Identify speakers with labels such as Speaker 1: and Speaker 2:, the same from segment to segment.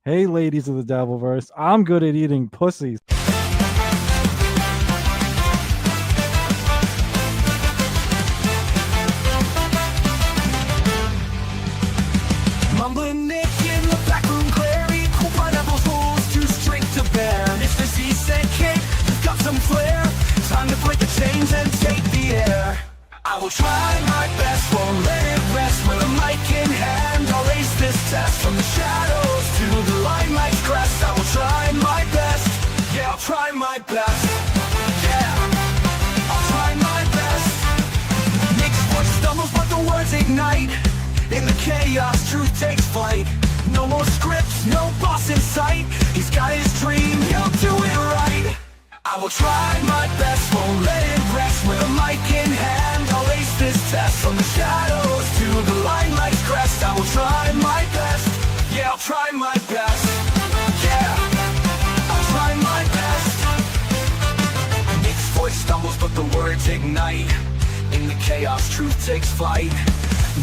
Speaker 1: Hey, ladies of the Dabbleverse, I'm good at eating pussies.
Speaker 2: Mumbling Nick in the back room, Clary. Ekul Pineapple's rules too strict to bear. And if this he said kid, you've got some flair. Time to break the chains and take the air. I will try my best, won't let it rest. With a mic in hand, I'll ace this test. From the shadows to the limelight's crest, I will try my best. Yeah, I'll try my best. Yeah, I'll try my best. Nick's voice stumbles, but the words ignite. In the chaos, truth takes flight. No more scripts, no boss in sight. He's got his dream, he'll do it right. I will try my best, won't let it rest. With a mic in hand, I'll ace this test. From the shadows to the limelight's crest, I will try my best. Yeah, I'll try my best. Yeah, I'll try my best. Nick's voice stumbles, but the words ignite. In the chaos, truth takes flight.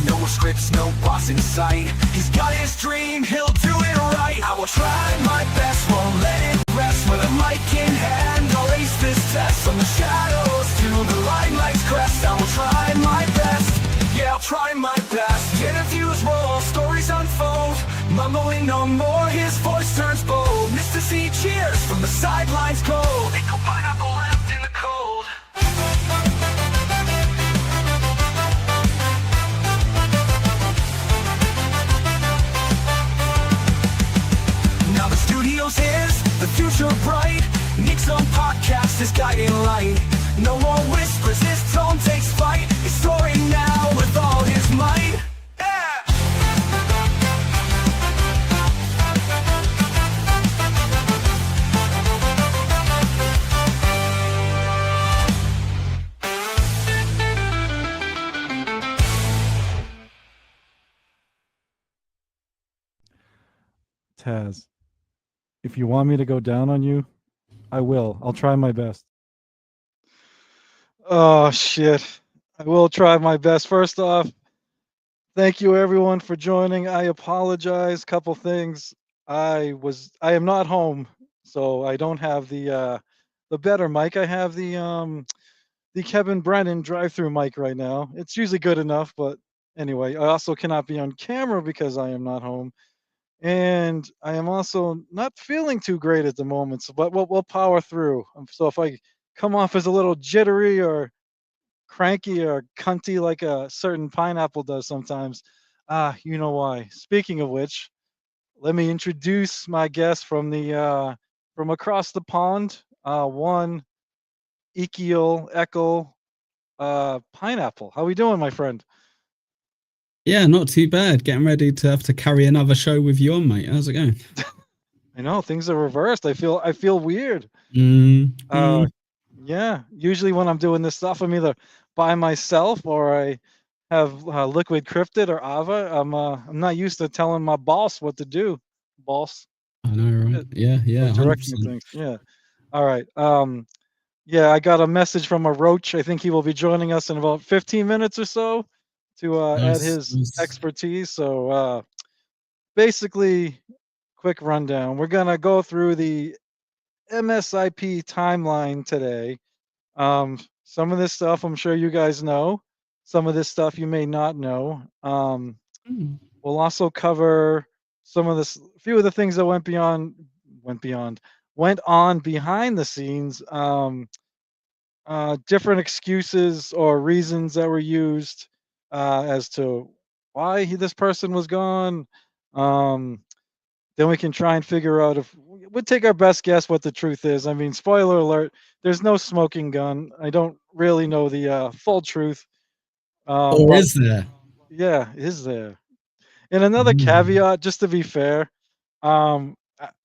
Speaker 2: No scripts, no boss in sight. He's got his dream, he'll do it right. I will try my best, won't let it rest. With a mic in hand, I'll ace this test. From the shadows to the limelight's crest, I will try my best. Yeah, I'll try my best. Interviews roll, stories unfold. Mumbling no more, his voice turns bold. Mr. C cheers from the sidelines cold. Ekul Pineapple left in the cold. Now the studio's his, the future bright. Nick's own podcast is guiding light. No more whispers, his tone takes flight. He's soaring now with all his might. Yeah!
Speaker 1: Taz, if you want me to go down on you, I will. I'll try my best. Oh, shit. I will try my best. First off, thank you everyone for joining. I apologize. Couple things. I am not home, so I don't have the better mic. I have the Kevin Brennan drive-through mic right now. It's usually good enough, but anyway, I also cannot be on camera because I am not home. And I am also not feeling too great at the moment, so, but we'll power through. So if I come off as a little jittery or cranky or cunty like a certain pineapple does sometimes, you know why. Speaking of which, let me introduce my guest from the from across the pond. One Ekul Pineapple. How we doing, my friend?
Speaker 3: Yeah, not too bad. Getting ready to have to carry another show with you on, mate. How's it going?
Speaker 1: I know things are reversed. I feel weird. Yeah, usually when I'm doing this stuff, I'm either by myself or I have Liquid Cryptid or Ava. I'm not used to telling my boss what to do. Boss.
Speaker 3: I know, right? Yeah,
Speaker 1: Directing
Speaker 3: 100%.
Speaker 1: things. Yeah. All right. Yeah, I got a message from a Roach. I think he will be joining us in about 15 minutes or so to add his expertise. So basically, quick rundown. We're gonna go through the MSIP timeline today. Some of this stuff I'm sure you guys know. Some of this stuff you may not know. We'll also cover some of this, a few of the things that went on behind the scenes. Different excuses or reasons that were used as to why this person was gone. Then we can try and figure out if we'll take our best guess what the truth is. I mean, spoiler alert, there's no smoking gun. I don't really know the full truth.
Speaker 3: Or is there?
Speaker 1: Yeah, is there? And another caveat, just to be fair, I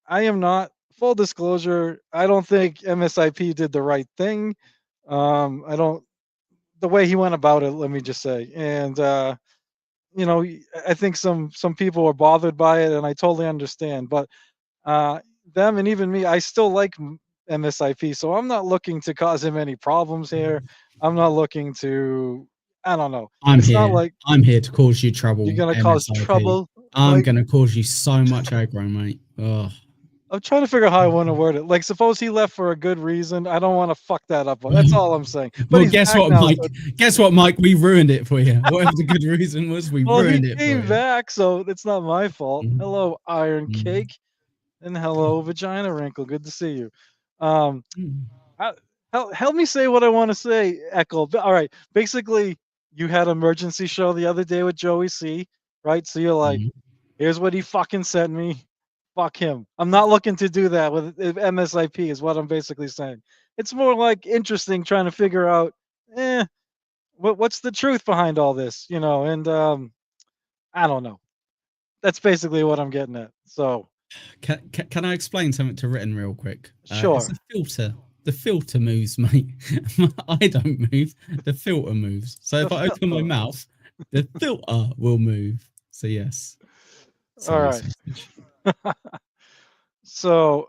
Speaker 1: am not, full disclosure, I don't think MSIP did the right thing. I don't, the way he went about it, let me just say. And you know, I think some people were bothered by it, and I totally understand. But them and even me, I still like MSIP, so I'm not looking to cause him any problems here. I'm not looking to, I don't know.
Speaker 3: I'm
Speaker 1: It's
Speaker 3: here.
Speaker 1: not like
Speaker 3: I'm here to cause you trouble.
Speaker 1: you're gonna cause
Speaker 3: MSIP.
Speaker 1: trouble.
Speaker 3: I'm
Speaker 1: Like,
Speaker 3: gonna cause you so much aggro, mate. Oh.
Speaker 1: I'm trying to figure out how I want to word it. Like, suppose he left for a good reason. I don't want to fuck that up. That's all I'm saying. But
Speaker 3: Well,
Speaker 1: he's
Speaker 3: guess
Speaker 1: back
Speaker 3: what,
Speaker 1: now.
Speaker 3: Mike?
Speaker 1: So,
Speaker 3: Guess what, Mike? We ruined it for you. Whatever the good reason was, we
Speaker 1: well, he
Speaker 3: ruined it for
Speaker 1: came
Speaker 3: you.
Speaker 1: back, so it's not my fault.
Speaker 3: Mhm.
Speaker 1: Hello, Iron
Speaker 3: Mhm.
Speaker 1: Cake, and hello, Vagina Wrinkle. Good to see you. Um,
Speaker 3: Mhm.
Speaker 1: I, help me say what I want to say, Ekul. All right. Basically, you had emergency show the other day with Joey C, right? So you're like,
Speaker 3: Mhm.
Speaker 1: here's what he fucking sent me. Fuck him. I'm not looking to do that with MSIP, is what I'm basically saying. It's more like interesting trying to figure out, what's the truth behind all this, And I don't know. That's basically what I'm getting at. So
Speaker 3: Can I explain something to Written real quick? It's
Speaker 1: sure.
Speaker 3: a filter. The filter moves, mate. I don't move. The filter moves. So
Speaker 1: The
Speaker 3: if I open my
Speaker 1: oh,
Speaker 3: mouth, the filter will move. So yes,
Speaker 1: all
Speaker 3: silly
Speaker 1: right.
Speaker 3: sausage.
Speaker 1: So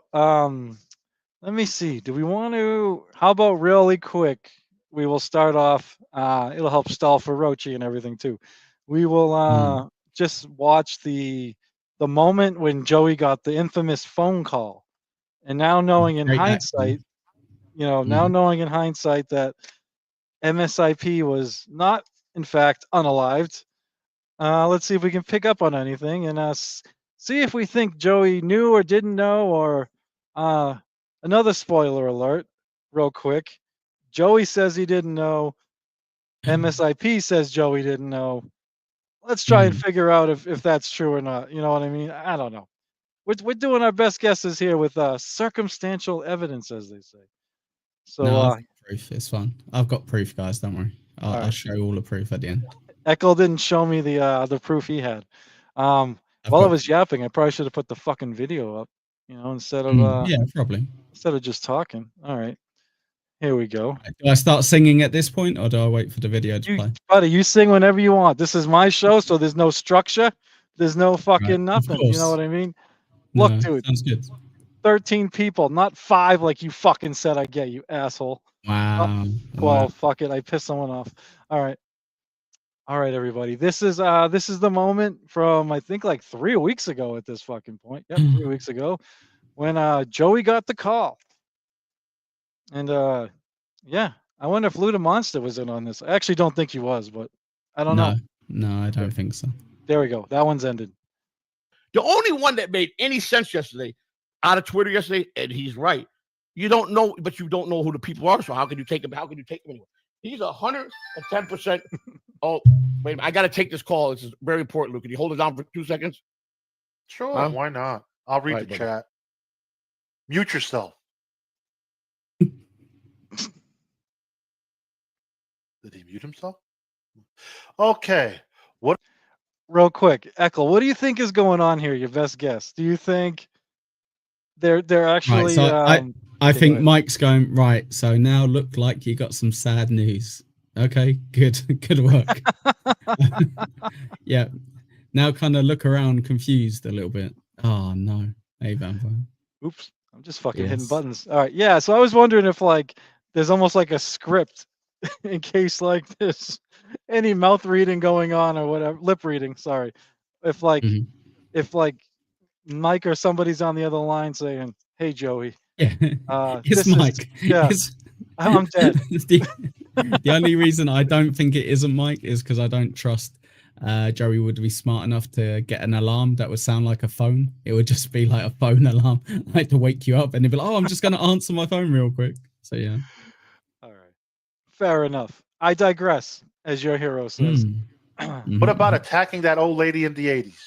Speaker 1: let me see. Do we want to? How about really quick? We will start off. It'll help stall for Roachy and everything too. We will
Speaker 3: Mm.
Speaker 1: just watch the moment when Joey got the infamous phone call, and now knowing in
Speaker 3: Great acting.
Speaker 1: hindsight, now
Speaker 3: Mhm.
Speaker 1: knowing in hindsight that MSIP was not in fact unalived. Let's see if we can pick up on anything and see if we think Joey knew or didn't know, or uh, another spoiler alert, real quick. Joey says he didn't know. MSIP says Joey didn't know. Let's try and
Speaker 3: Mhm.
Speaker 1: figure out if that's true or not. You know what I mean? I don't know. We're doing our best guesses here with circumstantial evidence, as they say. So,
Speaker 3: No, I've got proof. It's fine. I've got proof, guys. Don't worry.
Speaker 1: all
Speaker 3: I'll
Speaker 1: right.
Speaker 3: show you all the proof at the end.
Speaker 1: Echo didn't show me the proof he had.
Speaker 3: I've
Speaker 1: While I
Speaker 3: got.
Speaker 1: was yapping, I probably should have put the fucking video up,
Speaker 3: Yeah, probably.
Speaker 1: instead of just talking. All right, here we go.
Speaker 3: Do I start singing at this point, or do I wait for the video to
Speaker 1: You,
Speaker 3: play?
Speaker 1: buddy, you sing whenever you want. This is my show, so there's no structure. There's no
Speaker 3: Right.
Speaker 1: fucking
Speaker 3: Of
Speaker 1: nothing. You know
Speaker 3: course.
Speaker 1: what I mean? Look,
Speaker 3: No,
Speaker 1: dude,
Speaker 3: sounds good.
Speaker 1: 13 people, not 5 like you fucking said I get, you asshole. Oh,
Speaker 3: Wow. Wow.
Speaker 1: 12. Fuck it. I pissed someone off. All right. All right, everybody. This is the moment from I think like 3 weeks ago at this fucking point. Yep, 3 weeks ago when Joey got the call. And yeah, I wonder if Luda Monster was in on this. I actually don't think he was, but I don't know.
Speaker 3: No, no, I
Speaker 1: There,
Speaker 3: don't think so.
Speaker 1: there we go. That one's ended.
Speaker 4: The only one that made any sense yesterday out of Twitter yesterday, and he's right. You don't know, but you don't know who the people are. So how can you take him? How can you take him anyway? He's 110%. Oh, wait a minute. I got to take this call. This is very important, Luke. Can you hold it down for 2 seconds?
Speaker 5: Sure,
Speaker 4: Huh?
Speaker 5: why not? I'll read
Speaker 4: Right,
Speaker 5: the
Speaker 4: brother.
Speaker 5: chat. Mute yourself. Did he mute himself? Okay. What?
Speaker 1: Real quick, Ekkel, what do you think is going on here? Your best guess. Do you think they're
Speaker 3: Right.
Speaker 1: actually
Speaker 3: So I
Speaker 1: okay, go
Speaker 3: think
Speaker 1: ahead.
Speaker 3: Mike's going right. So now look like you got some sad news. Okay, good, good work. Yeah. Now kind of look around confused a little bit. Oh no, hey vampire.
Speaker 1: Oops, I'm just fucking hitting
Speaker 3: Yes.
Speaker 1: buttons. All right, yeah. So I was wondering if like there's almost like a script in case like this any mouth reading going on or whatever, lip reading. Sorry, if like
Speaker 3: Mhm.
Speaker 1: if like Mike or somebody's on the other line saying, "Hey Joey,
Speaker 3: Yeah, it's
Speaker 1: this is
Speaker 3: Mike.
Speaker 1: yeah,
Speaker 3: It's
Speaker 1: I'm dead."
Speaker 3: the only reason I don't think it isn't Mike is because I don't trust Joey would be smart enough to get an alarm that would sound like a phone. It would just be like a phone alarm, like to wake you up, and he'd be like, "Oh, I'm just gonna answer my phone real quick." So yeah.
Speaker 1: All right, fair enough. I digress, as your hero says.
Speaker 3: Mm.
Speaker 5: What about
Speaker 3: Mhm.
Speaker 5: attacking that old lady in the 80s?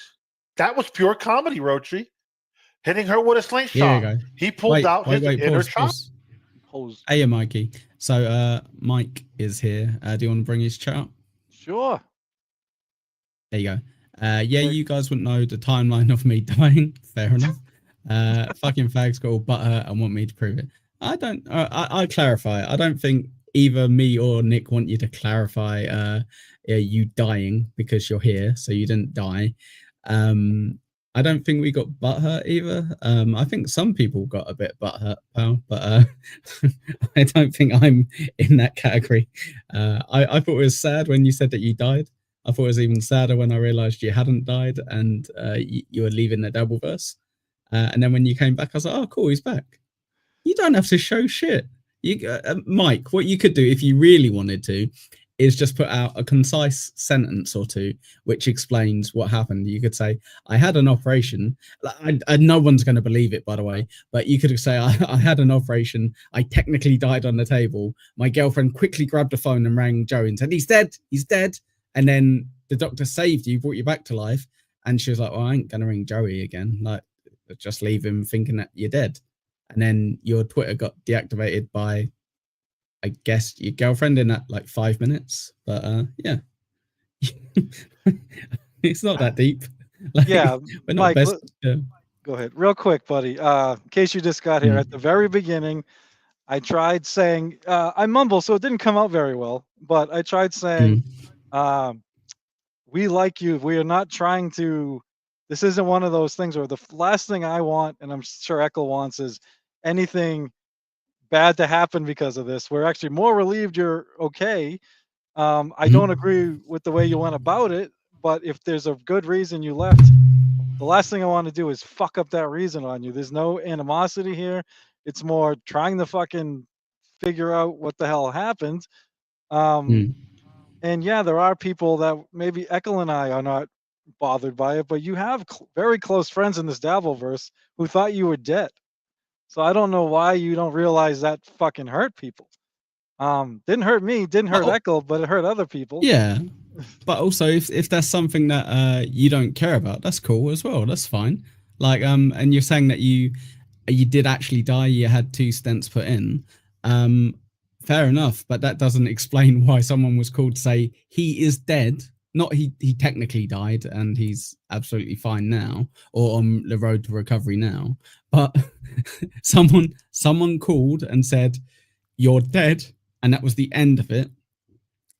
Speaker 5: That was pure comedy, Roachy. Hitting her with a
Speaker 3: Here you
Speaker 5: slingshot.
Speaker 3: go.
Speaker 5: He pulled out his
Speaker 3: Wait,
Speaker 5: inner
Speaker 3: pause,
Speaker 5: child.
Speaker 3: pause.
Speaker 1: Pose.
Speaker 3: Hey, Mikey. So, Mike is here. Do you want to bring his chat up?
Speaker 1: Sure.
Speaker 3: There you go. Yeah,
Speaker 1: Wait.
Speaker 3: you guys wouldn't know the timeline of me dying. Fair enough. Fucking fags got all butthurt and want me to prove it. I don't. I clarify. I don't think either me or Nick want you to clarify you dying because you're here, so you didn't die. I don't think we got butthurt either. I think some people got a bit butthurt, pal, but I don't think I'm in that category. I thought it was sad when you said that you died. I thought it was even sadder when I realized you hadn't died and you were leaving the Dabbleverse. And then when you came back, I was like, oh, cool, he's back. You don't have to show shit. Mike, what you could do if you really wanted to is just put out a concise sentence or two which explains what happened. You could say, I had an operation. No one's going to believe it, by the way, but you could say, I had an operation. I technically died on the table. My girlfriend quickly grabbed the phone and rang Joey and said, he's dead. He's dead. And then the doctor saved you, brought you back to life. And she was like, well, I ain't going to ring Joey again. Like, just leave him thinking that you're dead. And then your Twitter got deactivated by, I guess, your girlfriend in that like 5 minutes. But yeah, it's not that deep. Like,
Speaker 1: Yeah,
Speaker 3: we're not
Speaker 1: Mike,
Speaker 3: best.
Speaker 1: go ahead, real quick, buddy. In case you just got here, at the very beginning, I tried saying I mumble, so it didn't come out very well. But I tried saying, "We like you. We are not trying to. This isn't one of those things where the last thing I want, and I'm sure Ekul wants, is anything bad to happen because of this. We're actually more relieved you're okay. I don't agree with the way you went about it, but if there's a good reason you left, the last thing I want to do is fuck up that reason on you. There's no animosity here. It's more trying to fucking figure out what the hell happened. And yeah, there are people that maybe Ekul and I are not bothered by it, but you have very close friends in this Dabbleverse who thought you were dead. So I don't know why you don't realize that fucking hurt people. Didn't hurt me, didn't hurt Ekul, but it hurt other people.
Speaker 3: Yeah, but also if that's something that you don't care about, that's cool as well. That's fine. Like and you're saying that you did actually die. You had 2 stents put in. Fair enough, but that doesn't explain why someone was called to say he is dead. Not he technically died and he's absolutely fine now, or on the road to recovery now. But someone called and said you're dead, and that was the end of it.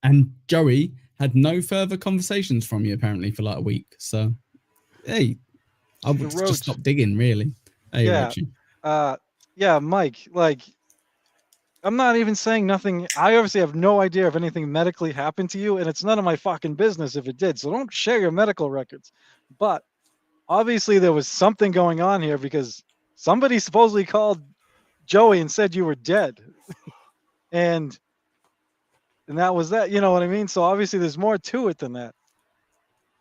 Speaker 3: And Joey had no further conversations from you apparently for like a week. So hey, I would just stop digging, really. Hey,
Speaker 1: yeah,
Speaker 3: Roachy.
Speaker 1: Yeah, Mike. Like, I'm not even saying nothing. I obviously have no idea if anything medically happened to you, and it's none of my fucking business if it did. So don't share your medical records. But obviously there was something going on here because somebody supposedly called Joey and said you were dead. and that was that. You know what I mean? So obviously there's more to it than that.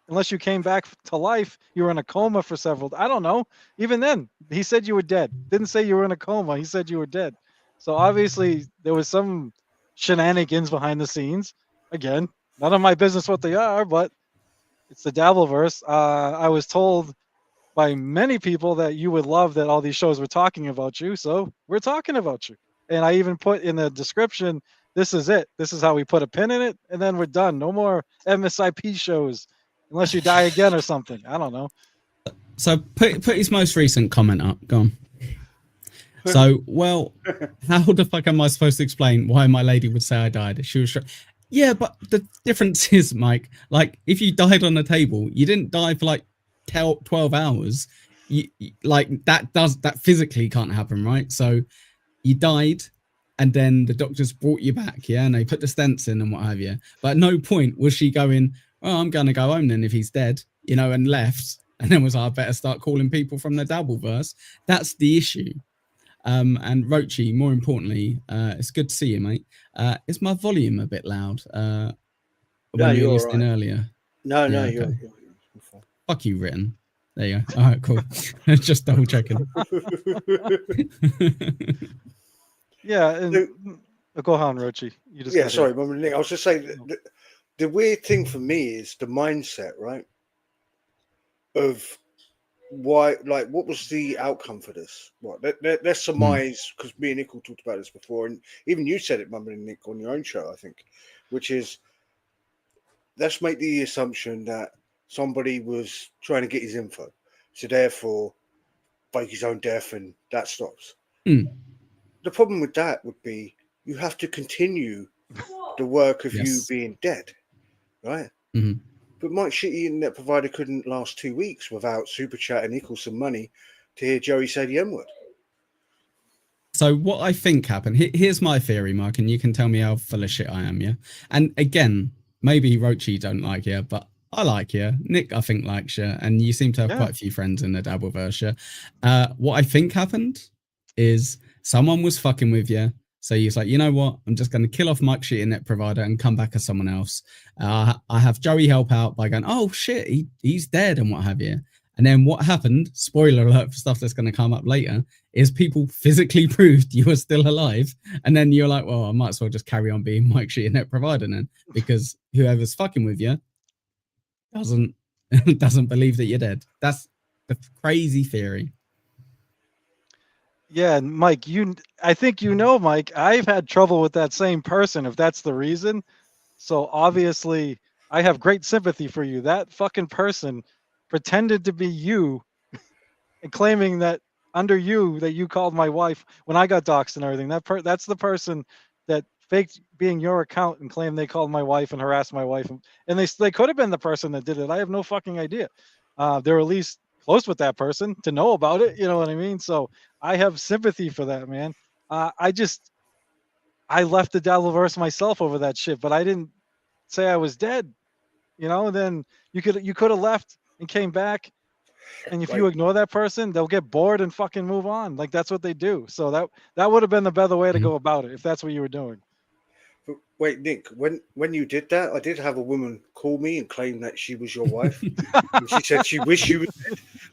Speaker 1: Unless you came back to life, you were in a coma for several. I don't know. Even then, he said you were dead. Didn't say you were in a coma. He said you were dead. So obviously there was some shenanigans behind the scenes. Again, none of my business what they are, but it's the Dabbleverse. I was told by many people that you would love that all these shows were talking about you, so we're talking about you. And I even put in the description, this is it. This is how we put a pin in it, and then we're done. No more MSIP shows unless you die again or something. I don't know.
Speaker 3: So put his most recent comment up. Go on. So, well, how the fuck am I supposed to explain why my lady would say I died? She was yeah, but the difference is, Mike, like if you died on the table, you didn't die for like 12 hours. Like that physically can't happen, right? So you died and then the doctors brought you back, yeah, and they put the stents in and what have you. But at no point was she going, well, I'm going to go home then if he's dead, you know, and left. And then was I better start calling people from the Dabbleverse. That's the issue. And Roachy, more importantly, it's good to see you, mate. Is my volume a bit loud? When you were listening earlier?
Speaker 6: No,
Speaker 3: Yeah,
Speaker 6: you're
Speaker 3: okay. Fuck you, written. There you go. All right, cool. Just double checking.
Speaker 1: Yeah, and go on, Roachy. You just
Speaker 6: sorry, Mumbling Nick. I was just saying the weird thing for me is the mindset, right? Of why, like, what was the outcome for this? What? Let's surmise, because me and Ekul talked about this before, and even you said it, Mumbling Nick, on your own show, I think, which is, let's make the assumption that somebody was trying to get his info, so therefore fake his own death, and that stops. The problem with that would be you have to continue the work of you being dead, right? But Mike Shitty Internet Provider couldn't last 2 weeks without super chat and equal some money to hear Joey say the M-word.
Speaker 3: So what I think happened, here's my theory, Mark, and you can tell me how full of shit I am, yeah? And again, maybe Roachy don't like you, but I like you. Nick, I think, likes you, and you seem to have
Speaker 1: Yeah.
Speaker 3: quite a few friends in the Dabbleverse. What I think happened is someone was fucking with you. So he's like, you know what? I'm just going to kill off Mike Shit Net Provider and come back as someone else. I have Joey help out by going, oh shit, he's dead and what have you. And then what happened, spoiler alert for stuff that's going to come up later, is people physically proved you were still alive. And then you're like, well, I might as well just carry on being Mike Shit Net Provider then, because whoever's fucking with you doesn't believe that you're dead. That's the crazy theory.
Speaker 1: Yeah, and Mike, I think you know, Mike, I've had trouble with that same person, if that's the reason. So obviously, I have great sympathy for you. That fucking person pretended to be you and claiming that under you that you called my wife when I got doxxed and everything. That's the person that faked being your account and claimed they called my wife and harassed my wife. And they could have been the person that did it. I have no fucking idea. They're at least close with that person to know about it. You know what I mean? So I have sympathy for that, man. I left the Dabbleverse myself over that shit, but I didn't say I was dead. You know, and then you could have left and came back. And if you ignore that person, they'll get bored and fucking move on. Like that's what they do. So that would have been the better way to go about it if that's what you were doing.
Speaker 6: But wait, Nick, when you did that, I did have a woman call me and claim that she was your wife. And she said she wished you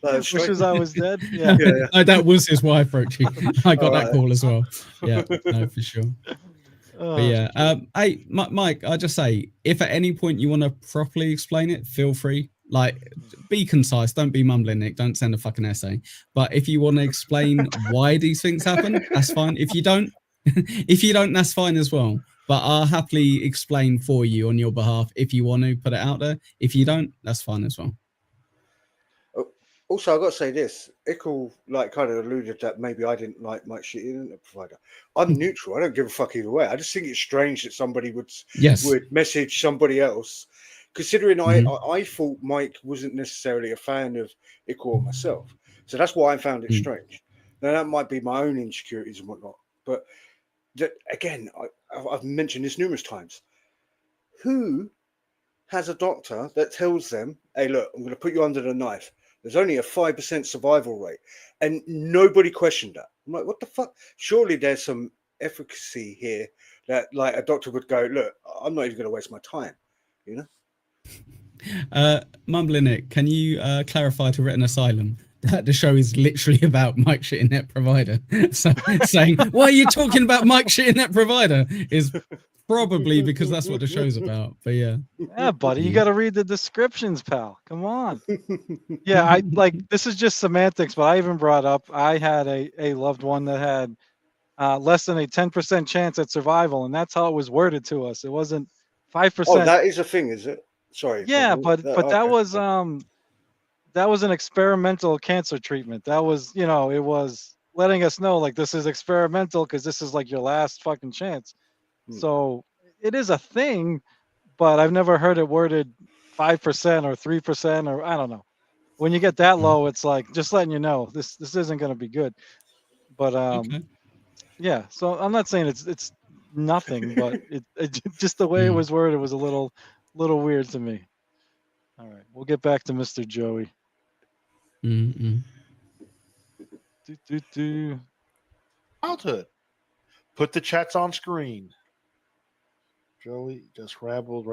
Speaker 1: Wishes I was dead. Yeah.
Speaker 3: No, that was his wife, Roachy. I got that call as well. Yeah, no, for sure. But yeah, hey, Mike, I just say, if at any point you want to properly explain it, feel free. Like, be concise. Don't be mumbling, Nick. Don't send a fucking essay. But if you want to explain why these things happen, that's fine. If you don't, that's fine as well. But I'll happily explain for you on your behalf if you want to put it out there. If you don't, that's fine as well.
Speaker 6: Also, I've got to say this. Ekul kind of alluded that maybe I didn't like Mike Shit Internet Provider. I'm neutral. I don't give a fuck either way. I just think it's strange that somebody would message somebody else, considering I thought Mike wasn't necessarily a fan of Ekul or myself. So that's why I found it strange. Now, that might be my own insecurities and whatnot. But again, I've mentioned this numerous times. Who has a doctor that tells them, hey, look, I'm going to put you under the knife. There's only a 5% survival rate, and nobody questioned that. I'm like, what the fuck? Surely there's some efficacy here that, like, a doctor would go, look, I'm not even going to waste my time, you know?
Speaker 3: Mumbling Nick, can you clarify to Written Asylum that the show is literally about Mike Shit Net Provider? So saying, why are you talking about Mike Shit Net Provider is probably because that's what the show's about. But yeah.
Speaker 1: Yeah, buddy, you got to read the descriptions, pal. Come on. Yeah, I like this is just semantics, but I even brought up I had a loved one that had less than a 10% chance at survival, and that's how it was worded to us. It wasn't 5%.
Speaker 6: Oh, that is a thing, is it? Sorry.
Speaker 1: Yeah, but that was an experimental cancer treatment. That was, you know, it was letting us know like this is experimental because this is like your last fucking chance. So it is a thing, but I've never heard it worded 5% or 3% or I don't know. When you get that low, it's like just letting you know this isn't going to be good. But yeah. So I'm not saying it's nothing, but it just the way it was worded was a little weird to me. All right, we'll get back to Mr. Joey.
Speaker 5: Childhood. Put the chats on screen. Joey just rambled.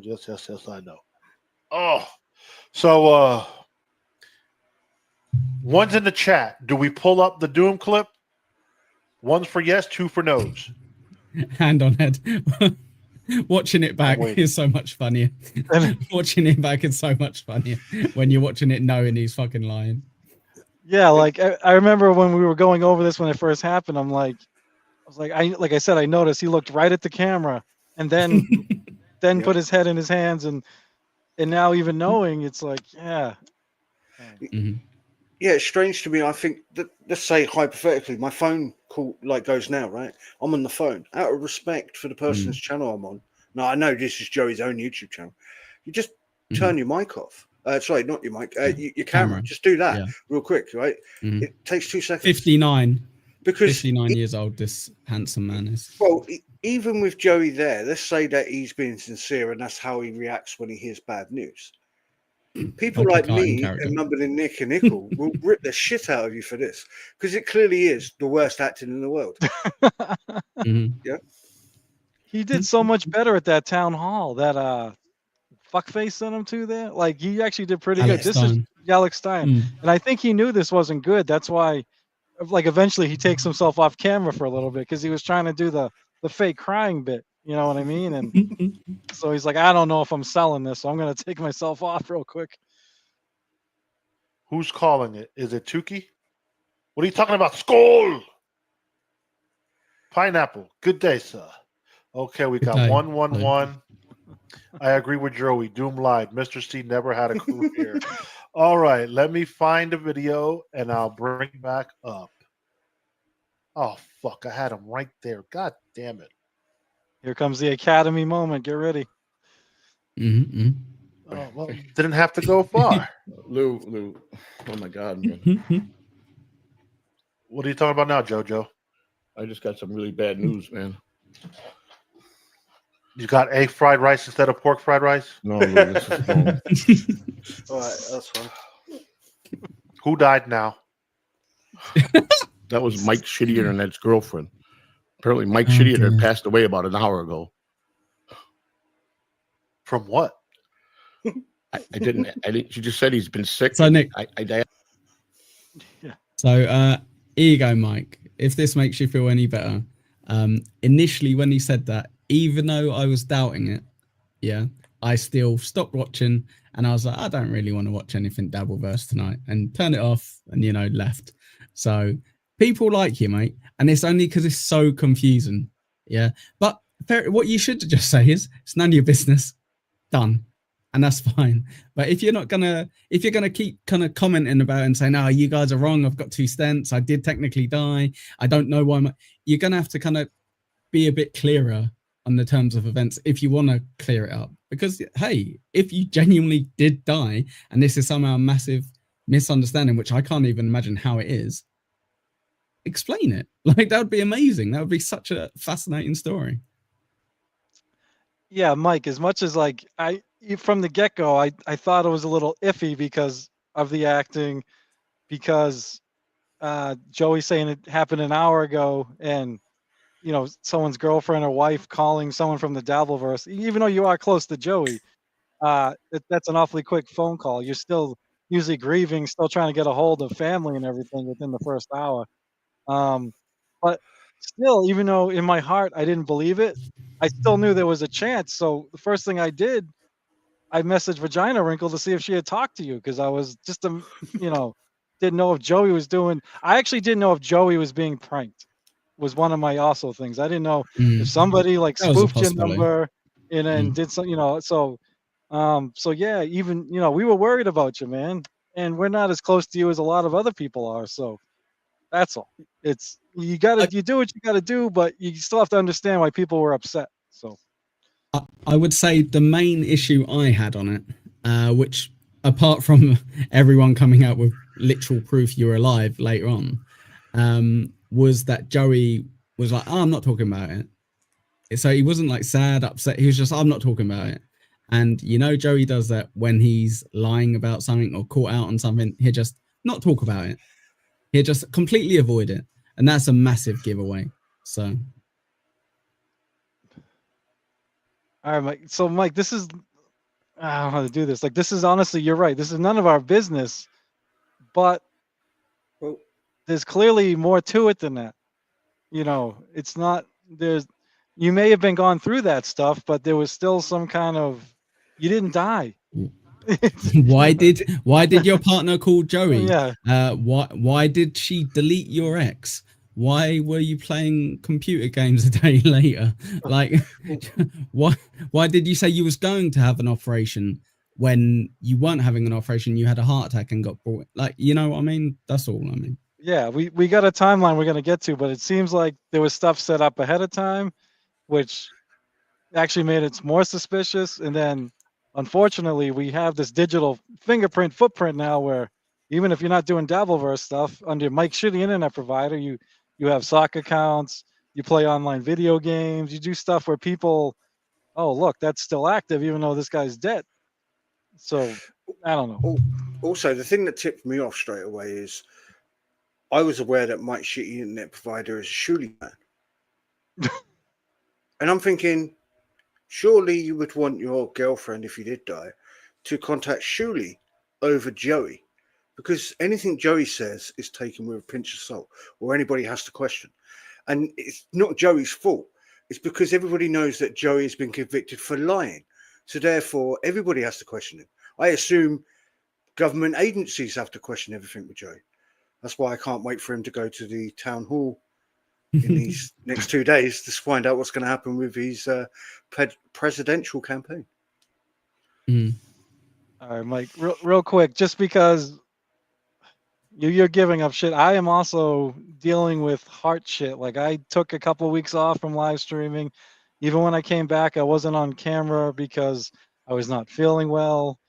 Speaker 5: Yes, I know. Oh, so one's in the chat. Do we pull up the Doom clip? One's for yes, two for no's.
Speaker 3: Hand on head. Watching it back is so much funnier. Watching it back is so much funnier when you're watching it knowing he's fucking lying.
Speaker 1: Yeah, like I remember when we were going over this when it first happened. I noticed he looked right at the camera and then put his head in his hands and now even knowing it's like yeah.
Speaker 6: Yeah, it's strange to me. I think that, let's say hypothetically, my phone call goes now, right? I'm on the phone out of respect for the person's channel I'm on. Now I know this is Joey's own YouTube channel. You just turn your mic off. Sorry, not your mic. Your camera. Just do that real quick, right? It takes 2 seconds.
Speaker 3: 59.
Speaker 6: Because
Speaker 3: 59 years old, this handsome man is.
Speaker 6: Well, even with Joey there, let's say that he's being sincere and that's how he reacts when he hears bad news. People
Speaker 3: Like a
Speaker 6: like
Speaker 3: cartoon
Speaker 6: me
Speaker 3: character.
Speaker 6: and Mumbling Nick and Ekul will rip the shit out of you for this because it clearly is the worst acting in the world.
Speaker 3: Mhm.
Speaker 1: He did so much better at that town hall that fuckface sent him to there. Like he actually did pretty good.
Speaker 3: Alex
Speaker 1: This is
Speaker 3: Stein.
Speaker 1: Alex Stein,
Speaker 3: Mm.
Speaker 1: and I think he knew this wasn't good. That's why, like, eventually he takes himself off camera for a little bit because he was trying to do the fake crying bit. You know what I mean? And so he's like, I don't know if I'm selling this, so I'm gonna take myself off real quick.
Speaker 5: Who's calling it? Is it Tukey? What are you talking about? Skull! Pineapple. Good day, sir. Okay, we got
Speaker 3: day.
Speaker 5: 111. I agree with Joey. Doom lied. Mr. C never had a career. All right, let me find a video and I'll bring it back up. Oh, fuck. I had him right there. God damn it.
Speaker 1: Here comes the Academy moment. Get ready.
Speaker 3: Mhm,
Speaker 5: Oh, well, didn't have to go far.
Speaker 4: Lou. Oh my God, man.
Speaker 3: mhm.
Speaker 5: What are you talking about now, JoJo?
Speaker 4: I just got some really bad news, man.
Speaker 5: You got egg fried rice instead of pork fried rice?
Speaker 4: No, Lou, this is wrong.
Speaker 6: All right, that's fine.
Speaker 5: Who died now?
Speaker 4: That was Mike Shitty Internet's girlfriend. Apparently, Mike
Speaker 3: Oh,
Speaker 4: Shitty Internet
Speaker 3: dear.
Speaker 4: passed away about an hour ago.
Speaker 5: From what?
Speaker 4: I didn't. She just said he's been sick.
Speaker 3: So, Nick.
Speaker 4: I
Speaker 3: So, here you go, Mike. If this makes you feel any better, initially when he said that, even though I was doubting it, yeah, I still stopped watching and I was like, I don't really want to watch anything Dabbleverse tonight, and turned it off and left. So people like you, mate, and it's only because it's so confusing, yeah. But what you should just say is it's none of your business. Done. And that's fine. But if you're gonna keep kind of commenting about it and saying, "No, you guys are wrong. I've got 2 stents. I did technically die. I don't know why." You're gonna have to kind of be a bit clearer on the terms of events if you want to clear it up. Because hey, if you genuinely did die and this is somehow a massive misunderstanding, which I can't even imagine how it is, explain it. Like that would be amazing. That would be such a fascinating story.
Speaker 1: Yeah, Mike, as much as like from the get-go, I thought it was a little iffy because of the acting, because Joey saying it happened an hour ago, and someone's girlfriend or wife calling someone from the Dabbleverse, even though you are close to Joey, that's an awfully quick phone call. You're still usually grieving, still trying to get a hold of family and everything within the first hour. But still, even though in my heart I didn't believe it, I still knew there was a chance. So the first thing I did, I messaged Vagina Wrinkle to see if she had talked to you, because I was just didn't know if Joey was doing. I actually didn't know if Joey was being pranked. Was one of my also things. I didn't know if somebody like
Speaker 3: That was a
Speaker 1: spoofed your
Speaker 3: possibility.
Speaker 1: number and then did some, so yeah, even we were worried about you, man, and we're not as close to you as a lot of other people are. So that's all. It's you do what you gotta do, but you still have to understand why people were upset. So
Speaker 3: I would say the main issue I had on it, which apart from everyone coming out with literal proof you're alive later on, was that Joey was like, "Oh, I'm not talking about it." So he wasn't like sad, upset. He was just, "I'm not talking about it." And Joey does that when he's lying about something or caught out on something. He'll just not talk about it. He'll just completely avoid it, and that's a massive giveaway. So,
Speaker 1: all right, Mike. So Mike, this is I don't know how to do this. Like, this is honestly, you're right. This is none of our business, but
Speaker 6: Well,
Speaker 1: there's clearly more to it than that. It's not you may have been gone through that stuff, but there was still some kind of, you didn't die.
Speaker 3: why did your partner call Joey?
Speaker 1: Yeah.
Speaker 3: Why did she delete your ex? Why were you playing computer games a day later? Like, why did you say you was going to have an operation when you weren't having an operation? You had a heart attack and got brought. Like, you know what I mean? That's all I mean.
Speaker 1: Yeah, we got a timeline we're going to get to, but it seems like there was stuff set up ahead of time, which actually made it more suspicious. And then, unfortunately, we have this digital footprint now, where even if you're not doing Dabbleverse stuff under Mike Shitty Internet provider, you have sock accounts, you play online video games, you do stuff where people, oh look, that's still active even though this guy's dead. So I don't know.
Speaker 6: Also, the thing that tipped me off straight away is I was aware that Mike Shitty Internet Provider is a Shuli man. And I'm thinking, surely you would want your girlfriend, if you did die, to contact Shuli over Joey. Because anything Joey says is taken with a pinch of salt, or anybody has to question. And it's not Joey's fault. It's because everybody knows that Joey has been convicted for lying. So therefore, everybody has to question him. I assume government agencies have to question everything with Joey. That's why I can't wait for him to go to the town hall in these next 2 days to find out what's going to happen with his presidential campaign.
Speaker 3: Mm.
Speaker 1: All right, Mike, real quick, just because you're giving up shit, I am also dealing with heart shit. Like, I took a couple of weeks off from live streaming. Even when I came back, I wasn't on camera because I was not feeling well.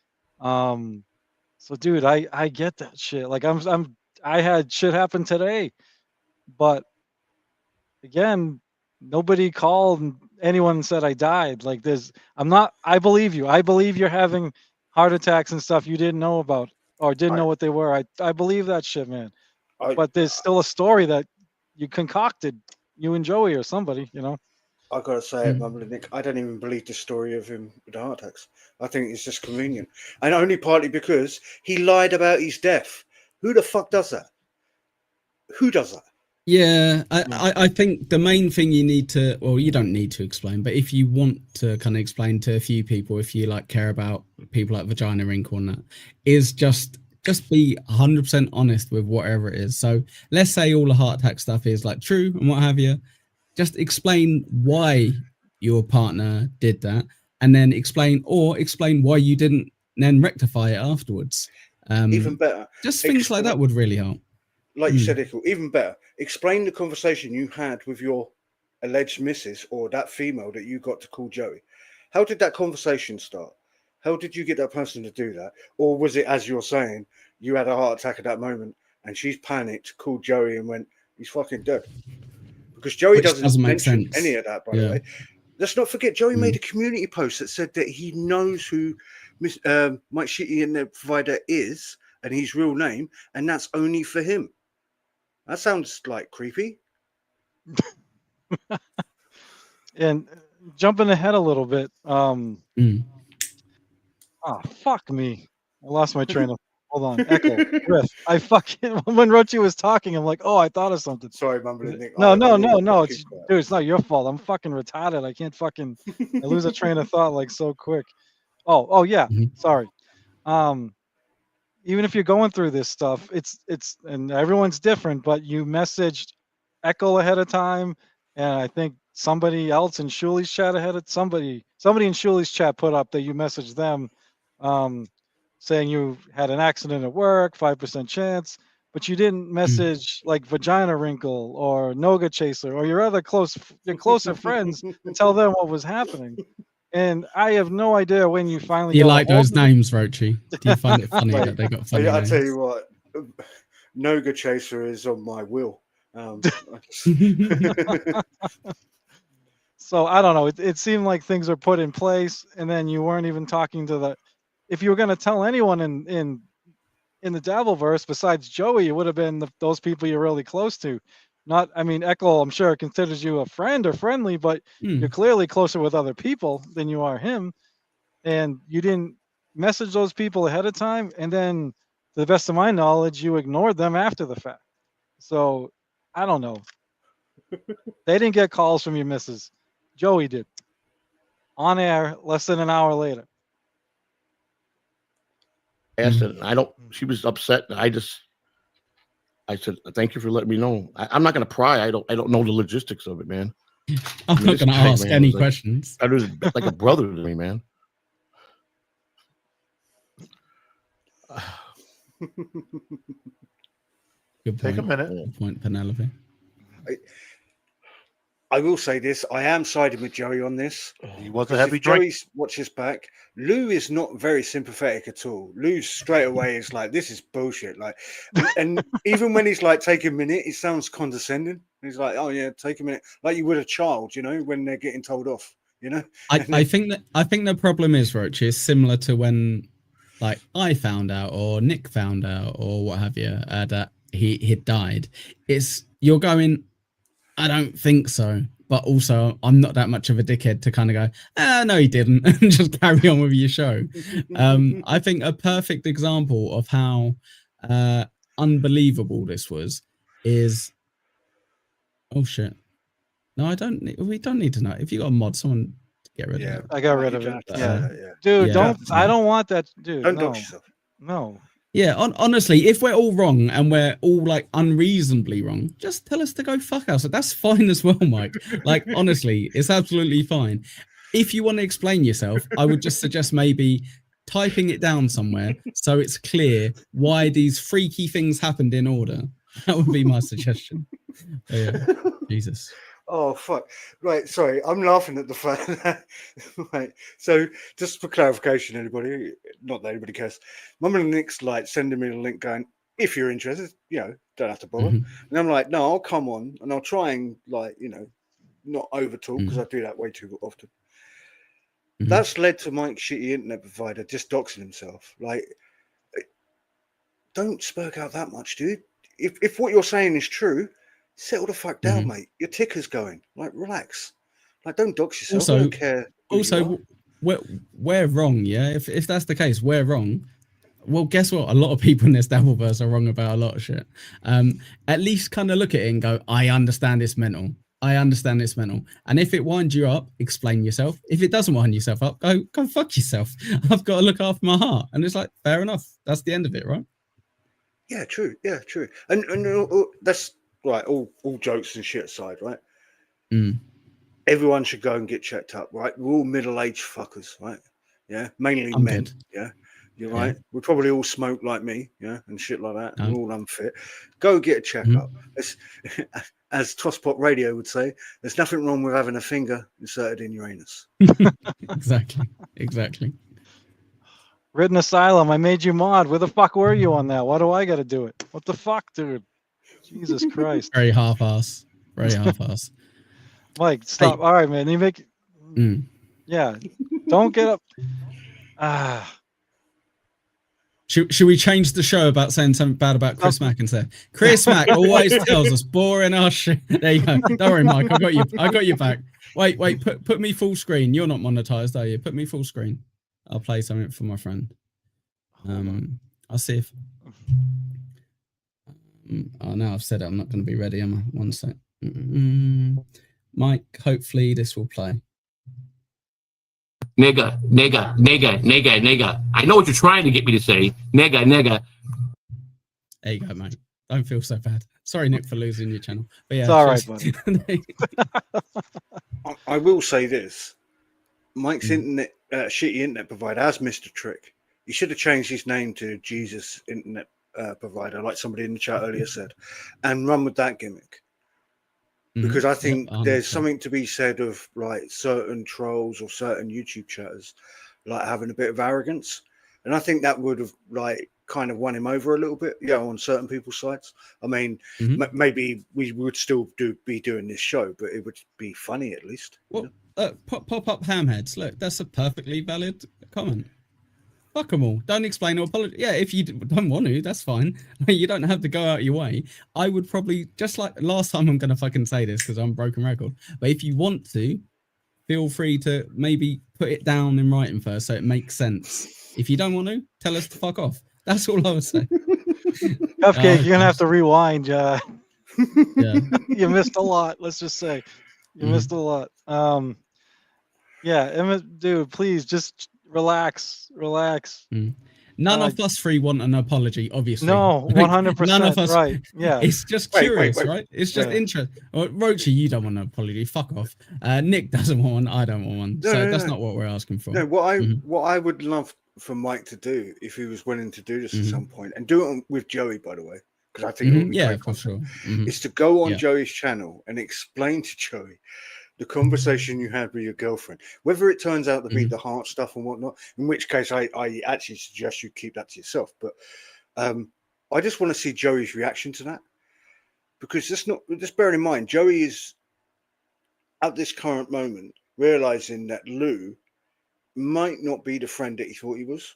Speaker 1: So dude, I get that shit. Like, I had shit happen today, but again, nobody called anyone and said I died. Like, I believe you. I believe you're having heart attacks and stuff you didn't know about or didn't know what they were. I believe that shit, man. But there's still a story that you concocted, you and Joey or somebody, you know.
Speaker 6: I gotta say it, Mumbling Nick, I don't even believe the story of him with the heart attacks. I think it's just convenient. And only partly because he lied about his death. Who the fuck does that? Who does that?
Speaker 3: Yeah, I think the main thing you need to, well, you don't need to explain, but if you want to kind of explain to a few people, if you like care about people like Vagina Wrinkle and that, is just be 100% honest with whatever it is. So let's say all the heart attack stuff is like true and what have you. Just explain why your partner did that, and then explain why you didn't then rectify it afterwards.
Speaker 6: Even better.
Speaker 3: Just things like that would really help.
Speaker 6: Like you said, Ekul, even better. Explain the conversation you had with your alleged missus or that female that you got to call Joey. How did that conversation start? How did you get that person to do that? Or was it, as you're saying, you had a heart attack at that moment and she's panicked, called Joey and went, he's fucking dead? Because Joey doesn't mention any of that, by the way. Let's not forget, Joey made a community post that said that he knows who Mike Shitty and the provider is and his real name, and that's only for him. That sounds like creepy.
Speaker 1: And jumping ahead a little bit, oh fuck me. I lost my train of hold on. Echo. Riff. I fucking when Roachy was talking, I'm like, oh, I thought of something.
Speaker 6: Sorry, Mumbling Nick.
Speaker 1: No. It's, dude, it's not your fault. I'm fucking retarded. I can't fucking I lose a train of thought like so quick. Oh yeah. Sorry. Even if you're going through this stuff, it's and everyone's different, but you messaged Ekul ahead of time, and I think somebody else in Shuli's chat ahead of somebody in Shuli's chat put up that you messaged them, saying you had an accident at work, 5% chance, but you didn't message like Vagina Wrinkle or Noga Chaser or your other closer friends and tell them what was happening. And I have no idea when you finally.
Speaker 3: You like those names, Roachy? Do you find it funny that they got funny names?
Speaker 6: I tell you what, Noga Chaser is on my will.
Speaker 1: So I don't know. It seemed like things are put in place, and then you weren't even talking to the. If you were going to tell anyone in the Dabbleverse besides Joey, it would have been those people you're really close to. Not, I mean, Ekul, I'm sure considers you a friend or friendly, but you're clearly closer with other people than you are him. And you didn't message those people ahead of time. And then, to the best of my knowledge, you ignored them after the fact. So, I don't know. They didn't get calls from your missus. Joey did. On air, less than an hour later.
Speaker 4: I asked her, she was upset. I said, thank you for letting me know. I'm not going to pry. I don't know the logistics of it, man.
Speaker 3: I'm not going to ask any questions.
Speaker 4: I was like a brother to me, man.
Speaker 3: Good point.
Speaker 5: Take a minute.
Speaker 3: Good point, Penelope.
Speaker 6: I will say this. I am siding with Joey on this.
Speaker 5: He was a heavy drink.
Speaker 6: Joey watches back. Lou is not very sympathetic at all. Lou straight away is like, this is bullshit. Like, and even when he's like, take a minute, it sounds condescending. And he's like, oh yeah, take a minute, like you would a child, you know, when they're getting told off, you know.
Speaker 3: I think the problem is, Roachy, is similar to when like I found out or Nick found out or what have you, that he died. It's you're going, I don't think so. But also, I'm not that much of a dickhead to kind of go, no, he didn't, and just carry on with your show. I think a perfect example of how unbelievable this was is, oh shit, no, I don't. We don't need to know. If you got a mod, someone get rid of it.
Speaker 1: I got rid
Speaker 6: you
Speaker 1: of
Speaker 6: don't
Speaker 1: it.
Speaker 6: have to
Speaker 1: Yeah,
Speaker 6: say that, yeah.
Speaker 1: dude,
Speaker 3: Yeah.
Speaker 1: don't. I don't want that, dude.
Speaker 6: Don't
Speaker 1: no,
Speaker 6: dox yourself.
Speaker 1: no.
Speaker 3: Yeah, honestly, if we're all wrong and we're all like unreasonably wrong, just tell us to go fuck us. That's fine as well, Mike. Like, honestly, it's absolutely fine. If you want to explain yourself, I would just suggest maybe typing it down somewhere so it's clear why these freaky things happened in order. That would be my suggestion. But yeah, Jesus.
Speaker 6: Oh fuck! Right, sorry, I'm laughing at the fact. Right, so just for clarification, anybody, not that anybody cares. Mumbling Nick's like sending me a link, going, if you're interested, you know, don't have to bother.
Speaker 3: Mhm.
Speaker 6: And I'm like, no, I'll come on and I'll try and like, you know, not over talk because I do that way too often.
Speaker 3: Mhm.
Speaker 6: That's led to Mike's shitty internet provider just doxing himself. Like, don't spoke out that much, dude. If what you're saying is true, settle the fuck down, mate. Your ticker's going. Like, relax. Like, don't dox yourself.
Speaker 3: Also-
Speaker 6: I don't care. who you are.
Speaker 3: Also, we're wrong, yeah? If that's the case, we're wrong. Well, guess what? A lot of people in this Dabbleverse are wrong about a lot of shit. At least kind of look at it and go, I understand it's mental. I understand it's mental. And if it winds you up, explain yourself. If it doesn't wind yourself up, go fuck yourself. I've got to look after my heart. And it's like, fair enough. That's the end of it, right?
Speaker 6: Yeah, true. Yeah, true. And that's right. All jokes and shit aside, right?
Speaker 3: Mm.
Speaker 6: Everyone should go and get checked up, right? We're all middle-aged fuckers, right? Yeah, mainly
Speaker 3: I'm
Speaker 6: men.
Speaker 3: good.
Speaker 6: Yeah, you're
Speaker 3: Yeah.
Speaker 6: right. We probably all smoke like me, yeah, and shit like that.
Speaker 3: No.
Speaker 6: We're all unfit. Go get a checkup. As Tosspot Radio would say, there's nothing wrong with having a finger inserted in your anus.
Speaker 3: Exactly.
Speaker 1: Ridden Asylum, I made you mod. Where the fuck were you on that? Why do I got to do it? What the fuck, dude? Jesus Christ.
Speaker 3: Very half-ass. Very half-ass.
Speaker 1: Mike, stop.
Speaker 3: Hey.
Speaker 1: All right, man. You make.
Speaker 3: Mm.
Speaker 1: Yeah. Don't get up. Ah.
Speaker 3: Should we change the show about saying something bad about Chris Mack instead? Chris Mack always tells us boring ass shit. There you go. Don't worry, Mike. I got you back. Wait. Put me full screen. You're not monetized, are you? Put me full screen. I'll play something for my friend. I'll see if. Oh, now I've said it. I'm not going to be ready. Am I? One sec. Mike, hopefully this will play.
Speaker 7: Nigga. I know what you're trying to get me to say. Nigga.
Speaker 3: There you go, mate. Don't feel so bad. Sorry, Nick, for losing your channel. But yeah,
Speaker 1: It's all right, buddy.
Speaker 6: I will say this: Mike's internet, shitty internet provider has missed a trick. He should have changed his name to Jesus Internet Provider, like somebody in the chat earlier said, and run with that gimmick. Because I think there's something to be said of like certain trolls or certain YouTube chatters like having a bit of arrogance, and I think that would have like kind of won him over a little bit, on certain people's sides. I mean, maybe we would still be doing this show, but it would be funny at least.
Speaker 3: Well, pop up hamheads. Look, that's a perfectly valid comment. Fuck them all. Don't explain or apologize. Yeah, if you don't want to, that's fine. You don't have to go out your way. I would probably, just like last time, I'm going to fucking say this because I'm broken record. But if you want to, feel free to maybe put it down in writing first so it makes sense. If you don't want to, tell us to fuck off. That's all I would say.
Speaker 1: Cupcake, you're going to have to rewind.
Speaker 3: Yeah.
Speaker 1: You missed a lot. Let's just say you missed a lot. Yeah, dude, please just relax.
Speaker 3: None of us three want an apology, obviously.
Speaker 1: No, 100%.
Speaker 3: None of us.
Speaker 1: Right. Yeah.
Speaker 3: It's just curious,
Speaker 6: wait.
Speaker 3: right? It's just interest. Roachy, you don't want an apology. Fuck off. Nick doesn't want one. I don't want one. That's not what we're asking for.
Speaker 6: No, what I would love for Mike to do, if he was willing to do this at some point, and do it with Joey, by the way, because I think it would be great
Speaker 3: for sure.
Speaker 6: is to go on Joey's channel and explain to Joey the conversation you had with your girlfriend, whether it turns out to be the heart stuff and whatnot, in which case I actually suggest you keep that to yourself. But I just want to see Joey's reaction to that. because just bearing in mind, Joey is at this current moment realizing that Lou might not be the friend that he thought he was,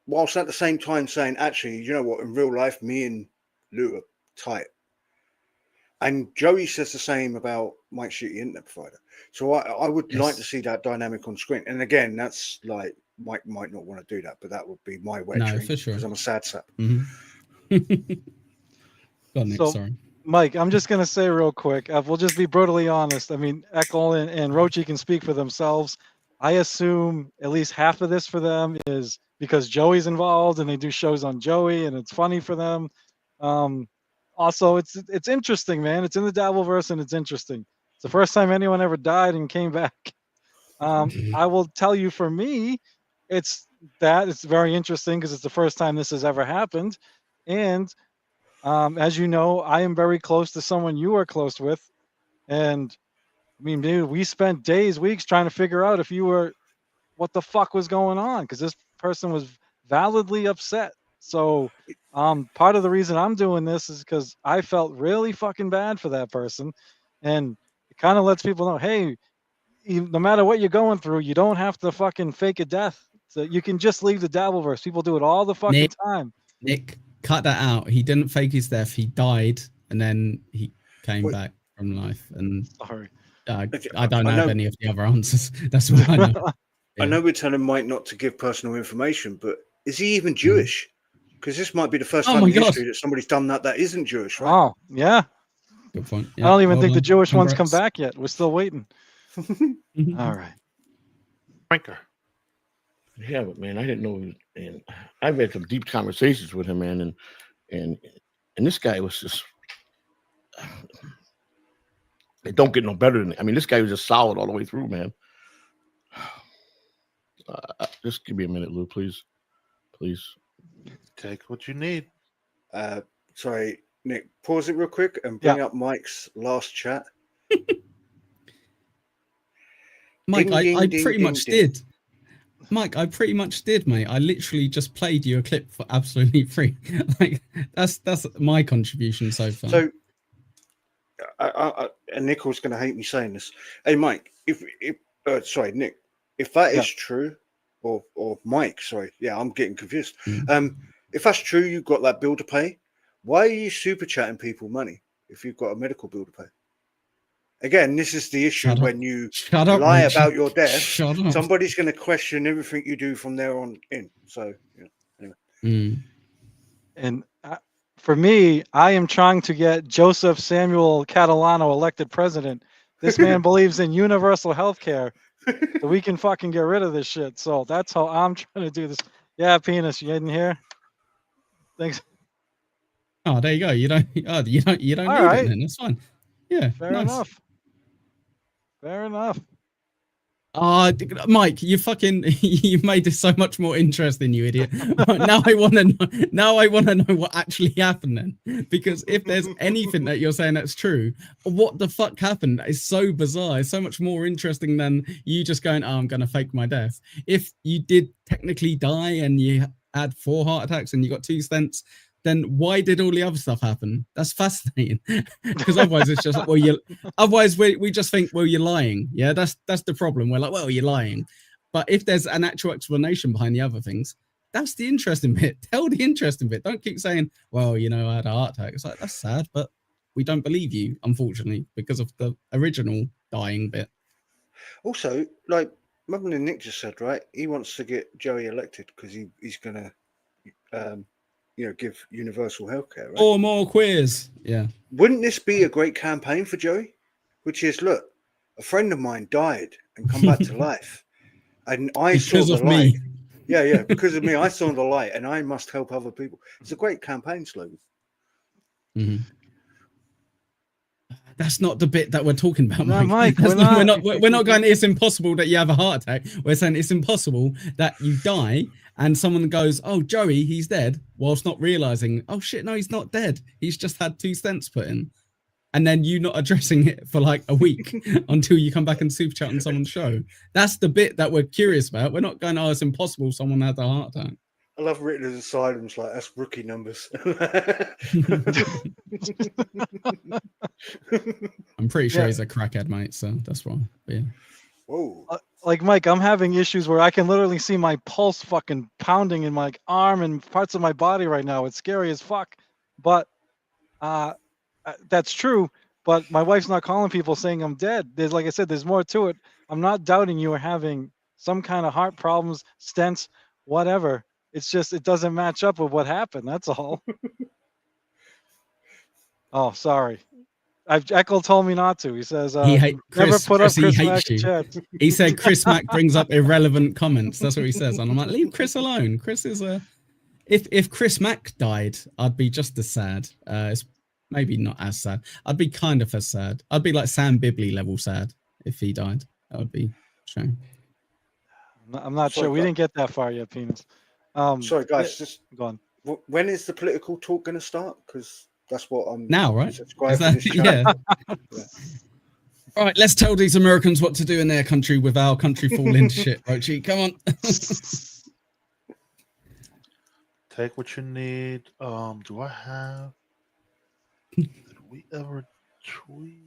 Speaker 6: whilst at the same time saying, actually, you know what, in real life, me and Lou are tight. And Joey says the same about Mike Shooty, internet provider. So I would like to see that dynamic on screen. And again, that's like, Mike might not want to do that, but that would be my wet dream,
Speaker 3: for sure.
Speaker 6: because I'm a sad sap.
Speaker 3: Go on, Nick,
Speaker 1: So-
Speaker 3: sorry.
Speaker 1: Mike, I'm just gonna say real quick. We'll just be brutally honest. I mean, Ekul and Roachy can speak for themselves. I assume at least half of this for them is because Joey's involved and they do shows on Joey and it's funny for them. Also, it's interesting, man. It's in the Dabbleverse and it's interesting. It's the first time anyone ever died and came back. I will tell you, for me, it's very interesting because it's the first time this has ever happened, and as you know, I am very close to someone you are close with, and I mean, dude, we spent days, weeks trying to figure out what the fuck was going on, because this person was validly upset. So part of the reason I'm doing this is because I felt really fucking bad for that person, and it kind of lets people know, hey, no matter what you're going through, you don't have to fucking fake a death. So you can just leave the Dabbleverse. People do it all the fucking time.
Speaker 3: Nick, cut that out. He didn't fake his death. He died and then he came back from life. And
Speaker 1: Sorry.
Speaker 3: I don't have any of the other answers. That's what I know.
Speaker 6: I know we're telling Mike not to give personal information, but is he even Jewish? Because this might be the first time in history that somebody's done that isn't Jewish, right?
Speaker 1: Oh, yeah.
Speaker 3: Good point.
Speaker 1: I don't even think the Jewish ones come back yet. We're still waiting. All right.
Speaker 5: Franker.
Speaker 4: Yeah, but man, I didn't know he was, and I've had some deep conversations with him, man, and this guy was just, it don't get no better than, I mean, this guy was just solid all the way through, man. Just give me a minute, Lou, please.
Speaker 5: Take what you need.
Speaker 6: Sorry, Nick, pause it real quick and bring up Mike's last chat.
Speaker 3: Mike, I pretty much did. Mike, I pretty much did, mate. I literally just played you a clip for absolutely free. Like that's my contribution so far.
Speaker 6: So, and Nicole's going to hate me saying this. Hey, Mike, sorry, Nick, if that is true, or Mike, sorry, yeah, I'm getting confused. If that's true, you've got that bill to pay. Why are you super chatting people money if you've got a medical bill to pay? Again, this is the issue when you lie about your death. Somebody's going to question everything you do from there on in. So, anyway.
Speaker 1: And for me, I am trying to get Joseph Samuel Catalano elected president. This man believes in universal health care, so we can fucking get rid of this shit. So that's how I'm trying to do this. Yeah, penis, you in here? Thanks.
Speaker 3: Oh, there you go. You don't need it then. That's fine. Yeah.
Speaker 1: Fair enough. Fair enough.
Speaker 3: Mike, you made this so much more interesting, you idiot. Now I want to know what actually happened then, because if there's anything that you're saying that's true, what the fuck happened? That is so bizarre. It's so much more interesting than you just going, "Oh, I'm going to fake my death." If you did technically die and you had 4 heart attacks and you got 2 stents, then why did all the other stuff happen? That's fascinating. Because otherwise it's just like, otherwise we just think, well, you're lying. Yeah, that's the problem. We're like, well, you're lying. But if there's an actual explanation behind the other things, that's the interesting bit. Tell the interesting bit. Don't keep saying, well, I had a heart attack. It's like, that's sad, but we don't believe you, unfortunately, because of the original dying bit.
Speaker 5: Also, like Mumbling Nick just said, right? He wants to get Joey elected because he's going to, give universal healthcare, right?
Speaker 3: Or more queers. Yeah.
Speaker 5: Wouldn't this be a great campaign for Joey? Which is, look, a friend of mine died and come back to life. And I saw the light. Yeah, because of me, I saw the light and I must help other people. It's a great campaign slogan.
Speaker 3: Mm-hmm. That's not the bit that we're talking about,
Speaker 1: no,
Speaker 3: Mike.
Speaker 1: Mike
Speaker 3: we're not going, it's impossible that you have a heart attack. We're saying it's impossible that you die and someone goes, oh, Joey, he's dead, whilst not realizing, oh shit, no, he's not dead. He's just had 2 stents put in. And then you not addressing it for like a week until you come back and super chat on someone's show. That's the bit that we're curious about. We're not going, oh, it's impossible someone had a heart attack.
Speaker 6: I love written as asylums, like that's rookie numbers.
Speaker 3: I'm pretty sure
Speaker 1: Yeah.
Speaker 3: he's a crackhead, mate. So that's why. But yeah.
Speaker 6: Whoa.
Speaker 1: Like Mike, I'm having issues where I can literally see my pulse fucking pounding in my arm and parts of my body right now. It's scary as fuck. But that's true. But my wife's not calling people saying I'm dead. There's, like I said, there's more to it. I'm not doubting you are having some kind of heart problems, stents, whatever. It's just it doesn't match up with what happened. That's all. Oh, sorry. Ekul told me not to. He says,
Speaker 3: He hate
Speaker 1: never
Speaker 3: Chris.
Speaker 1: put up
Speaker 3: Chris, he
Speaker 1: Chris
Speaker 3: hates
Speaker 1: Mack's
Speaker 3: you.
Speaker 1: chat.
Speaker 3: He said Chris Mack brings up irrelevant comments. That's what he says, and I'm like, leave Chris alone. Chris is a. If Chris Mack died, I'd be just as sad. It's maybe not as sad. I'd be kind of as sad. I'd be like Sam Bibley level sad if he died. That would be a shame.
Speaker 1: I'm not
Speaker 6: Sorry,
Speaker 1: sure. We
Speaker 6: guys.
Speaker 1: didn't get that far yet, Penis.
Speaker 6: Sorry, guys.
Speaker 1: Yeah,
Speaker 6: Just
Speaker 1: go on.
Speaker 6: when is the political talk going to start? Because that's what I'm
Speaker 3: Now, right?
Speaker 6: subscribed
Speaker 3: Is
Speaker 6: to
Speaker 3: that-
Speaker 6: this channel.
Speaker 3: yeah. All right, let's tell these Americans what to do in their country with our country fall into shit, Roachy. Come on.
Speaker 5: Take what you need. Do I have? Did we ever tweet?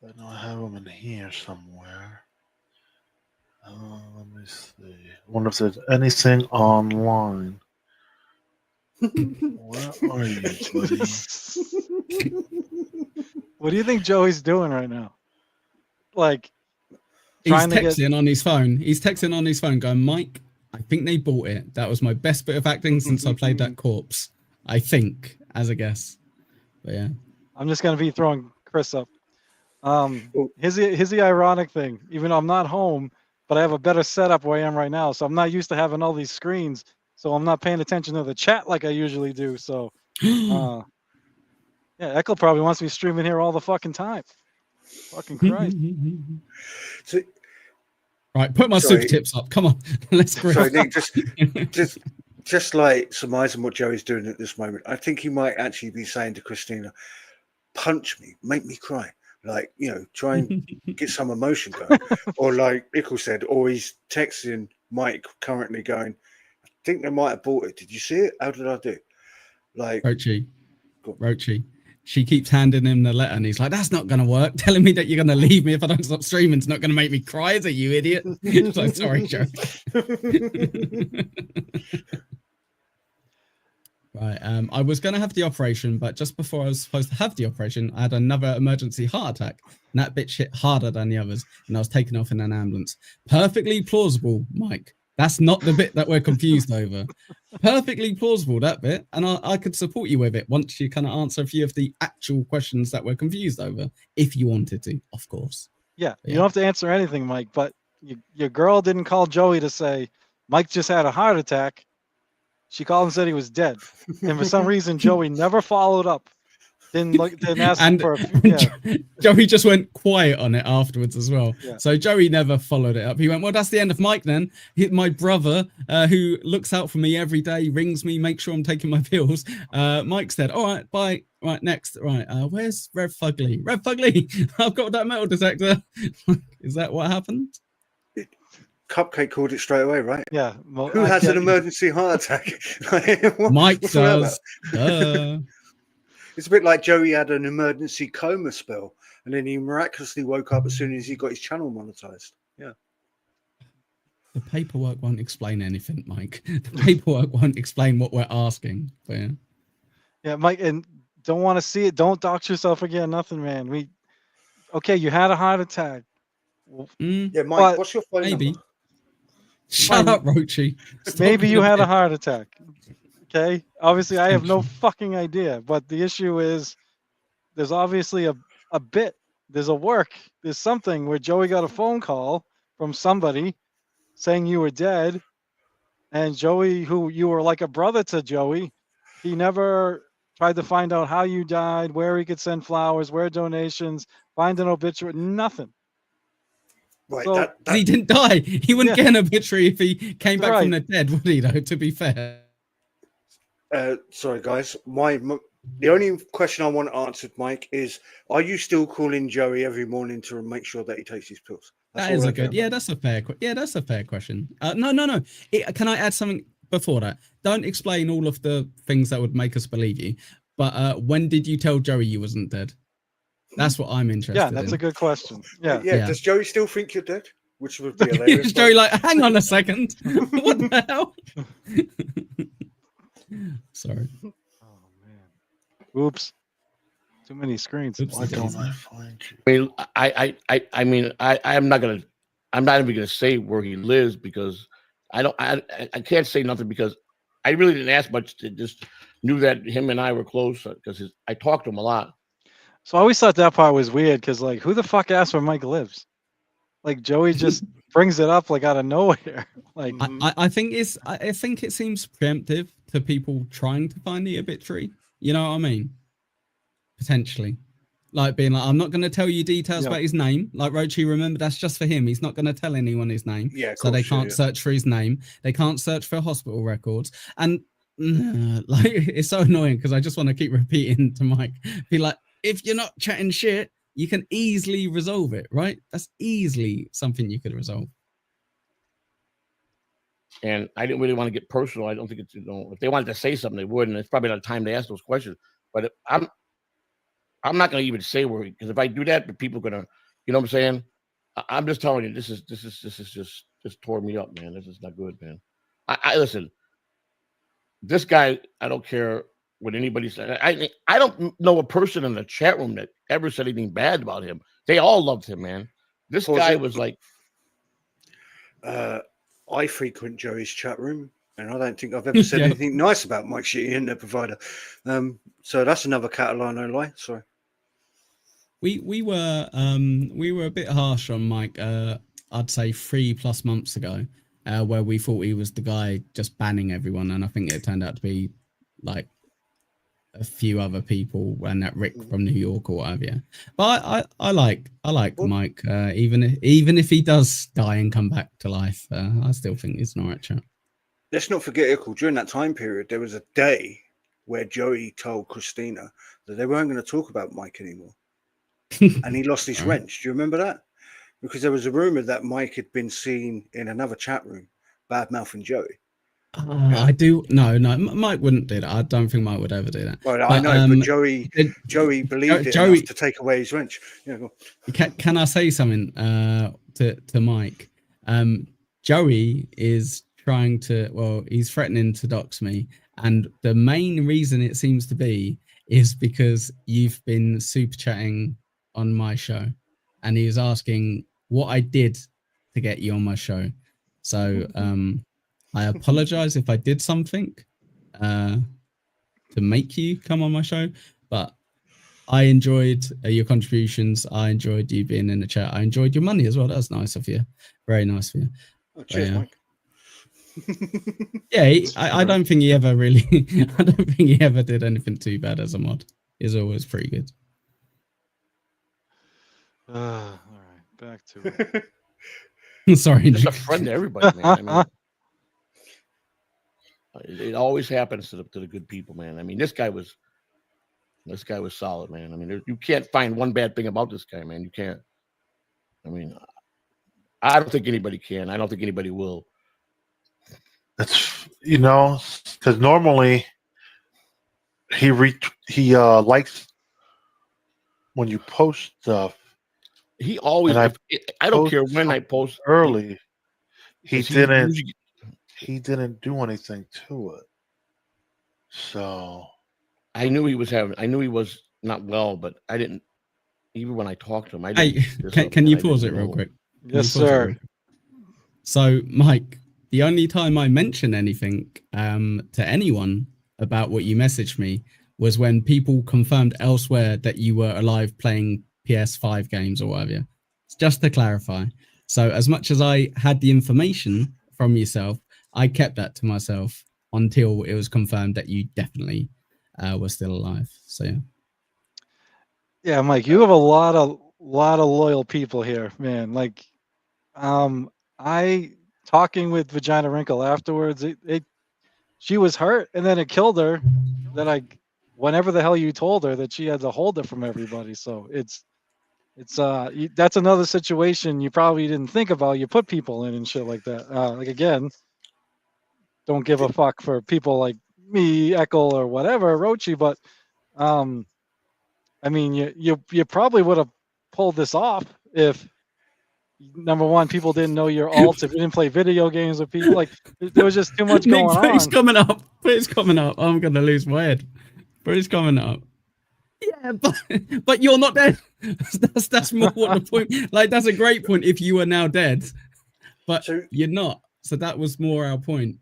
Speaker 5: I know I have them in here somewhere. Let me see. I wonder if there's anything online. Where are you, buddy?
Speaker 1: What do you think Joey's doing right now? Like,
Speaker 3: He's
Speaker 1: trying to
Speaker 3: texting
Speaker 1: get.
Speaker 3: on his phone. He's texting on his phone going, Mike, I think they bought it. That was my best bit of acting since I played that corpse. I think, as a guess. But yeah.
Speaker 1: I'm just gonna be throwing Chris up. Here's the ironic thing. Even though I'm not home, but I have a better setup where I am right now, so I'm not used to having all these screens. So I'm not paying attention to the chat like I usually do. So, yeah, Ekul probably wants me streaming here all the fucking time. Fucking Christ.
Speaker 6: So,
Speaker 3: Right, put my
Speaker 6: Sorry.
Speaker 3: super tips up. Come on. Let's go.
Speaker 6: sorry, Nick, just like surmising what Joey's doing at this moment, I think he might actually be saying to Christina, punch me, make me cry. Like, you know, try and get some emotion going. Or like Ekul said, or he's texting Mike currently going, I think they might have bought it. Did you see it? How did I do? Like,
Speaker 3: Roachy.
Speaker 6: Go on.
Speaker 3: Roachy. She keeps handing him the letter and he's like, that's not going to work. Telling me that you're going to leave me if I don't stop streaming is not going to make me cry, is it, you idiot? It's like, sorry, Joe. Right. I was going to have the operation, but just before I was supposed to have the operation, I had another emergency heart attack. And that bitch hit harder than the others. And I was taken off in an ambulance. Perfectly plausible, Mike. That's not the bit that we're confused over. Perfectly plausible, that bit. And I could support you with it once you kind of answer a few of the actual questions that we're confused over, if you wanted to, of course.
Speaker 1: Yeah,
Speaker 3: Yeah.
Speaker 1: you don't have to answer anything, Mike. But your girl didn't call Joey to say Mike just had a heart attack. She called and said he was dead, and for some reason Joey never followed up. Didn't ask him
Speaker 3: And
Speaker 1: for. Yeah,
Speaker 3: Joey just went quiet on it afterwards as well.
Speaker 1: Yeah.
Speaker 3: So Joey never followed it up. He went, well, that's the end of Mike then. My brother, who looks out for me every day, rings me, makes sure I'm taking my pills. Mike said, all right, bye. Right, next. Right, where's Rev Fugly? Rev Fugly, I've got that metal detector. Is that what happened?
Speaker 6: Cupcake called it straight away, right?
Speaker 1: yeah. Well,
Speaker 6: Who
Speaker 1: I
Speaker 6: has an
Speaker 1: can't-
Speaker 6: emergency heart attack? Like,
Speaker 3: Mike
Speaker 6: what's all that
Speaker 3: does.
Speaker 6: about? It's a bit like Joey had an emergency coma spell, and then he miraculously woke up as soon as he got his channel monetized. Yeah.
Speaker 3: The paperwork won't explain anything, Mike. The paperwork won't explain what we're asking. But yeah.
Speaker 1: Yeah, Mike, and don't want to see it. Don't dox yourself again. Nothing, man. Okay, you had a heart attack.
Speaker 6: Yeah, Mike,
Speaker 1: But
Speaker 6: what's your phone
Speaker 3: maybe.
Speaker 6: number?
Speaker 3: Shut up, Roachy. Stop
Speaker 1: Maybe you
Speaker 3: being
Speaker 1: had a
Speaker 3: bitch.
Speaker 1: heart attack. Okay. Obviously, I have no fucking idea. But the issue is, there's obviously a bit. There's a work. There's something where Joey got a phone call from somebody saying you were dead, and Joey, who you were like a brother to Joey, he never tried to find out how you died, where he could send flowers, where donations, find an obituary, nothing.
Speaker 6: Right,
Speaker 1: So-
Speaker 3: He didn't die. He wouldn't
Speaker 1: Yeah.
Speaker 3: get an obituary if he came back from
Speaker 1: Right.
Speaker 3: the dead, would he, though, to be fair?
Speaker 6: Sorry, guys. The only question I want answered, Mike, is: are you still calling Joey every morning to make sure that he takes his pills? That's
Speaker 3: That is
Speaker 6: all
Speaker 3: a
Speaker 6: I care
Speaker 3: good. Yeah,
Speaker 6: about.
Speaker 3: that's a fair. That's a fair question. No. Can I add something before that? Don't explain all of the things that would make us believe you. But when did you tell Joey you wasn't dead? That's what I'm
Speaker 1: Yeah,
Speaker 3: interested
Speaker 1: that's a
Speaker 3: in.
Speaker 1: good question. Yeah.
Speaker 6: Yeah.
Speaker 3: Yeah.
Speaker 6: Does Joey still think you're dead? Which would be hilarious.
Speaker 3: Is Joey like, hang on a second? What the hell? Sorry.
Speaker 1: Oh man. Oops. Too many screens.
Speaker 3: Oops.
Speaker 5: Why don't I
Speaker 3: daisy.
Speaker 5: find you?
Speaker 4: I mean, I'm not even gonna say where he lives because I can't say nothing because I really didn't ask much. To just knew that him and I were close because I talked to him a lot.
Speaker 1: So I always thought that part was weird because, like, who the fuck asked where Mike lives? Like, Joey just brings it up like out of nowhere. Like,
Speaker 3: I think I think it seems preemptive to people trying to find the obituary. You know what I mean? Potentially. Like being like, I'm not going to tell you details
Speaker 1: Yeah.
Speaker 3: about his name. Like Roachy, remember, that's just for him. He's not going to tell anyone his name.
Speaker 6: Yeah, of
Speaker 3: so they
Speaker 6: course,
Speaker 3: can't
Speaker 6: yeah.
Speaker 3: search for his name. They can't search for hospital records. And like, it's so annoying because I just want to keep repeating to Mike, be like, if you're not chatting shit, you can easily resolve it, right? That's easily something you could resolve.
Speaker 4: And I didn't really want to get personal. I don't think it's, if they wanted to say something, they would, and it's probably not time to ask those questions. But I'm not going to even say where, because if I do that, people are gonna, you know what I'm saying? I'm just telling you, this is just tore me up, man. This is not good, man. I listen. This guy, I don't care what anybody said. I don't know a person in the chat room that ever said anything bad about him. They all loved him, man. This guy was like,
Speaker 6: I frequent Joey's chat room, and I don't think I've ever said anything nice about Mike Shitty Internet Provider. So that's another cat line, no lie. Sorry.
Speaker 3: We were a bit harsh on Mike. I'd say 3+ months ago, where we thought he was the guy just banning everyone, and I think it turned out to be like a few other people, and that Rick from New York or whatever. Yeah. But I like Mike. Even if he does die and come back to life, I still think he's an alright chap.
Speaker 6: Let's not forget, Ekul, during that time period, there was a day where Joey told Christina that they weren't going to talk about Mike anymore. And he lost his wrench. Do you remember that? Because there was a rumor that Mike had been seen in another chat room, bad mouthing Joey.
Speaker 3: I do. No, Mike wouldn't do that. I don't think Mike would ever do that.
Speaker 6: Well, I know, but Joey believed it enough to take away his wrench. Yeah, go on.
Speaker 3: Can I say something to Mike? Joey is trying to. Well, he's threatening to dox me, and the main reason it seems to be is because you've been super chatting on my show, and he was asking what I did to get you on my show. So I apologize if I did something to make you come on my show, but I enjoyed your contributions. I enjoyed you being in the chat. I enjoyed your money as well. That was nice of you. Very nice of you.
Speaker 6: Oh, cheers, Mike.
Speaker 3: Yeah, I don't think he ever really. I don't think he ever did anything too bad as a mod. He's always pretty good.
Speaker 1: all right, back to it.
Speaker 3: Sorry,
Speaker 4: just a
Speaker 3: Nick.
Speaker 4: friend to everybody, man. I mean, it always happens to the good people, man. I mean, this guy was solid, man. I mean, you can't find one bad thing about this guy, man. You can't. I mean, I don't think anybody can. I don't think anybody will.
Speaker 5: That's because normally he likes when you post stuff.
Speaker 4: He always. I don't care when I post
Speaker 5: early. He didn't.
Speaker 4: usually,
Speaker 5: He didn't do anything to it. So
Speaker 4: I knew he was not well, but I didn't. Even when I talked to him, I
Speaker 3: Hey,
Speaker 4: didn't.
Speaker 3: can you pause it real quick?
Speaker 1: Yes, sir.
Speaker 3: So, Mike, the only time I mentioned anything to anyone about what you messaged me was when people confirmed elsewhere that you were alive playing PS5 games or whatever. Just to clarify. So, as much as I had the information from yourself, I kept that to myself until it was confirmed that you definitely were still alive. So, yeah.
Speaker 1: Yeah, Mike, you have a lot of loyal people here, man. Like, I talking with Vagina Wrinkle afterwards. She was hurt, and then it killed her. That whenever the hell you told her that she had to hold it from everybody. So it's It's that's another situation you probably didn't think about. You put people in and shit like that. Like again, don't give a fuck for people like me, Ekul, or whatever, Roachy. But I mean, you probably would have pulled this off if number one, people didn't know your alts. If you didn't play video games with people, like there was just too much
Speaker 3: Nick,
Speaker 1: going
Speaker 3: put his
Speaker 1: on.
Speaker 3: coming up. Put his coming up. I'm gonna lose my head. Put his coming up. Yeah, but you're not dead. That's more what the point. Like that's a great point. If you were now dead, but
Speaker 6: So-
Speaker 3: you're not. So that was more our point.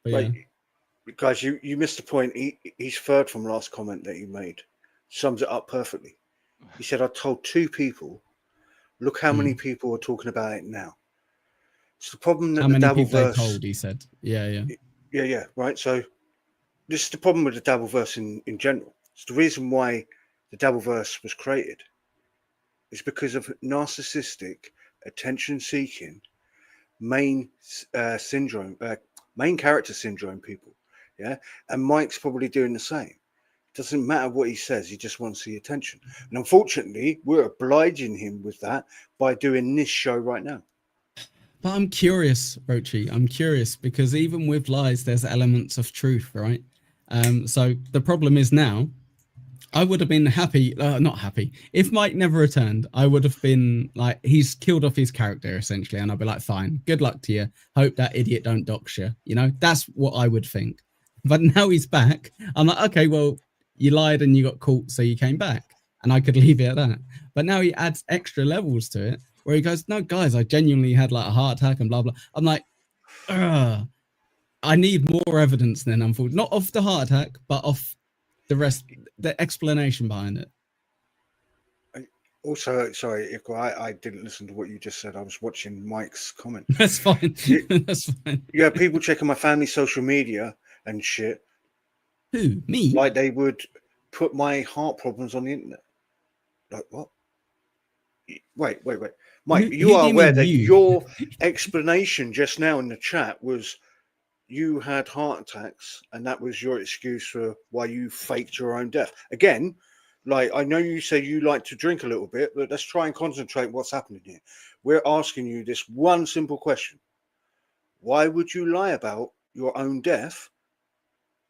Speaker 3: But yeah.
Speaker 6: Like, guys, you missed the point. His third from last comment that he made sums it up perfectly. He said, "I told 2 people. Look how many people are talking about it now." It's the problem that
Speaker 3: How
Speaker 6: the
Speaker 3: many people they
Speaker 6: Dabbleverse.
Speaker 3: told? He said. Yeah.
Speaker 6: Yeah, right. So this is the problem with the Dabbleverse in general. It's the reason why the Dabbleverse was created. It's because of narcissistic, attention-seeking, main character syndrome people. Yeah, and Mike's probably doing the same. Doesn't matter what he says; he just wants the attention. And unfortunately, we're obliging him with that by doing this show right now.
Speaker 3: But I'm curious, Roachy. I'm curious because even with lies, there's elements of truth, right? So the problem is now, I would have been happy, not happy. If Mike never returned, I would have been like, he's killed off his character essentially, and I'd be like, fine, good luck to you. Hope that idiot don't dox you. You know, that's what I would think. But now he's back. I'm like, okay, well, you lied and you got caught, so you came back, and I could leave it at that. But now he adds extra levels to it, where he goes, no, guys, I genuinely had like a heart attack and blah blah. I'm like, I need more evidence then, unfortunately, not of the heart attack, but of the rest, the explanation behind it.
Speaker 6: Also, sorry, Ekul, I didn't listen to what you just said. I was watching Mike's comment.
Speaker 3: That's fine. That's fine.
Speaker 6: Yeah, people checking my family's social media and shit.
Speaker 3: Who? Me?
Speaker 6: Like they would put my heart problems on the internet. Like what? Wait. Mike,
Speaker 3: Who
Speaker 6: you
Speaker 3: do
Speaker 6: are
Speaker 3: you
Speaker 6: aware
Speaker 3: mean
Speaker 6: that
Speaker 3: you?
Speaker 6: your explanation just now in the chat was you had heart attacks and that was your excuse for why you faked your own death. Again, like I know you say you like to drink a little bit, but let's try and concentrate what's happening here. We're asking you this one simple question. Why would you lie about your own death?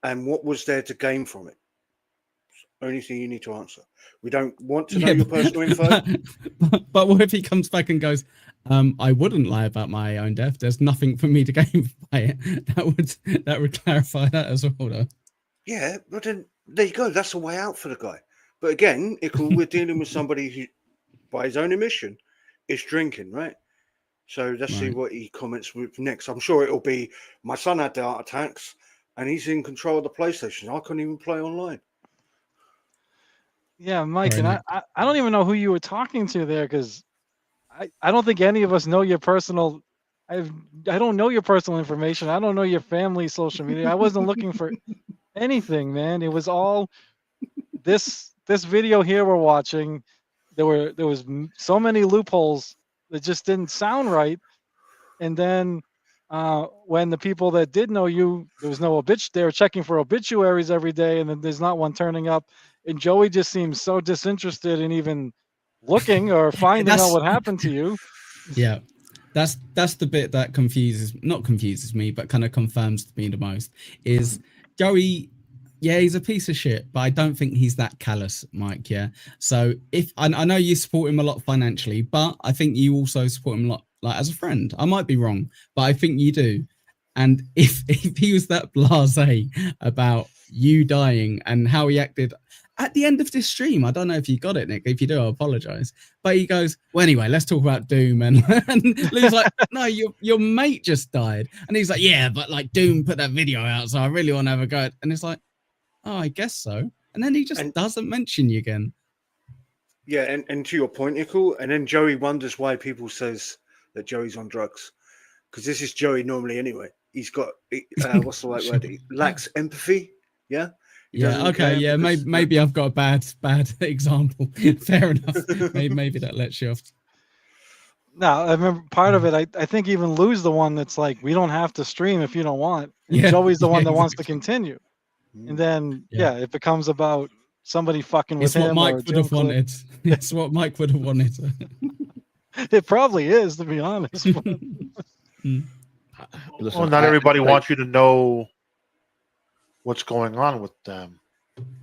Speaker 6: And what was there to gain from it? Only thing you need to answer. We don't want to know your personal info.
Speaker 3: But what if he comes back and goes, I wouldn't lie about my own death. There's nothing for me to gain by it. That would clarify that as well, though.
Speaker 6: Yeah, but then there you go. That's a way out for the guy. But again, Ekul, we're dealing with somebody who, by his own admission, is drinking, right? So let's see
Speaker 3: Right.
Speaker 6: what he comments with next. I'm sure it'll be, my son had the heart attacks and he's in control of the PlayStation. I couldn't even play online.
Speaker 1: Yeah, Mike,
Speaker 3: Sorry,
Speaker 1: and
Speaker 3: Nick.
Speaker 1: I don't even know who you were talking to there because I don't think any of us know your personal. I don't know your personal information. I don't know your family social media. I wasn't looking for anything, man. It was all this video here we're watching. There was so many loopholes that just didn't sound right. And then when the people that did know you, there was no they were checking for obituaries every day, and then there's not one turning up. And Joey just seems so disinterested in even looking or finding out what happened to you.
Speaker 3: Yeah, that's the bit that not confuses me, but kind of confirms me the most is Joey. Yeah, he's a piece of shit, but I don't think he's that callous, Mike. Yeah. So if I know you support him a lot financially, but I think you also support him a lot, like as a friend. I might be wrong, but I think you do. And if he was that blasé about you dying and how he acted at the end of this stream, I don't know if you got it, Nick. If you do, I apologize. But he goes, well, anyway, let's talk about Doom. And Lou's like, no, your mate just died. And he's like, yeah, but like Doom put that video out, so I really want to have a go. And it's like, oh, I guess so. And then he just doesn't mention you again.
Speaker 6: Yeah, and to your point, Ekul, and then Joey wonders why people says that Joey's on drugs. Because this is Joey normally anyway. He's got, what's the right word? He lacks empathy. Yeah?
Speaker 3: Yeah, okay, yeah, maybe I've got a bad example. Fair enough. Maybe that lets you off.
Speaker 1: No, I remember part of it. I think even Lou's the one that's like, we don't have to stream if you don't want. And
Speaker 3: Yeah,
Speaker 1: Joey's the one that wants to
Speaker 3: exactly.
Speaker 1: continue. And then, yeah, it becomes about somebody fucking with
Speaker 3: It's what
Speaker 1: him or
Speaker 3: Mike
Speaker 1: a
Speaker 3: would
Speaker 1: gym
Speaker 3: have
Speaker 1: clip.
Speaker 3: wanted. It's what Mike would have wanted.
Speaker 1: It probably is, to be honest. but-
Speaker 4: Listen,
Speaker 5: Well, not
Speaker 4: I-
Speaker 5: everybody
Speaker 4: like-
Speaker 5: wants you to know what's going on with them.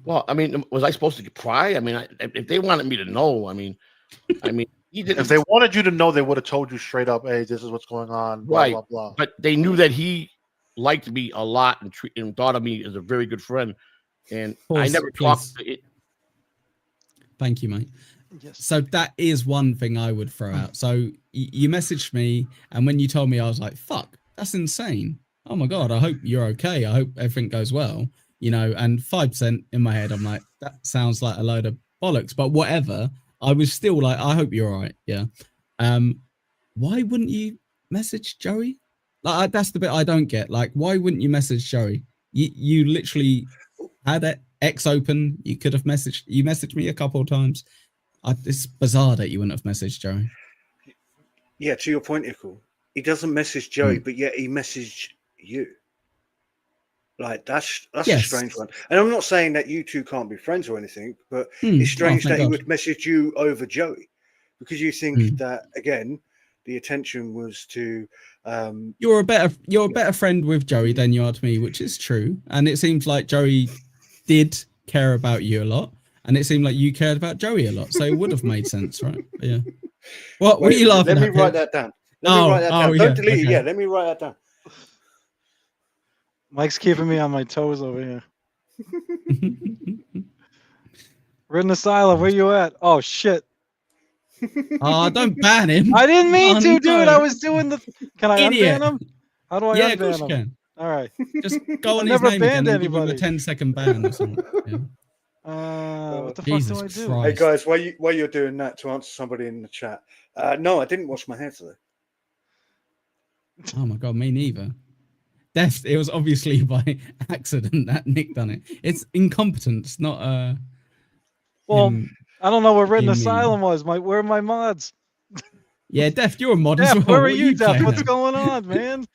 Speaker 4: Well, I mean, was I supposed to pry? I mean, if they wanted me to know, I mean, he didn't.
Speaker 5: If they wanted you to know, they would have told you straight up, "Hey, this is what's going on." Blah
Speaker 4: Right.
Speaker 5: blah blah.
Speaker 4: But they knew that he liked me a lot and thought of me as a very good friend. And I
Speaker 3: Pause,
Speaker 4: never
Speaker 3: please.
Speaker 4: talked to it.
Speaker 3: Thank you, mate.
Speaker 1: yes.
Speaker 3: So that is one thing I would throw out. So you messaged me, and when you told me, I was like, "Fuck, that's insane! Oh my god, I hope you're okay. I hope everything goes well." You know, and 5% in my head, I'm like, that sounds like a load of bollocks. But whatever, I was still like, I hope you're all right. Yeah. Why wouldn't you message Joey? Like that's the bit I don't get. Like, why wouldn't you message Joey? You literally had X open. You could have messaged. You messaged me a couple of times. It's bizarre that you wouldn't have messaged Joey.
Speaker 6: Yeah, to your point, Ekul, he doesn't message Joey, but yet he messaged you. Like that's a
Speaker 3: Yes.
Speaker 6: strange one. And I'm not saying that you two can't be friends or anything, but
Speaker 3: Hmm.
Speaker 6: it's strange
Speaker 3: Oh,
Speaker 6: that
Speaker 3: thank
Speaker 6: he
Speaker 3: God.
Speaker 6: would message you over Joey because you think
Speaker 3: Hmm.
Speaker 6: that again, the attention was to
Speaker 3: You're a better friend with Joey than you are to me, which is true. And it seems like Joey did care about you a lot, and it seemed like you cared about Joey a lot. So it would have made sense, right? But yeah. What are you laughing
Speaker 6: let me
Speaker 3: at?
Speaker 6: write
Speaker 3: Pitch?
Speaker 6: that down. Let me write that down.
Speaker 3: yeah,
Speaker 6: Don't delete it.
Speaker 3: okay.
Speaker 6: Yeah, let me write that down.
Speaker 1: Mike's keeping me on my toes over here. Written Asylum, where you at? Oh shit!
Speaker 3: Oh, don't ban him.
Speaker 1: I didn't mean
Speaker 3: Oh,
Speaker 1: to, dude.
Speaker 3: no.
Speaker 1: I was doing the. Can I
Speaker 3: Idiot.
Speaker 1: unban him? How do I
Speaker 3: Yeah, of course
Speaker 1: unban
Speaker 3: you
Speaker 1: him?
Speaker 3: can.
Speaker 1: All right.
Speaker 3: Just go
Speaker 1: I
Speaker 3: on his
Speaker 1: never
Speaker 3: name again
Speaker 1: banned
Speaker 3: and give him a
Speaker 1: anybody.
Speaker 3: 10-second ban or something. Yeah.
Speaker 1: What the
Speaker 3: Jesus
Speaker 1: fuck do I do?
Speaker 3: Christ.
Speaker 6: Hey guys, while you're doing that, to answer somebody in the chat, no, I didn't wash my hair today.
Speaker 3: Oh my god, me neither. Deft, it was obviously by accident that Nick done it. It's incompetence, not
Speaker 1: Well,
Speaker 3: him
Speaker 1: I don't know where Written
Speaker 3: being mean.
Speaker 1: Asylum was. Where are my mods?
Speaker 3: Yeah, Deft, you're a mod as
Speaker 1: Def,
Speaker 3: well.
Speaker 1: where are
Speaker 3: What
Speaker 1: you, Def?
Speaker 3: playing
Speaker 1: What's
Speaker 3: at?
Speaker 1: going on, man?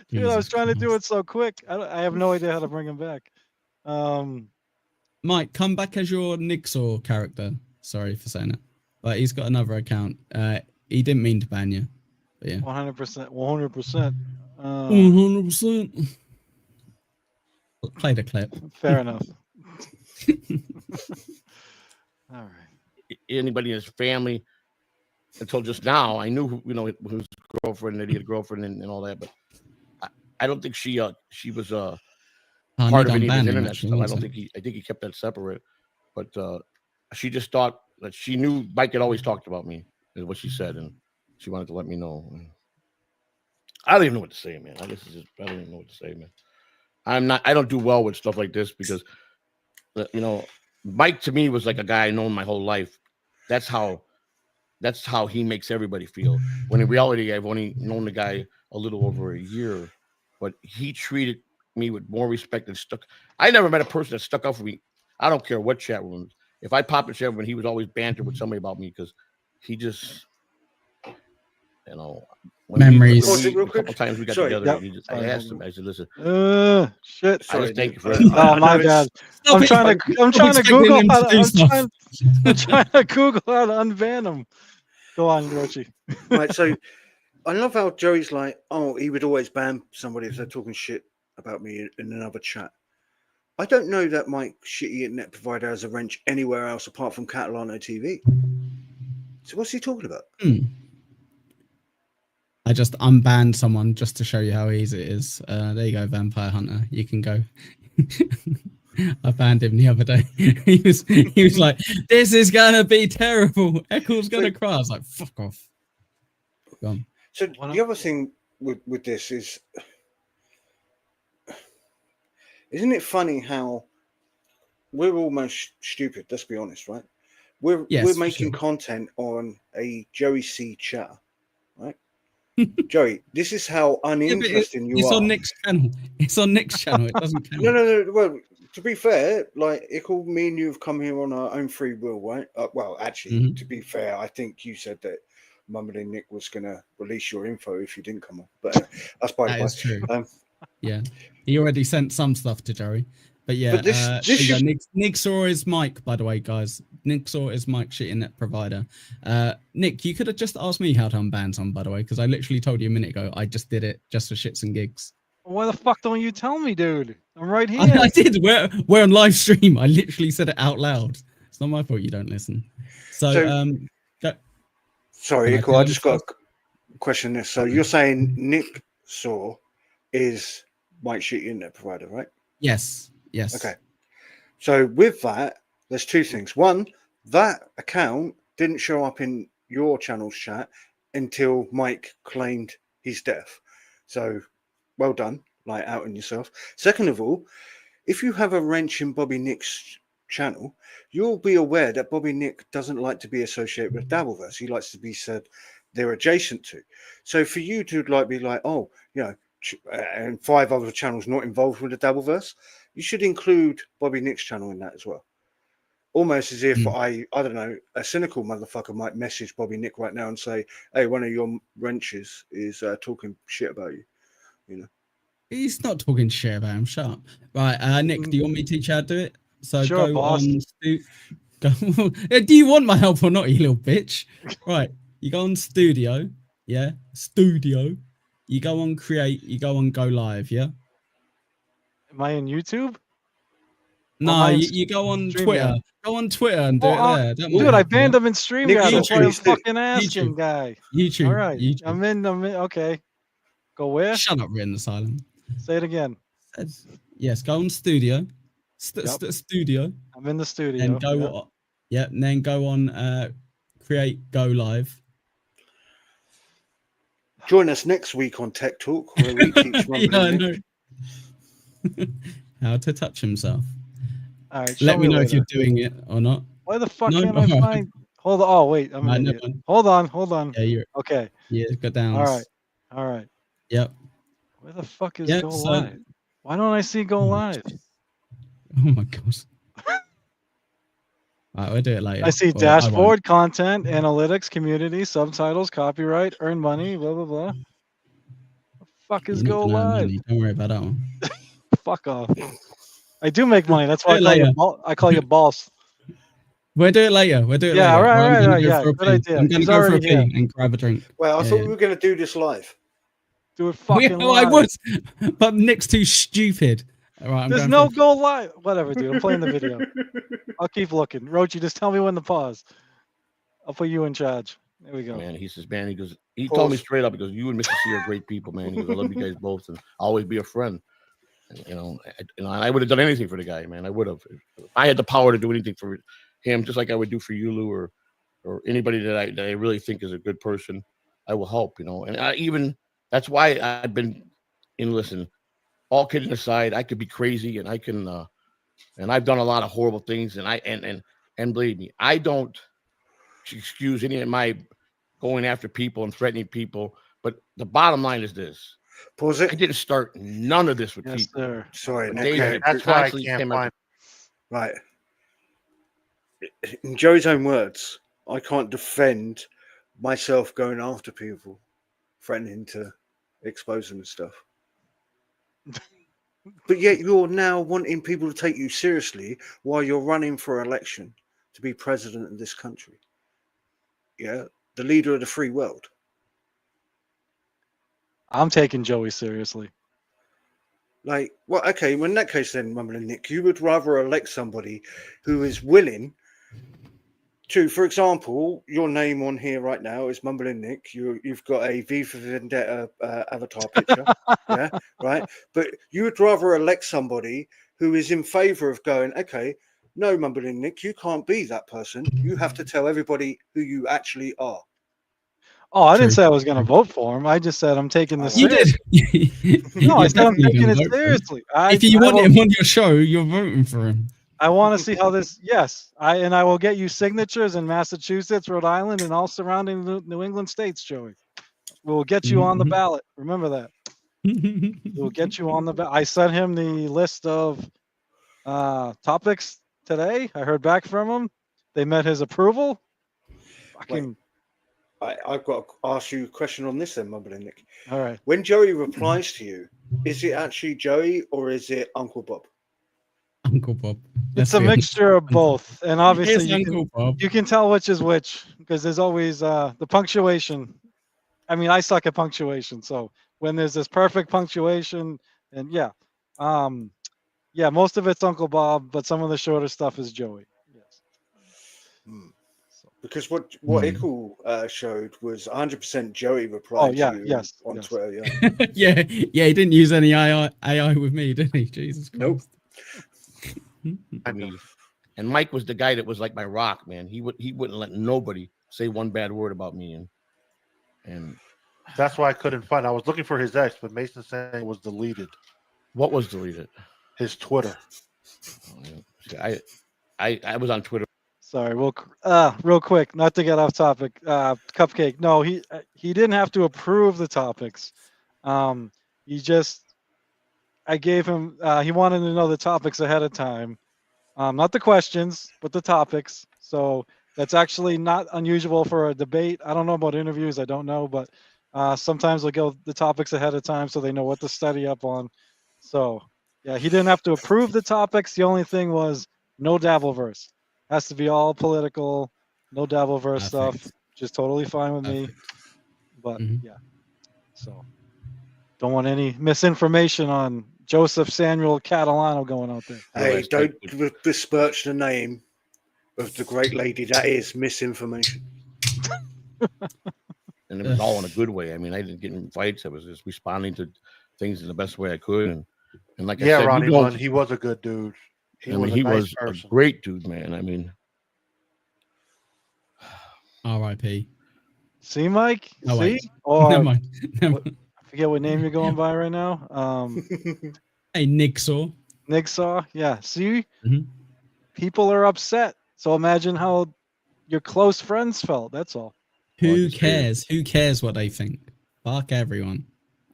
Speaker 1: Dude, I was
Speaker 3: Jesus
Speaker 1: trying to do
Speaker 3: Christ.
Speaker 1: it so quick. I have no idea how to bring him back.
Speaker 3: Mike, come back as your Nixor character. Sorry for saying it. But he's got another account. He didn't mean to ban you. But yeah.
Speaker 1: 100%. 100%.
Speaker 3: 100%. Play the clip.
Speaker 1: Fair enough. All right.
Speaker 4: Anybody in his family until just now. I knew whose girlfriend, that he had a girlfriend and all that, but I don't think she was
Speaker 3: Oh,
Speaker 4: part
Speaker 3: need
Speaker 4: of any of
Speaker 3: unban
Speaker 4: his
Speaker 3: him,
Speaker 4: internet
Speaker 3: actually,
Speaker 4: stuff. I
Speaker 3: one
Speaker 4: don't
Speaker 3: sec.
Speaker 4: think I think he kept that separate. But she just thought that she knew Mike had always talked about me, is what she said, and she wanted to let me know. I don't even know what to say, man. I don't even know what to say, man. I don't do well with stuff like this because Mike to me was like a guy I known my whole life. That's how he makes everybody feel. When in reality, I've only known the guy a little over a year, but he treated me with more respect and stuck. I never met a person that stuck up for me. I don't care what chat rooms. If I pop in chat room, he was always banter with somebody about me because he just, when
Speaker 3: Memories.
Speaker 6: Pause it real
Speaker 4: a couple
Speaker 6: quick.
Speaker 4: times we got
Speaker 6: Sorry,
Speaker 4: together.
Speaker 1: yep.
Speaker 4: I asked him. I said, "Listen,
Speaker 1: Shit.
Speaker 4: I just thank you for
Speaker 6: Nick.
Speaker 4: everything."
Speaker 1: Oh, my
Speaker 6: I know
Speaker 1: bad.
Speaker 6: it's-
Speaker 1: I'm
Speaker 3: it.
Speaker 1: trying to
Speaker 3: expecting
Speaker 1: Google
Speaker 3: him
Speaker 1: how
Speaker 3: to
Speaker 1: to.
Speaker 3: do
Speaker 1: I'm
Speaker 3: stuff.
Speaker 1: trying to Google how to unban him. Go on, Roachy.
Speaker 6: Right, so I love how Joey's like, oh, he would always ban somebody if they're talking shit about me in another chat. I don't know that my shitty internet provider has a wrench anywhere else apart from Catalano TV. So what's he talking about?
Speaker 3: I just unbanned someone just to show you how easy it is. There you go, Vampire Hunter. You can go. I banned him the other day. he was like, "This is gonna be terrible. Ekul's gonna cry." I was like, "Fuck off." Gone.
Speaker 6: So the other thing with this is, isn't it funny how we're almost stupid? Let's be honest, right? We're
Speaker 3: Yes, for
Speaker 6: making
Speaker 3: sure.
Speaker 6: content on a Joey C chatter, right? Joey, this is how uninteresting you
Speaker 3: it's
Speaker 6: are.
Speaker 3: on Nick's channel. It's on Nick's channel. It doesn't count.
Speaker 6: No. Well, to be fair, like Ekul, me and you have come here on our own free will, right? Well, actually, to be fair, I think you said that Mumbling Nick was going to release your info if you didn't come on. But anyway, that's by the
Speaker 3: That
Speaker 6: way.
Speaker 3: is true. Yeah, he already sent some stuff to Joey. But yeah,
Speaker 6: But this
Speaker 3: there you go.
Speaker 6: should-
Speaker 3: Nick saw his mic, by the way, guys. Nick saw his mic shit internet provider. Nick, you could have just asked me how to unban some, by the way, because I literally told you a minute ago. I just did it just for shits and gigs.
Speaker 1: Why the fuck don't you tell me, dude? I'm right here.
Speaker 3: I did. We're on live stream. I literally said it out loud. It's not my fault you don't listen. So
Speaker 6: sorry,
Speaker 3: Can I
Speaker 6: Ekul,
Speaker 3: tell
Speaker 6: I
Speaker 3: him
Speaker 6: just got a question this. So you're saying Nick Saw is Mike Shit Internet provider, right?
Speaker 3: yes.
Speaker 6: Okay. So with that, there's two things. One, that account didn't show up in your channel's chat until Mike claimed he's deaf. So well done, like outing yourself. Second of all, if you have a wrench in Bobby Nick's channel, you'll be aware that Bobby Nick doesn't like to be associated with Dabbleverse. He likes to be said they're adjacent to. So for you to be like, oh, you know, and 5 other channels not involved with the Dabbleverse, you should include Bobby Nick's channel in that as well. Almost as if I don't know, a cynical motherfucker might message Bobby Nick right now and say, hey, one of your wrenches is talking shit about you. You know,
Speaker 3: He's not talking shit about him. Shut up. Right, Nick, do you want me to teach you how to do it? So
Speaker 1: Sure,
Speaker 3: go
Speaker 1: boss.
Speaker 3: on. Do you want my help or not, you little bitch? Right, you go on Studio. Yeah, Studio. You go on Create. You go on Go Live. Yeah.
Speaker 1: Am I in YouTube?
Speaker 3: No,
Speaker 1: mine's
Speaker 3: you go on
Speaker 1: StreamYard.
Speaker 3: Twitter. Go on Twitter and do it there. That might
Speaker 1: Dude, I
Speaker 3: help you.
Speaker 1: banned him in StreamYard. That's why I'm
Speaker 6: YouTube.
Speaker 1: fucking asking,
Speaker 3: YouTube.
Speaker 1: guy.
Speaker 3: YouTube.
Speaker 1: All right.
Speaker 3: YouTube.
Speaker 1: I'm in. Okay. Go where?
Speaker 3: Shut up, written asylum.
Speaker 1: Say it again.
Speaker 3: Yes, go on Studio.
Speaker 1: Yep.
Speaker 3: Studio.
Speaker 1: I'm in the studio.
Speaker 3: And go.
Speaker 1: Yep.
Speaker 3: And then go on Create Go Live.
Speaker 6: join us next week on Tech Talk, where we teach Mumbling Nick
Speaker 3: how to touch himself.
Speaker 1: All right.
Speaker 3: Let me know if
Speaker 1: later.
Speaker 3: you're doing it or not.
Speaker 1: Why the fuck
Speaker 3: No,
Speaker 1: can't I
Speaker 3: no.
Speaker 1: find? Hold on. Oh wait, I'm
Speaker 3: Right,
Speaker 1: an
Speaker 3: no
Speaker 1: idiot.
Speaker 3: one.
Speaker 1: Hold on.
Speaker 3: Yeah, you're.
Speaker 1: Okay.
Speaker 3: Yeah, go down.
Speaker 1: All right.
Speaker 3: Yep.
Speaker 1: Where the fuck is
Speaker 3: Yep,
Speaker 1: Go
Speaker 3: so-
Speaker 1: Live? Why don't I see Go Live?
Speaker 3: Oh my god. Alright, we'll do it later.
Speaker 1: I see
Speaker 3: Well, I won't.
Speaker 1: dashboard, content, analytics, community, subtitles, copyright, earn money, blah blah blah. The fuck is
Speaker 3: You're not
Speaker 1: Go
Speaker 3: gonna earn
Speaker 1: Live?
Speaker 3: money. Don't worry about that one.
Speaker 1: Fuck off. I do make money. That's why
Speaker 3: Do it
Speaker 1: I call you boss.
Speaker 3: We'll do it later.
Speaker 1: Yeah,
Speaker 3: later.
Speaker 1: all right,
Speaker 3: I'm gonna
Speaker 1: right,
Speaker 3: go
Speaker 1: yeah,
Speaker 3: for a
Speaker 1: good
Speaker 3: pee.
Speaker 1: idea.
Speaker 3: I'm gonna
Speaker 1: He's
Speaker 3: go for a
Speaker 1: already here.
Speaker 3: pee and grab a drink.
Speaker 6: Well, I
Speaker 3: Yeah,
Speaker 6: thought
Speaker 3: yeah.
Speaker 6: we were going to do this live.
Speaker 1: Do it fucking
Speaker 3: Yeah, I
Speaker 1: live.
Speaker 3: was, but Nick's too stupid. All right, I'm
Speaker 1: There's
Speaker 3: going
Speaker 1: no
Speaker 3: for
Speaker 1: Go Live. Whatever, dude. I'm playing the video. I'll keep looking. Roachy, just tell me when to pause. I'll put you in charge. There we go.
Speaker 4: Man, he says, man, he goes, he told me
Speaker 6: Pause.
Speaker 4: straight up, because you and Mr. C are great people, man. He goes, I love you guys both, and I'll always be a friend. And, I would have done anything for the guy, man. I would have. If I had the power to do anything for him, just like I would do for you, Lou, or anybody that I really think is a good person, I will help, And that's why I've been listen, all kidding aside, I could be crazy, and I can, and I've done a lot of horrible things, and believe me, I don't excuse any of my going after people and threatening people. But the bottom line is this:
Speaker 6: Pause
Speaker 4: I
Speaker 6: it.
Speaker 4: didn't start none of this with
Speaker 1: Yes,
Speaker 4: people.
Speaker 1: sir.
Speaker 6: Sorry,
Speaker 4: But
Speaker 6: Nick.
Speaker 4: they
Speaker 5: Okay,
Speaker 4: have
Speaker 5: that's why I
Speaker 4: constantly
Speaker 5: can't
Speaker 4: came
Speaker 5: find.
Speaker 4: up-
Speaker 6: Right. In Joe's own words, I can't defend myself going after people, threatening to expose them and stuff. But yet you're now wanting people to take you seriously while you're running for election to be president of this country. Yeah, the leader of the free world.
Speaker 1: I'm taking Joey seriously.
Speaker 6: Like, well, okay, well, in that case, then, Mumbling Nick, you would rather elect somebody who is willing to, for example, your name on here right now is Mumbling Nick. You've got a V for Vendetta avatar picture, yeah, right? But you would rather elect somebody who is in favor of going, okay, no, Mumbling Nick, you can't be that person. You have to tell everybody who you actually are.
Speaker 1: Oh, I didn't
Speaker 3: True.
Speaker 1: say I was going to vote for him. I just said I'm taking this
Speaker 3: You
Speaker 1: seriously.
Speaker 3: did.
Speaker 1: No, I
Speaker 3: You're
Speaker 1: said I'm
Speaker 3: definitely
Speaker 1: taking
Speaker 3: gonna
Speaker 1: it
Speaker 3: vote for him.
Speaker 1: seriously.
Speaker 3: If you want him on your show, you're voting for him.
Speaker 1: I want to see how this. Yes, I will get you signatures in Massachusetts, Rhode Island, and all surrounding New England states, Joey. We will get you on the
Speaker 3: Mhm.
Speaker 1: ballot. Remember that. We will get you on the ballot. I sent him the list of topics today. I heard back from him. They met his approval. Fucking
Speaker 6: I've got to ask you a question on this then, Mumbling Nick.
Speaker 1: All right.
Speaker 6: When Joey replies to you, is it actually Joey or is it Uncle Bob?
Speaker 3: Uncle Bob.
Speaker 1: It's a mixture of both, and obviously
Speaker 3: Uncle Bob.
Speaker 1: you can tell which is which because there's always the punctuation. I mean, I suck at punctuation, so when there's this perfect punctuation, and yeah, most of it's Uncle Bob, but some of the shorter stuff is Joey. Yes. So,
Speaker 6: Because what Ekul showed was 100% Joey
Speaker 1: oh
Speaker 6: replied
Speaker 1: yeah,
Speaker 6: to you
Speaker 1: yes,
Speaker 6: on
Speaker 1: yes.
Speaker 6: Twitter. Yeah.
Speaker 3: yeah, he didn't use any AI with me, did he? Jesus Christ.
Speaker 6: Nope.
Speaker 4: I mean, and Mike was the guy that was like my rock, man. He wouldn't let nobody say one bad word about me, and
Speaker 5: That's why I couldn't find. I was looking for his ex, but Mason saying it was deleted.
Speaker 4: what was deleted?
Speaker 5: His Twitter.
Speaker 4: I was on Twitter.
Speaker 1: Sorry, real quick, not to get off topic. Cupcake. No, he didn't have to approve the topics. I gave him. He wanted to know the topics ahead of time, not the questions, but the topics. So that's actually not unusual for a debate. I don't know about interviews. I don't know, but sometimes they'll go the topics ahead of time so they know what to study up on. So yeah, he didn't have to approve the topics. The only thing was no Dabbleverse. Has to be all political, no Dabbleverse stuff. Which is totally fine with me. But yeah, so don't want any misinformation on Joseph Samuel Catalano going out there.
Speaker 6: Hey, don't besmirch the name of the great lady. That is misinformation.
Speaker 4: And it was all in a good way. I mean, I didn't get in fights. I was just responding to things in the best way I could. And like I said,
Speaker 5: Ronnie Bun, he was a good dude. He was
Speaker 4: a great dude, man. I mean,
Speaker 3: R.I.P.
Speaker 1: See, Mike?
Speaker 3: Oh,
Speaker 1: see?
Speaker 3: wait.
Speaker 1: Or
Speaker 3: Never mind.
Speaker 1: I forget what name you're going by right now.
Speaker 3: Hey, Nigsaw.
Speaker 1: Nigsaw. Yeah. See?
Speaker 3: Mhm.
Speaker 1: People are upset. So imagine how your close friends felt. That's all.
Speaker 3: Who cares? Who cares what they think? Fuck everyone.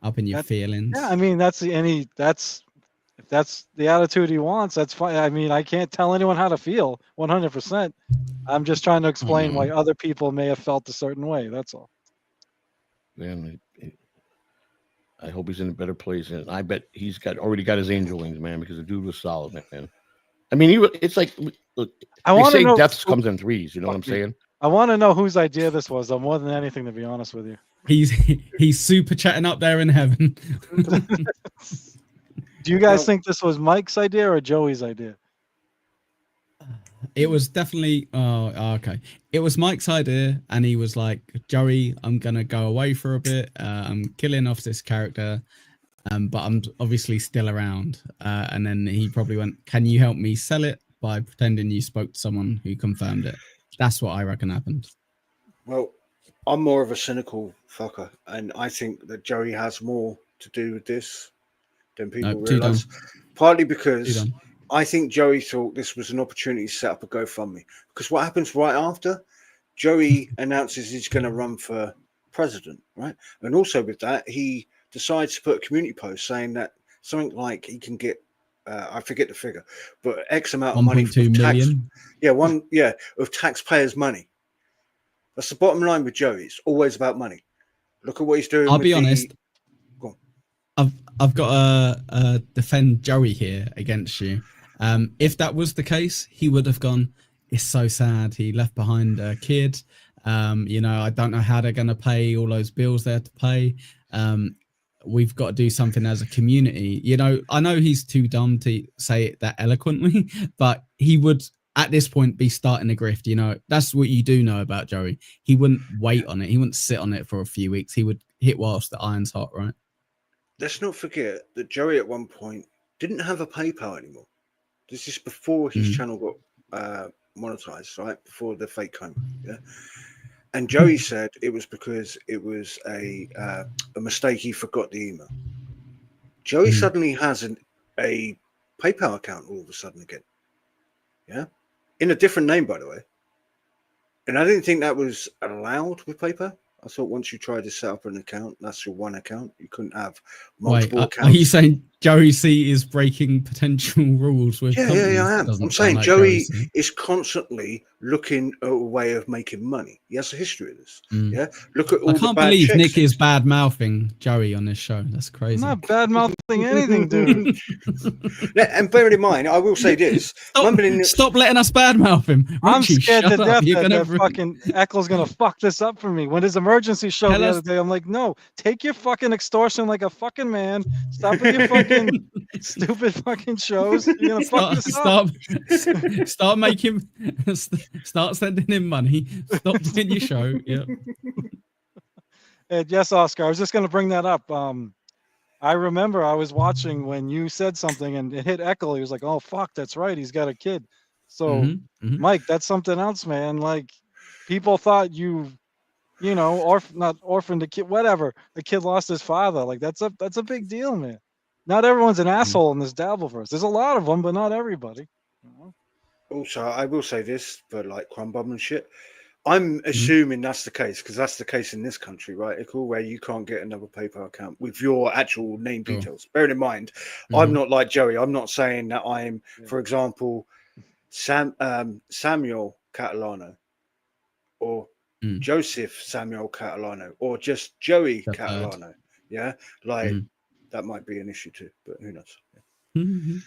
Speaker 3: Up in your feelings.
Speaker 1: Yeah, I mean if that's the attitude he wants, that's fine. I mean, I can't tell anyone how to feel 100%. I'm just trying to explain why other people may have felt a certain way. That's all.
Speaker 4: Man, I hope he's in a better place, and I bet he's already got his angel wings, man, because the dude was solid, man. I mean, it's like, look, they say Deft comes in threes. You know what I'm saying?
Speaker 1: I want to know whose idea this was, though, more than anything, to be honest with you.
Speaker 3: He's super chatting up there in heaven.
Speaker 1: Do you guys think this was Mike's idea or Joey's idea?
Speaker 3: It was definitely okay. It was Mike's idea, and he was like, "Joey, I'm gonna go away for a bit. I'm killing off this character, but I'm obviously still around." And then he probably went, "Can you help me sell it by pretending you spoke to someone who confirmed it?" That's what I reckon happened.
Speaker 6: Well, I'm more of a cynical fucker, and I think that Joey has more to do with this than people realize. Partly because I think Joey thought this was an opportunity to set up a GoFundMe. Because what happens right after? Joey announces he's going to run for president, right? And also with that, he decides to put a community post saying that something like he can get, I forget the figure, but X amount of money from tax. Yeah, of taxpayers' money. That's the bottom line with Joey. It's always about money. Look at what he's doing.
Speaker 3: I'll be honest. I've got to defend Joey here against you. If that was the case, he would have gone, "It's so sad. He left behind a kid. I don't know how they're going to pay all those bills they have to pay. We've got to do something as a community." I know he's too dumb to say it that eloquently, but he would at this point be starting a grift. That's what you do know about Joey. He wouldn't wait on it. He wouldn't sit on it for a few weeks. He would hit whilst the iron's hot, right?
Speaker 6: Let's not forget that Joey at one point didn't have a PayPal anymore. This is before his channel got monetized, right? Before the fake came. Yeah. And Joey said it was because it was a mistake. He forgot the email. Joey suddenly has a PayPal account all of a sudden again. Yeah. In a different name, by the way. And I didn't think that was allowed with PayPal. I thought once you tried to set up an account, that's your one account. You couldn't have multiple accounts.
Speaker 3: Are you saying Joey C is breaking potential rules with
Speaker 6: Yeah,
Speaker 3: companies.
Speaker 6: I
Speaker 3: That
Speaker 6: am.
Speaker 3: doesn't
Speaker 6: I'm
Speaker 3: sound
Speaker 6: saying
Speaker 3: like
Speaker 6: Joey
Speaker 3: C.
Speaker 6: is constantly looking at a way of making money. He has a history of this.
Speaker 3: Mm.
Speaker 6: Yeah, look at
Speaker 3: I
Speaker 6: all the
Speaker 3: can't
Speaker 6: bad
Speaker 3: believe
Speaker 6: checks
Speaker 3: Nick is
Speaker 6: he's-
Speaker 3: bad mouthing Joey on this show. That's
Speaker 1: I'm
Speaker 3: crazy.
Speaker 1: not bad mouthing anything, dude.
Speaker 6: Yeah, and bearing in mind, I will say this: Mumbling Nick's-
Speaker 3: Stop letting us bad mouth him.
Speaker 1: I'm
Speaker 3: Roachy,
Speaker 1: scared to
Speaker 3: shut up.
Speaker 1: death
Speaker 3: You're
Speaker 1: that,
Speaker 3: gonna
Speaker 1: that fucking Ekel's gonna fuck this up for me. When his emergency show
Speaker 3: Tell
Speaker 1: the
Speaker 3: us-
Speaker 1: other day, I'm like, no, take your fucking extortion like a fucking man. Stop with your fucking stupid fucking shows. You're gonna fuck this up.
Speaker 3: start making, start sending him money. Stop doing your show. Yeah.
Speaker 1: And yes, Oscar, I was just gonna bring that up. I remember I was watching when you said something and it hit Ekel. He was like, "Oh fuck, that's right. He's got a kid." So,
Speaker 3: Mhm, mhm.
Speaker 1: Mike, that's something else, man. Like, people thought you know, not orphaned a kid, whatever. The kid lost his father. Like, that's a big deal, man. Not everyone's an asshole in this Dabbleverse. There's a lot of them, but not everybody. You know?
Speaker 6: Also, I will say this for like Crumbum and shit. I'm assuming that's the case because that's the case in this country, right? Ekul, where you can't get another PayPal account with your actual name
Speaker 3: Sure.
Speaker 6: details. Bearing in mind, I'm not like Joey. I'm not saying that I'm, for example, Samuel Catalano or Joseph Samuel Catalano or just Joey
Speaker 3: That's bad.
Speaker 6: Catalano. Yeah, like that might be an issue too, but who knows?
Speaker 3: Mhm.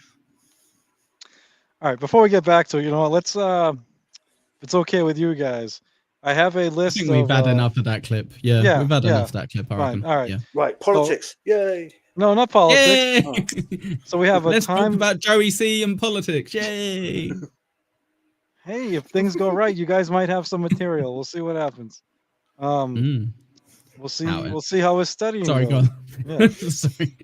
Speaker 1: All right, before we get back to it, you know what? Let's if it's okay with you guys, I have a
Speaker 3: I
Speaker 1: list
Speaker 3: think
Speaker 1: of
Speaker 3: we've had enough of that clip. Yeah,
Speaker 1: yeah,
Speaker 3: we've had
Speaker 1: yeah,
Speaker 3: enough of that clip. I
Speaker 1: fine.
Speaker 3: reckon.
Speaker 1: All right.
Speaker 3: Yeah.
Speaker 6: Right, politics. Yay.
Speaker 1: No, not politics.
Speaker 3: Yay!
Speaker 1: So we have a
Speaker 3: Let's talk
Speaker 1: time.
Speaker 3: about Joey C and politics. Yay!
Speaker 1: Hey, if things go right, you guys might have some material. We'll see what happens.
Speaker 3: Mm.
Speaker 1: We'll see.
Speaker 3: Doubt it.
Speaker 1: We'll see how his studying
Speaker 3: Sorry, go
Speaker 1: goes.
Speaker 3: on.
Speaker 1: Yeah.
Speaker 3: Sorry.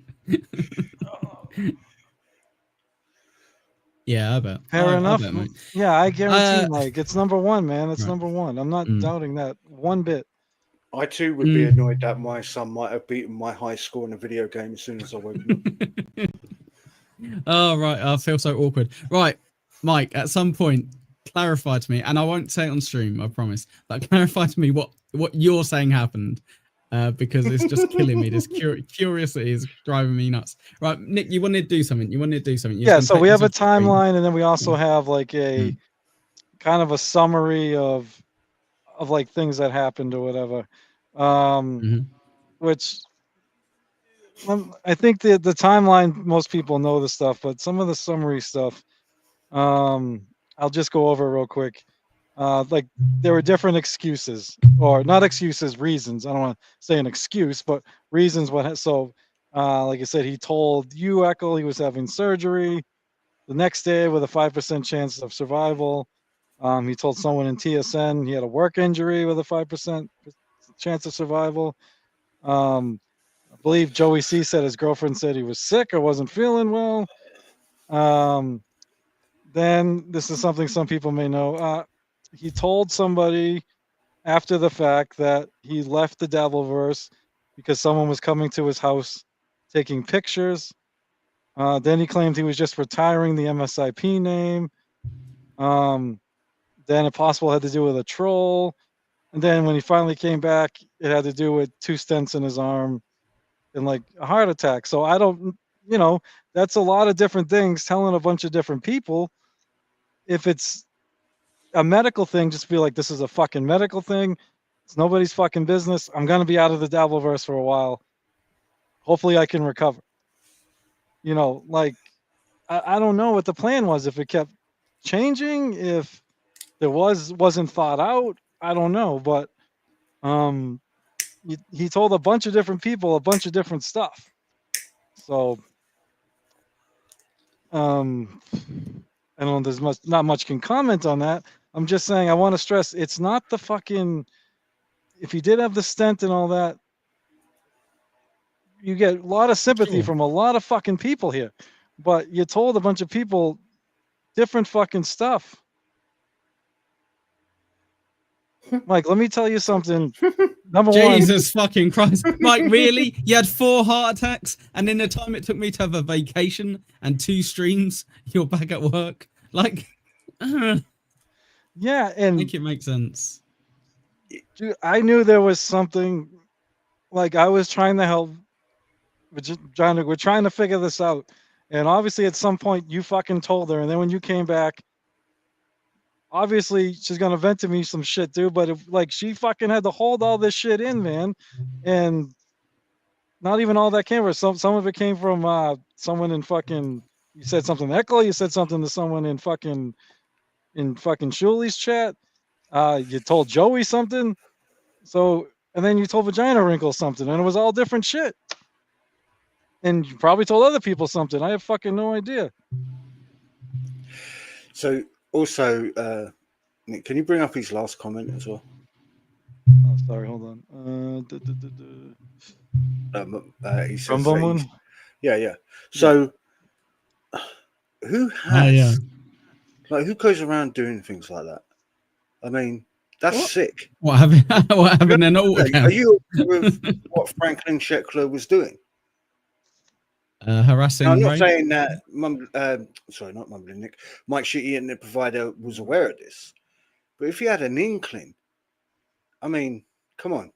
Speaker 3: Yeah, I bet.
Speaker 1: Fair
Speaker 3: I
Speaker 1: enough.
Speaker 3: bet, mate.
Speaker 1: Yeah, I guarantee,
Speaker 3: Uh,
Speaker 1: Mike. It's number one, man. It's
Speaker 3: right.
Speaker 1: number one. I'm not doubting that one bit.
Speaker 6: I too would be annoyed that my son might have beaten my high score in a video game as soon as I woke up.
Speaker 3: Oh, right. I feel so awkward. Right, Mike, at some point, clarify to me, and I won't say it on stream, I promise, but clarify to me what you're saying happened, because it's just killing me. This curiosity is driving me nuts. Right, Nick, you wanted to do something.
Speaker 1: Yeah, so we have a timeline, and then we also have like a kind of a summary of like things that happened or whatever. Which I think the timeline, most people know the stuff, but some of the summary stuff, I'll just go over real quick. Like there were different excuses, or not excuses, reasons. I don't want to say an excuse, but reasons. Like I said, he told you, Ekul, he was having surgery the next day with a 5% chance of survival. He told someone in TSN he had a work injury with a 5% chance of survival. I believe Joey C said his girlfriend said he was sick or wasn't feeling well. Then this is something some people may know. He told somebody after the fact that he left the Dabbleverse because someone was coming to his house taking pictures. Then he claimed he was just retiring the MSIP name. Then if possible had to do with a troll. And then when he finally came back, it had to do with 2 stents in his arm and like a heart attack. So I don't, that's a lot of different things telling a bunch of different people. If it's a medical thing, just be like, this is a fucking medical thing. It's nobody's fucking business. I'm going to be out of the Dabbleverse for a while. Hopefully I can recover. Like, I don't know what the plan was. If it kept changing, if there wasn't thought out, I don't know. But he told a bunch of different people a bunch of different stuff. So I don't know. There's not much can comment on that. I'm just saying I want to stress it's not the fucking. If he did have the stent and all that, you get a lot of sympathy from a lot of fucking people here. But you told a bunch of people different fucking stuff. Mike, let me tell you something. Number one.
Speaker 3: Jesus fucking Christ. Mike, really? You had 4 heart attacks, and in the time it took me to have a vacation and 2 streams, you're back at work? Like,
Speaker 1: yeah, and
Speaker 3: make it make sense.
Speaker 1: Dude, I knew there was something, like I was trying to help, we're trying to figure this out. And obviously at some point you fucking told her. And then when you came back, obviously she's going to vent to me some shit, dude. But if, like, she fucking had to hold all this shit in, man. And not even all that came from, some of it came from someone in fucking, you said something to Ekul, you said something to someone in fucking Shuli's chat. You told Joey something. So, and then you told Vagina Wrinkle something, and it was all different shit. And you probably told other people something. I have fucking no idea.
Speaker 6: So also, Nick, can you bring up his last comment as well?
Speaker 1: Oh, sorry, hold on.
Speaker 6: He says
Speaker 1: From
Speaker 6: that
Speaker 1: Bumlin?
Speaker 6: he's- yeah. So who has like who goes around doing things like that? I mean, that's
Speaker 3: What?
Speaker 6: sick.
Speaker 3: What having an alt
Speaker 6: Are
Speaker 3: account?
Speaker 6: you aware of what Franklin Sheckler was doing?
Speaker 3: Harassing
Speaker 6: Now, I'm not
Speaker 3: Ray?
Speaker 6: saying that not Mumbling Nick, Mike Shitty and the provider was aware of this, but if he had an inkling, I mean, come on,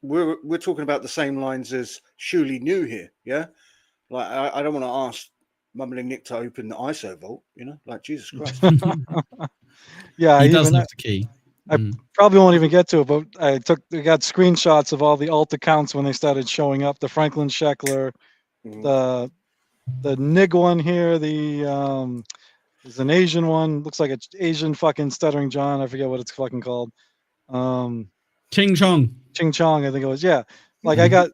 Speaker 6: we're talking about the same lines as Shuli knew here, yeah. Like I don't want to ask Mumbling Nick to open the ISO vault, you know, like Jesus Christ.
Speaker 1: Yeah,
Speaker 3: He does
Speaker 1: even
Speaker 3: have the key.
Speaker 1: I probably won't even get to it, but I got screenshots of all the alt accounts when they started showing up. The Franklin Sheckler, the Nig one here, there's an Asian one, looks like an Asian fucking stuttering John. I forget what it's fucking called.
Speaker 3: Ching Chong.
Speaker 1: Ching Chong, I think it was. Yeah, like I got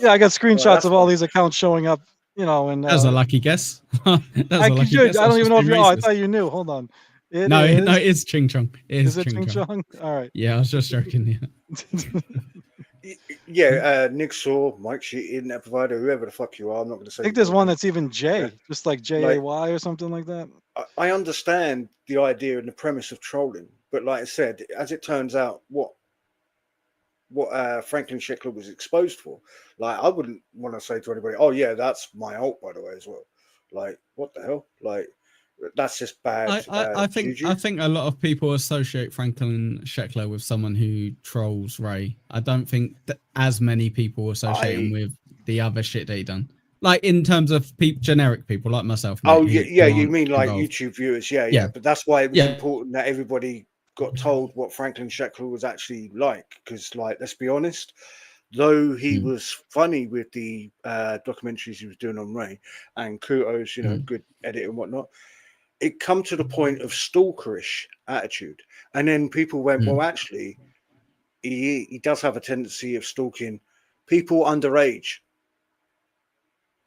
Speaker 1: screenshots of all these accounts showing up. You know, and
Speaker 3: That was a lucky guess. That was
Speaker 1: I
Speaker 3: a lucky guess.
Speaker 1: don't even know if
Speaker 3: you.
Speaker 1: you. Oh, I thought you knew. Hold on.
Speaker 3: No, it's Ching Chong.
Speaker 1: Is it Ching Chong? All right.
Speaker 3: Yeah, I was just joking.
Speaker 6: Yeah, Nick Saw, Mike Shitty, Internet Provider, whoever the fuck you are. I'm not going to say.
Speaker 1: I think there's one that's even J,
Speaker 6: Yeah.
Speaker 1: just like JAY or something like that.
Speaker 6: I understand the idea and the premise of trolling, but like I said, as it turns out, what Franklin Sheckler was exposed for, like I wouldn't want to say to anybody, "Oh yeah, that's my alt, by the way," as well. Like, what the hell? Like, that's just bad.
Speaker 3: I think a lot of people associate Franklin Sheckler with someone who trolls Ray. I don't think that as many people associate him with the other shit that he done. Like in terms of generic people like myself.
Speaker 6: Oh
Speaker 3: mate,
Speaker 6: yeah, you mean like
Speaker 3: involved.
Speaker 6: YouTube viewers? Yeah. But that's why it was
Speaker 3: Yeah.
Speaker 6: important that everybody got told what Franklin Sheckler was actually like. Because, like, let's be honest, though he was funny with the documentaries he was doing on Ray, and kudos, you know, good edit and whatnot, it come to the point of stalkerish attitude, and then people went, well, actually, he does have a tendency of stalking people underage.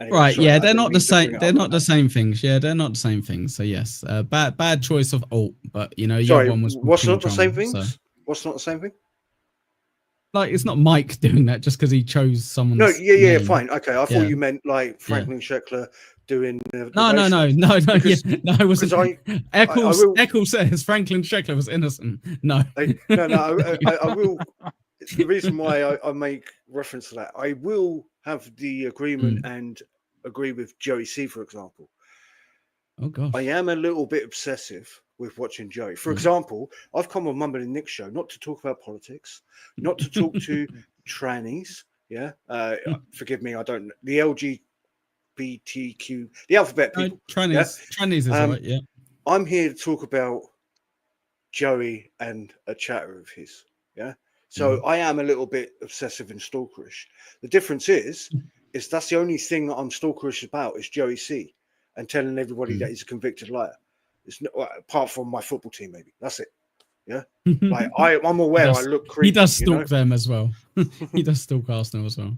Speaker 6: Anyway,
Speaker 3: Right,
Speaker 6: sorry,
Speaker 3: yeah,
Speaker 6: I
Speaker 3: they're
Speaker 6: didn't
Speaker 3: not
Speaker 6: mean
Speaker 3: the
Speaker 6: to
Speaker 3: same.
Speaker 6: bring it
Speaker 3: They're
Speaker 6: up
Speaker 3: not
Speaker 6: like
Speaker 3: the
Speaker 6: that.
Speaker 3: same things. Yeah, they're not the same things. So yes, bad choice of alt. But you know, your
Speaker 6: Sorry,
Speaker 3: one was
Speaker 6: what's
Speaker 3: Ching
Speaker 6: not the
Speaker 3: Chong,
Speaker 6: same things?
Speaker 3: so-
Speaker 6: What's not the same thing?
Speaker 3: Like it's not Mike doing that just because he chose someone's.
Speaker 6: No, yeah,
Speaker 3: name.
Speaker 6: fine, okay. I thought
Speaker 3: Yeah.
Speaker 6: you meant like Franklin Sheckler doing. The
Speaker 3: No,
Speaker 6: because,
Speaker 3: yeah, no, I wasn't.
Speaker 6: will-
Speaker 3: Ekul says Franklin Sheckler was innocent. No,
Speaker 6: I will. It's the reason why I make reference to that. I will have the agreement and agree with Joey C, for example.
Speaker 3: Oh gosh.
Speaker 6: I am a little bit obsessive with watching Joey. For example, I've come on Mumbling Nick show not to talk about politics, not to talk to trannies. Yeah, forgive me, I don't. The LGBTQ, the alphabet people.
Speaker 3: Trannies is right. Yeah.
Speaker 6: I'm here to talk about Joey and a chatter of his. Yeah. So I am a little bit obsessive and stalkerish. The difference is that's the only thing that I'm stalkerish about is Joey C and telling everybody that he's a convicted liar. It's not, apart from my football team, maybe. That's it. Yeah. Like I'm aware I look creepy.
Speaker 3: He does stalk
Speaker 6: you know?
Speaker 3: them as well. He does stalk Arsenal as well.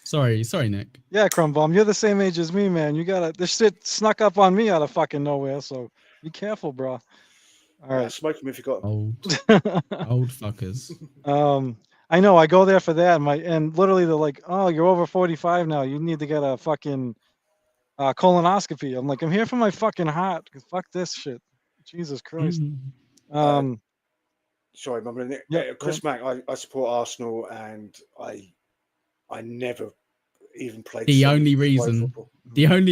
Speaker 3: Sorry, Nick.
Speaker 1: Yeah, Crumbum, you're the same age as me, man. You gotta, this shit snuck up on me out of fucking nowhere, so be careful, bro. All right.
Speaker 6: Smoke him if you got him.
Speaker 3: Old fuckers.
Speaker 1: I know. I go there for that. And literally they're like, "Oh, you're over 45 now. You need to get a fucking colonoscopy." I'm like, "I'm here for my fucking heart. Fuck this shit." Jesus Christ.
Speaker 6: Sorry, Mumbling Nick.
Speaker 1: Yeah,
Speaker 6: Chris Mack. I support Arsenal, and I never even played.
Speaker 3: The only
Speaker 6: football.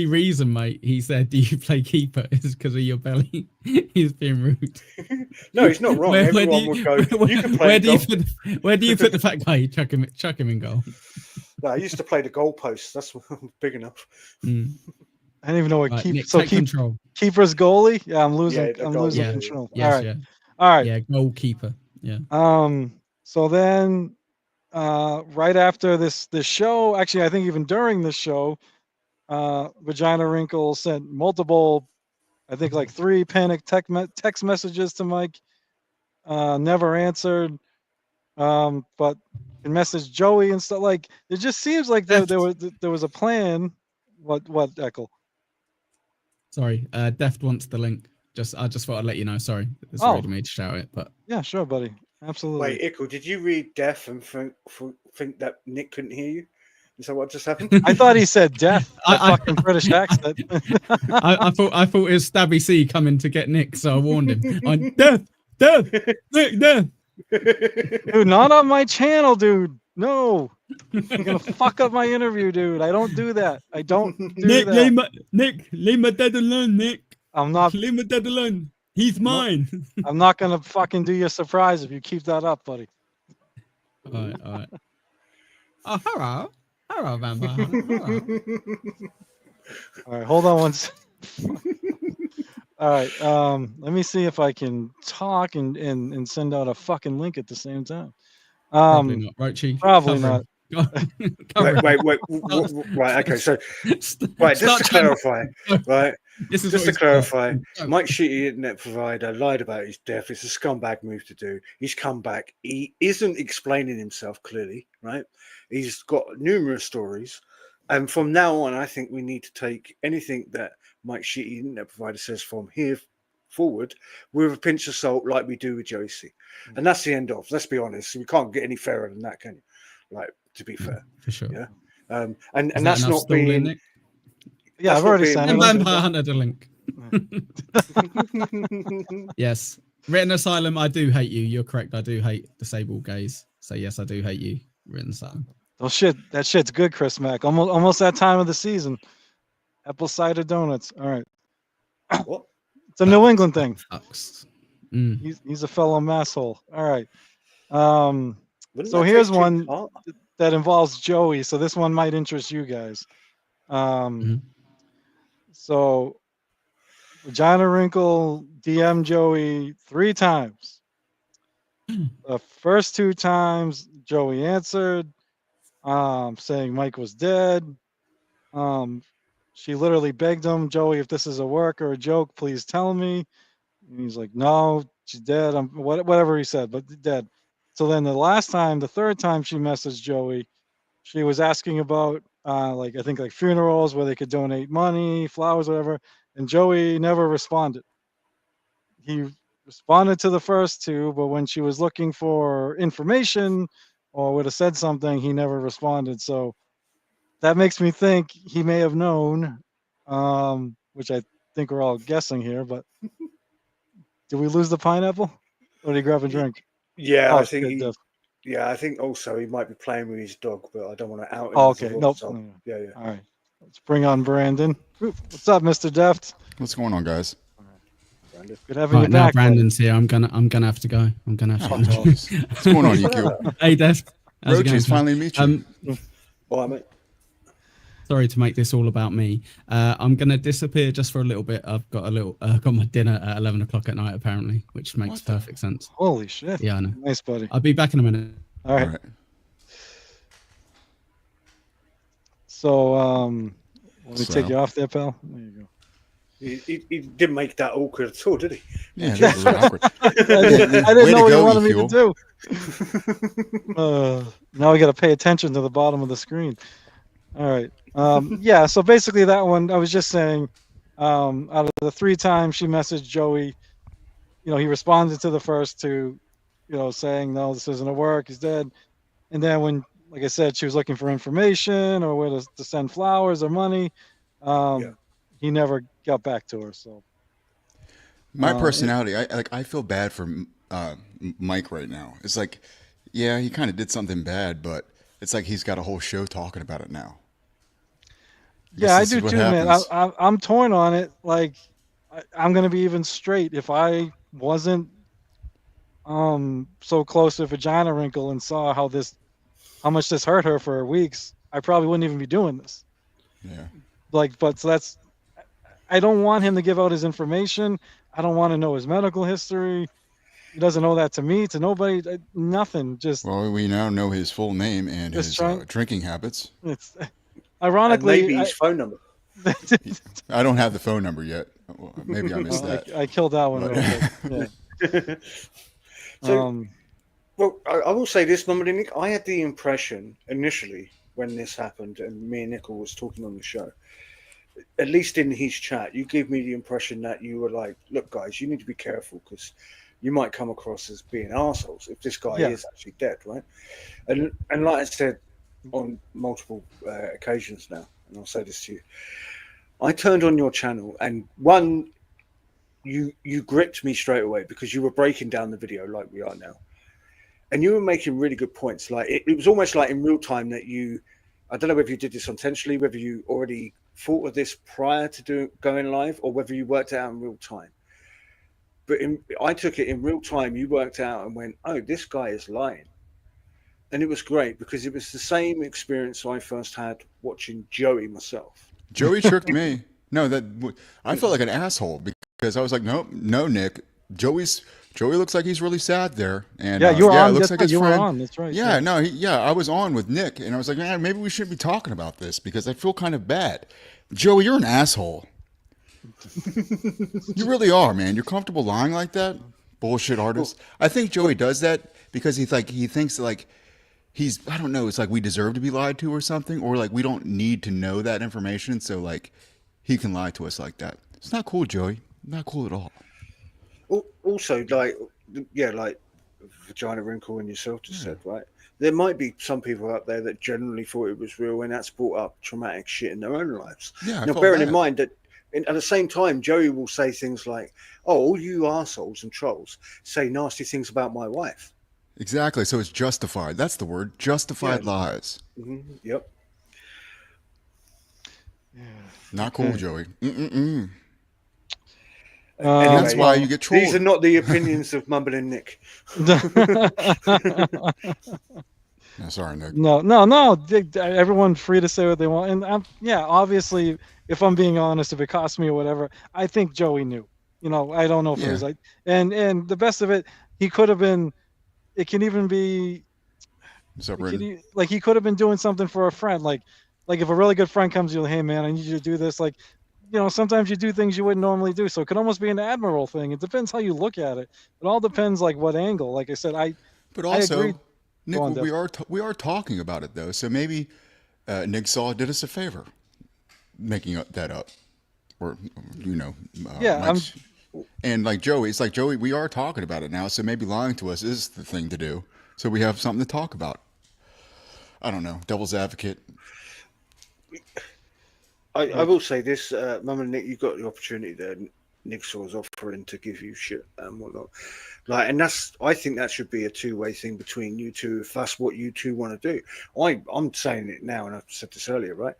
Speaker 3: reason, mate, he said, "Do you play keeper?" is because of your belly. He's being rude.
Speaker 6: No, he's not wrong. Everyone would go. You can play.
Speaker 3: Where do you put the fat guy? Chuck him in goal.
Speaker 6: No, I used to play the goalpost. That's big enough.
Speaker 3: Mm.
Speaker 1: I didn't even know what
Speaker 3: Right,
Speaker 1: keep.
Speaker 3: Nick,
Speaker 1: So
Speaker 3: take control.
Speaker 1: keeper's goalie. Yeah, I'm losing.
Speaker 6: Yeah, the
Speaker 1: I'm
Speaker 6: goalie,
Speaker 1: losing
Speaker 3: yeah.
Speaker 1: control.
Speaker 3: Yes,
Speaker 1: All right.
Speaker 3: yeah.
Speaker 1: All right.
Speaker 3: Yeah, goalkeeper. Yeah.
Speaker 1: So then right after this show, actually I think even during this show, Vagina Wrinkle sent multiple, I think like 3 panic text messages to Mike, never answered, but can message Joey and stuff. Like it just seems like there was a plan. What Ekul?
Speaker 3: Sorry, Deft wants the link. I just thought I'd let you know. Sorry, it's
Speaker 1: Oh.
Speaker 3: rude of me to shout it, but
Speaker 1: Yeah, sure, buddy. Absolutely.
Speaker 6: Wait, Ekul, did you read Def and think that Nick couldn't hear you? Is that what just happened?
Speaker 1: I thought he said death. That
Speaker 3: I-
Speaker 1: fucking British accent.
Speaker 3: I thought it was Stabby C coming to get Nick, so I warned him. I'm Deft, Nick, Deft.
Speaker 1: Dude, not on my channel, dude. No. You're gonna fuck up my interview, dude. I don't do that. I don't do
Speaker 3: Nick,
Speaker 1: that.
Speaker 3: leave my dad alone, Nick.
Speaker 1: I'm not
Speaker 3: Leave my dad alone. He's mine.
Speaker 1: I'm not gonna fucking do your surprise if you keep that up, buddy.
Speaker 3: All right. Oh, hello, vampire. Hello.
Speaker 1: All right, hold on one second. All right, let me see if I can talk and send out a fucking link at the same time.
Speaker 3: Probably not, Roachy.
Speaker 1: Probably not.
Speaker 6: Wait. Right, okay. So, right, just to clarify, right, just to clarify, Mike Sheety, internet provider, lied about his death. It's a scumbag move to do. He's come back. He isn't explaining himself clearly, right? He's got numerous stories, and from now on, I think we need to take anything that Mike Sheety, internet provider, says from here forward with a pinch of salt, like we do with Joey C. And that's the end of. Let's be honest. We can't get any fairer than that, can you? Like, to be fair,
Speaker 3: for sure.
Speaker 6: Yeah. And that's not being.
Speaker 3: Nick?
Speaker 1: Yeah, I've already sent
Speaker 3: And
Speaker 1: it.
Speaker 3: Vampire Hunter the link. Yes. Written Asylum, I do hate you. You're correct. I do hate disabled gays. So yes, I do hate you. Written Asylum.
Speaker 1: Oh shit, that shit's good, Chris Mack. Almost that time of the season. Apple cider donuts. All right.
Speaker 6: What?
Speaker 1: It's a New England thing.
Speaker 3: Sucks. Mm.
Speaker 1: He's a fellow masshole. All right.
Speaker 6: Wouldn't
Speaker 1: So
Speaker 6: that
Speaker 1: here's
Speaker 6: take two
Speaker 1: one
Speaker 6: part?
Speaker 1: that involves Joey. So this one might interest you guys. So Vagina Wrinkle DM Joey 3 times. The first 2 times Joey answered, saying Mike was dead. She literally begged him, Joey, if this is a work or a joke, please tell me. And he's like, no, she's dead. Whatever he said, but dead. So then the last time, the 3rd time she messaged Joey, she was asking about I think funerals where they could donate money, flowers, whatever. And Joey never responded. He responded to the first 2, but when she was looking for information or would have said something, he never responded. So that makes me think he may have known, which I think we're all guessing here, but did we lose the pineapple? Or did he grab a drink?
Speaker 6: Yeah,
Speaker 1: Oh,
Speaker 6: I think.
Speaker 1: good, Def.
Speaker 6: I think also he might be playing with his dog, but I don't want to out him.
Speaker 1: Oh,
Speaker 6: as a
Speaker 1: okay.
Speaker 6: wolf,
Speaker 1: Nope.
Speaker 6: so-
Speaker 1: No.
Speaker 6: Yeah.
Speaker 1: All right. Let's bring on Brandon. What's up, Mr. Deft?
Speaker 8: What's going on, guys?
Speaker 1: Good having
Speaker 3: All
Speaker 1: you
Speaker 3: right, now
Speaker 1: back. buddy.
Speaker 3: Brandon's here. I'm gonna have to go. I'm gonna have to
Speaker 8: Oh,
Speaker 3: go.
Speaker 8: jeez. What's going on, EQ?
Speaker 3: Hey, Deft. How's it
Speaker 8: Roachy,
Speaker 3: going,
Speaker 8: it's
Speaker 3: pal?
Speaker 8: finally meet you.
Speaker 6: All right, mate.
Speaker 3: Sorry to make this all about me. I'm gonna disappear just for a little bit. I've got got my dinner at 11 o'clock at night, apparently, which makes perfect sense.
Speaker 1: Holy shit.
Speaker 3: Yeah, I know.
Speaker 1: Nice, buddy.
Speaker 3: I'll be back in a minute.
Speaker 1: All right.
Speaker 8: All right.
Speaker 1: So, let me
Speaker 8: So-
Speaker 1: take you off there, pal. There you go.
Speaker 6: He didn't make that awkward at all, did he?
Speaker 8: Yeah, that was a little awkward.
Speaker 1: I didn't
Speaker 8: Way
Speaker 1: know
Speaker 8: to
Speaker 1: what you
Speaker 8: go,
Speaker 1: wanted me
Speaker 8: EQ.
Speaker 1: to do. Now we got to pay attention to the bottom of the screen. All right. Yeah. So basically, that one I was just saying. Out of the 3 times she messaged Joey, he responded to the first 2, saying no, this isn't a work. He's dead. And then when, like I said, she was looking for information or where to send flowers or money, he never got back to her. So.
Speaker 8: My personality, I feel bad for Mike right now. It's like, yeah, he kind of did something bad, but it's like he's got a whole show talking about it now.
Speaker 1: Yeah, I
Speaker 8: This
Speaker 1: do
Speaker 8: is what
Speaker 1: too, man.
Speaker 8: happens.
Speaker 1: I'm torn on it. Like, I'm gonna be even straight. If I wasn't so close to Vagina Wrinkle and saw how much this hurt her for weeks, I probably wouldn't even be doing this.
Speaker 8: Yeah.
Speaker 1: Like, but so that's, I don't want him to give out his information. I don't want to know his medical history. He doesn't know that to me, to nobody, nothing.
Speaker 8: Well, we now know his full name and
Speaker 1: Just
Speaker 8: his
Speaker 1: trying-
Speaker 8: drinking habits.
Speaker 1: It's
Speaker 6: And
Speaker 1: ironically,
Speaker 6: maybe his phone number.
Speaker 8: I don't have the phone number yet. Well, maybe I missed
Speaker 1: Well,
Speaker 8: that.
Speaker 1: I killed that one.
Speaker 8: But-
Speaker 1: real quick. Yeah.
Speaker 6: So, well, I will say this, Mumbling Nick. I had the impression initially when this happened, and me and Ekul was talking on the show. At least in his chat, you gave me the impression that you were like, "Look, guys, you need to be careful because you might come across as being assholes if this guy
Speaker 1: Yeah.
Speaker 6: is actually dead, right?" And like I said on multiple occasions now, and I'll say this to you, I turned on your channel, and one, you gripped me straight away because you were breaking down the video like we are now, and you were making really good points. Like it was almost like in real time that you, I don't know whether you did this intentionally, whether you already thought of this prior to going live, or whether you worked it out in real time. But I took it in real time. You worked out and went, "Oh, this guy is lying," and it was great because it was the same experience I first had watching Joey myself.
Speaker 8: Joey tricked me. No, I felt like an asshole because I was like, no, Nick. Joey looks like he's really sad there. And
Speaker 1: Yeah, you were on.
Speaker 8: It looks
Speaker 1: That's
Speaker 8: like
Speaker 1: right,
Speaker 8: his
Speaker 1: you
Speaker 8: friend.
Speaker 1: were on. That's right.
Speaker 8: Yeah, no, I was on with Nick, and I was like, man, maybe we shouldn't be talking about this because I feel kind of bad. Joey, you're an asshole. You really are, man. You're comfortable lying like that? Bullshit artist. I think Joey does that because he thinks like I don't know, it's like we deserve to be lied to or something, or like we don't need to know that information, so like he can lie to us like that. It's not cool, Joey. Not cool at all.
Speaker 6: Also, like Vagina Wrinkle and yourself just said, right? There might be some people out there that generally thought it was real, and that's brought up traumatic shit in their own lives.
Speaker 8: Yeah.
Speaker 6: Now, bearing in mind that at the same time, Joey will say things like, "Oh, all you assholes and trolls say nasty things about my wife."
Speaker 8: Exactly. So it's justified. That's the word. Justified lies.
Speaker 6: Mm-hmm. Yep.
Speaker 8: Not cool, Joey. Mm-mm-mm.
Speaker 6: Anyway,
Speaker 8: that's why you get trolled.
Speaker 6: These are not the opinions of Mumbling Nick.
Speaker 8: No, sorry, Nick.
Speaker 1: No. Everyone free to say what they want, and obviously, if I'm being honest, if it cost me or whatever, I think Joey knew. I don't know if it was like, and the best of it, he could have been. It can even be. Like he could have been doing something for a friend, like if a really good friend comes to you, hey man, I need you to do this, like. Sometimes you do things you wouldn't normally do, so it could almost be an admirable thing. It depends how you look at it. It all depends, like what angle. Like I said,
Speaker 8: But also,
Speaker 1: I agree.
Speaker 8: Nick,
Speaker 1: on,
Speaker 8: we are talking about it though, so maybe Nick Saw did us a favor, making that up, or Mike's, and like Joey, it's like Joey, we are talking about it now, so maybe lying to us is the thing to do, so we have something to talk about. I don't know, devil's advocate.
Speaker 6: I will say this, Mum and Nick, you got the opportunity there. Nick Saw's offering to give you shit and whatnot, and I think that should be a two-way thing between you two if that's what you two want to do. I'm saying it now, and I've said this earlier, right?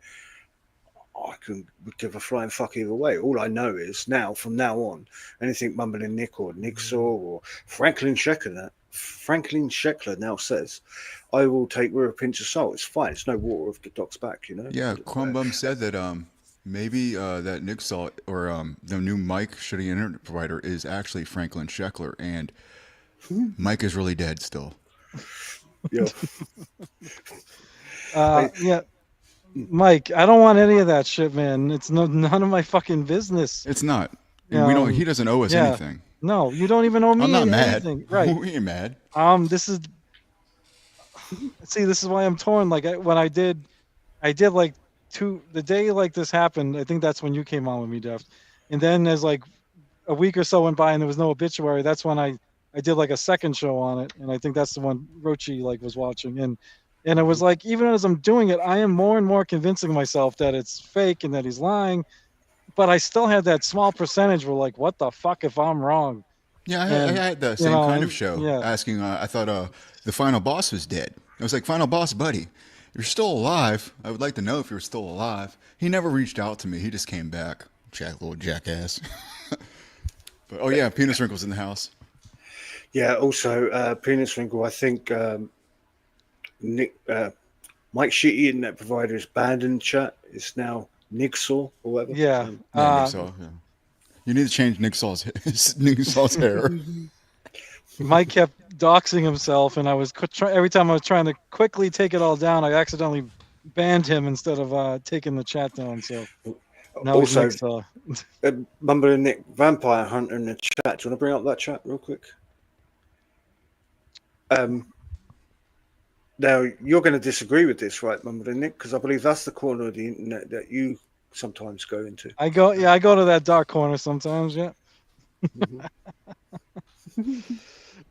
Speaker 6: I can give a flying fuck either way. All I know is from now on, anything Mumbling Nick or Nick Saw or Franklin Sheckler now says, I will take with a pinch of salt. It's fine. It's no water off the dog's back,
Speaker 8: Yeah, Crumbum said that maybe that Nick Saw or the new Mike Shitty Internet Provider is actually Franklin Sheckler, and Mike is really dead still.
Speaker 6: Yeah.
Speaker 1: Yeah. Mike, I don't want any of that shit, man. It's none of my fucking business.
Speaker 8: It's not. And we don't. He doesn't owe us anything.
Speaker 1: No, you don't even owe me
Speaker 8: I'm not
Speaker 1: anything.
Speaker 8: mad.
Speaker 1: Right.
Speaker 8: We ain't mad.
Speaker 1: This is why I'm torn. Like when I did like the day like this happened. I think that's when you came on with me, Deft. And then there's like a week or so went by and there was no obituary. That's when I did like a second show on it, and I think that's the one Roachy like was watching. And it was like, even as I'm doing it, I am more and more convincing myself that it's fake and that he's lying. But I still had that small percentage where like, what the fuck if I'm wrong?
Speaker 8: Yeah, I had the same kind of show asking. I thought the final boss was dead. I was like, final boss, buddy, you're still alive. I would like to know if you're still alive. He never reached out to me. He just came back. Little jackass. But Penis Wrinkle's in the house. Yeah,
Speaker 6: also Penis Wrinkle. I think Nick Mike Shitty internet provider is banned in the chat. It's now Nigsaw or whatever.
Speaker 1: Yeah.
Speaker 8: Yeah, Nick Saw, yeah. You need to change Nick Saw's hair.
Speaker 1: Mike kept doxing himself, and I was every time I was trying to quickly take it all down, I accidentally banned him instead of taking the chat down. So now
Speaker 6: Also,
Speaker 1: he's Nick Saw.
Speaker 6: Mumbling Nick, Vampire Hunter in the chat. Do you want to bring up that chat real quick? Now, you're going to disagree with this, right, Mumbling Nick? Because I believe that's the corner of the internet that you sometimes go into.
Speaker 1: I go to that dark corner sometimes, yeah.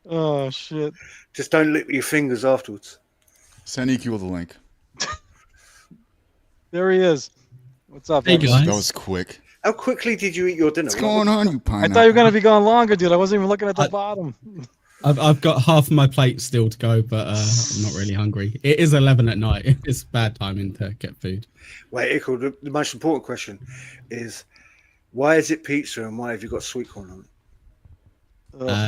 Speaker 1: Oh, shit.
Speaker 6: Just don't lick your fingers afterwards.
Speaker 8: Send EQ the link.
Speaker 1: There he is. What's up,
Speaker 3: Hey,
Speaker 1: everyone?
Speaker 3: guys.
Speaker 8: That was quick.
Speaker 6: How quickly did you eat your dinner?
Speaker 8: What's going on, you
Speaker 1: I
Speaker 8: pineapple?
Speaker 1: thought you were going to be going longer, dude. I wasn't even looking at the bottom.
Speaker 3: I've got half of my plate still to go, but I'm not really hungry. It is 11 at night. It's bad timing to get food.
Speaker 6: Wait, Ekul, the most important question is, why is it pizza and why have you got sweet corn on it?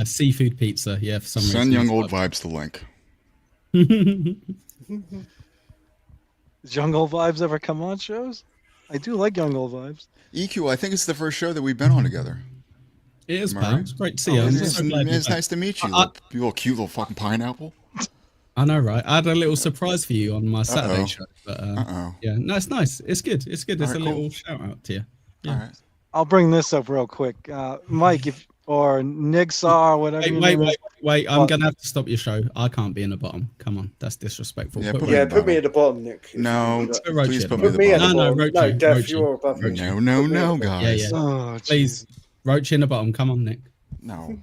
Speaker 3: Seafood pizza, yeah, for some
Speaker 8: Send
Speaker 3: reason.
Speaker 8: Young Old Vibes the link.
Speaker 1: Does Young Old Vibes ever come on shows? I do like Young Old Vibes.
Speaker 8: EQ, I think it's the first show that we've been on together.
Speaker 3: It is,
Speaker 8: Am I
Speaker 3: pal.
Speaker 8: right?
Speaker 3: It's great to see you.
Speaker 8: Oh,
Speaker 3: I'm
Speaker 8: it's
Speaker 3: so glad you're back.
Speaker 8: nice to meet you, you little cute little fucking pineapple.
Speaker 3: I know, right? I had a little surprise for you on my Saturday
Speaker 8: Uh-oh.
Speaker 3: show. But,
Speaker 8: Uh-oh.
Speaker 3: yeah, no, it's nice. It's good. It's good. It's
Speaker 8: All
Speaker 3: a
Speaker 8: right,
Speaker 3: little
Speaker 8: cool.
Speaker 3: shout out to you.
Speaker 8: All right.
Speaker 1: I'll bring this up real quick. Mike, or Nigsaw, or whatever.
Speaker 3: Wait. I'm
Speaker 1: What?
Speaker 3: going to have to stop your show. I can't be in the bottom. Come on. That's disrespectful.
Speaker 8: Yeah,
Speaker 3: Put
Speaker 8: put
Speaker 3: Roachy-
Speaker 6: Yeah,
Speaker 8: the
Speaker 6: put me
Speaker 8: bottom.
Speaker 6: at the bottom, Nick. if
Speaker 8: No,
Speaker 6: you can do that.
Speaker 3: put Roachy
Speaker 8: please
Speaker 3: at
Speaker 8: put
Speaker 3: the
Speaker 8: me at
Speaker 6: Put
Speaker 8: the
Speaker 6: me at
Speaker 8: bottom.
Speaker 6: the
Speaker 3: No,
Speaker 6: bottom.
Speaker 3: Roachy,
Speaker 6: No, Def,
Speaker 3: Roachy.
Speaker 6: you're above me.
Speaker 8: No,
Speaker 6: Put me
Speaker 8: guys.
Speaker 3: Yeah.
Speaker 1: Oh,
Speaker 3: Please. Roachy in the bottom. Come on, Nick.
Speaker 8: No.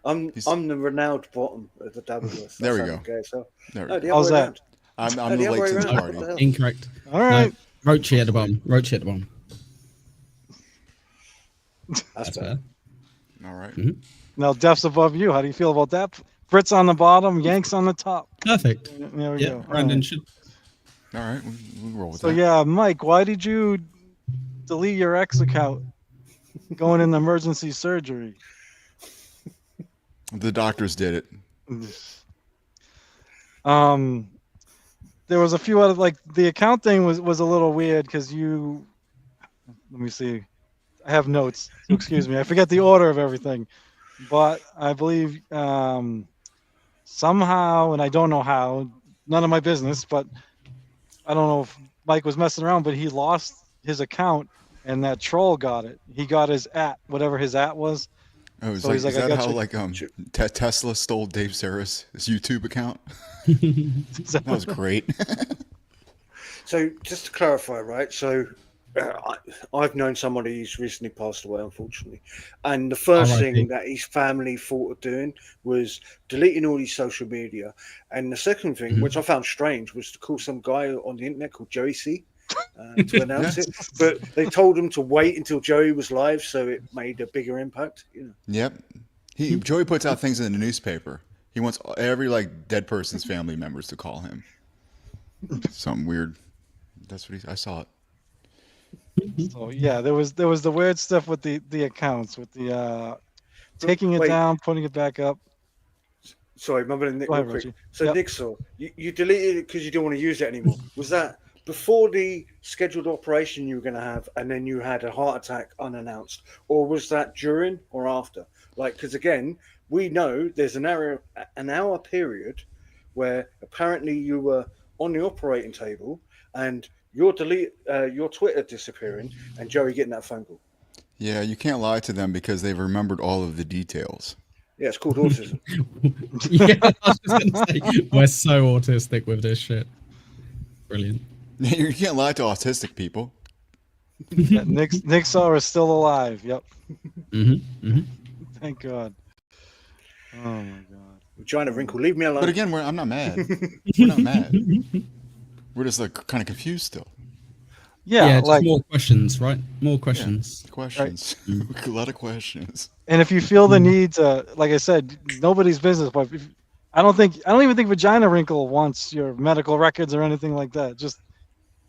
Speaker 6: I'm
Speaker 8: He's-
Speaker 6: the renowned bottom of the Dabbleverse.
Speaker 8: There we
Speaker 6: That's
Speaker 8: go.
Speaker 6: how it goes, so.
Speaker 8: There we
Speaker 6: No,
Speaker 8: go.
Speaker 6: the
Speaker 1: How's
Speaker 6: other way
Speaker 1: that?
Speaker 6: around.
Speaker 8: I'm
Speaker 6: No,
Speaker 8: the
Speaker 6: the other
Speaker 8: late
Speaker 6: way
Speaker 8: to the
Speaker 6: around.
Speaker 8: party.
Speaker 6: What the hell?
Speaker 3: Incorrect.
Speaker 1: All right.
Speaker 3: No, Roachy at the bottom. Roachy at the bottom.
Speaker 6: That's
Speaker 3: That's
Speaker 6: better.
Speaker 3: better.
Speaker 8: All right.
Speaker 1: Now Deft's above you. How do you feel about that? Fritz on the bottom, Yanks on the top.
Speaker 3: Perfect.
Speaker 1: There we
Speaker 3: Yeah,
Speaker 1: go. All
Speaker 3: Brandon
Speaker 1: right.
Speaker 3: should.
Speaker 8: All right. We roll with
Speaker 1: So
Speaker 8: that.
Speaker 1: yeah, Mike, why did you delete your X account going into emergency surgery?
Speaker 8: The doctors did it.
Speaker 1: There was a few other, like the account thing was a little weird because you. Let me see. I have notes. So excuse me. I forget the order of everything, but I believe somehow, and I don't know how, none of my business, but I don't know if Mike was messing around, but he lost his account and that troll got it. He got his whatever his was.
Speaker 8: Oh, it's
Speaker 1: So
Speaker 8: like,
Speaker 1: he's like,
Speaker 8: is
Speaker 1: I
Speaker 8: that
Speaker 1: got
Speaker 8: how
Speaker 1: you.
Speaker 8: like Tesla stole Dave Sarah's YouTube account?
Speaker 1: So-
Speaker 8: That was great.
Speaker 6: So just to clarify, right? So I've known somebody who's recently passed away, unfortunately, and the first
Speaker 3: R.I.P.
Speaker 6: thing that his family thought of doing was deleting all his social media, and the second thing, which I found strange, was to call some guy on the internet called Joey C. To announce it, but they told him to wait until Joey was live, so it made a bigger impact. You know.
Speaker 8: Yep. Joey puts out things in the newspaper. He wants every like dead person's family members to call him. Something weird. That's what I saw it.
Speaker 1: So yeah, there was the weird stuff with the accounts, with the taking it
Speaker 6: Wait.
Speaker 1: down, putting it back up.
Speaker 6: Sorry, remember Nick
Speaker 1: Go
Speaker 6: real
Speaker 1: ahead,
Speaker 6: quick.
Speaker 1: Roachy.
Speaker 6: So
Speaker 1: Yep.
Speaker 6: Nick, so you deleted it because you didn't want to use it anymore. Was that before the scheduled operation you were going to have, and then you had a heart attack unannounced, or was that during or after? Like, because again, we know there's an hour period where apparently you were on the operating table and your Twitter disappearing and Joey getting that phone call.
Speaker 8: Yeah, you can't lie to them because they've remembered all of the details.
Speaker 6: Yeah, it's called autism.
Speaker 3: Yeah, I was just going to say, we're so autistic with this shit. Brilliant.
Speaker 8: You can't lie to autistic people.
Speaker 1: Yeah, Nick Saw is still alive. Yep. Thank God. Oh my God.
Speaker 6: Vagina wrinkle, leave me alone.
Speaker 8: But again, I'm not mad. We're not mad. We're just like kind of confused still.
Speaker 1: Yeah,
Speaker 3: just
Speaker 1: like,
Speaker 3: more questions, right? More questions.
Speaker 8: Questions. A lot of questions.
Speaker 1: and if you feel the need to, like I said, nobody's business. But I don't even think Vagina Wrinkle wants your medical records or anything like that. Just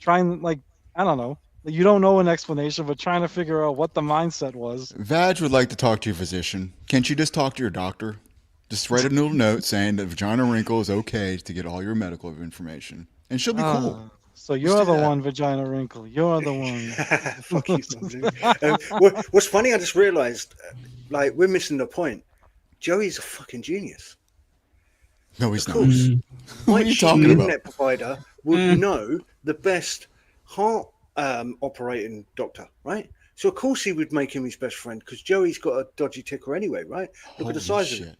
Speaker 1: trying, like, I don't know. You don't know an explanation, but trying to figure out what the mindset was.
Speaker 8: Vag would like to talk to your physician. Can't you just talk to your doctor? Just write a little note saying that vagina wrinkle is okay to get all your medical information. and she'll be cool.
Speaker 1: So
Speaker 8: Let's
Speaker 1: you're
Speaker 8: do
Speaker 1: the
Speaker 8: that.
Speaker 1: one, vagina wrinkle. You're the one.
Speaker 6: Fuck you, Mumbling. What's funny, I just realised, like, we're missing the point. Joey's a fucking genius.
Speaker 8: No, he's
Speaker 6: Of
Speaker 8: not.
Speaker 6: course,
Speaker 8: What are
Speaker 6: my
Speaker 8: you
Speaker 6: shitty
Speaker 8: talking about?
Speaker 6: internet provider would know the best heart operating doctor, right? So of course he would make him his best friend because Joey's got a dodgy ticker anyway, right? Look at the
Speaker 8: Holy
Speaker 6: size of
Speaker 8: shit.
Speaker 6: it.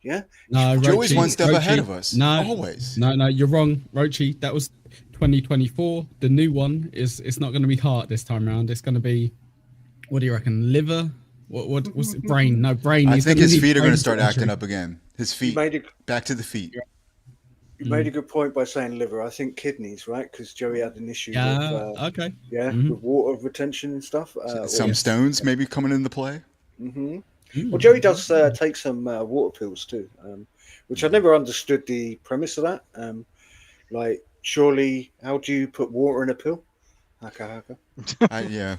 Speaker 6: Yeah.
Speaker 3: No,
Speaker 8: Joey's
Speaker 3: Roachy,
Speaker 8: one step ahead
Speaker 3: Roachy,
Speaker 8: of us.
Speaker 3: No,
Speaker 8: Always.
Speaker 3: No, you're wrong, Roachy. That was 2024. The new one is it's not going to be heart this time around. It's going to be, what do you reckon? Liver? What's it? Brain? No, brain.
Speaker 8: I
Speaker 3: He's
Speaker 8: think
Speaker 3: gonna
Speaker 8: his
Speaker 3: need
Speaker 8: feet are going to
Speaker 3: brain
Speaker 8: start
Speaker 3: surgery.
Speaker 8: acting up again. His
Speaker 6: You
Speaker 8: feet.
Speaker 6: made a
Speaker 8: Back to the feet.
Speaker 6: you made a good point by saying liver. I think kidneys, right? Because Joey had an issue
Speaker 3: Yeah.
Speaker 6: with
Speaker 3: Okay.
Speaker 6: with water retention and stuff.
Speaker 8: Some stones maybe coming into play.
Speaker 6: Well, Joey does take some water pills too, which I never understood the premise of that. Like, surely, how do you put water in a pill? Haka.
Speaker 8: Yeah,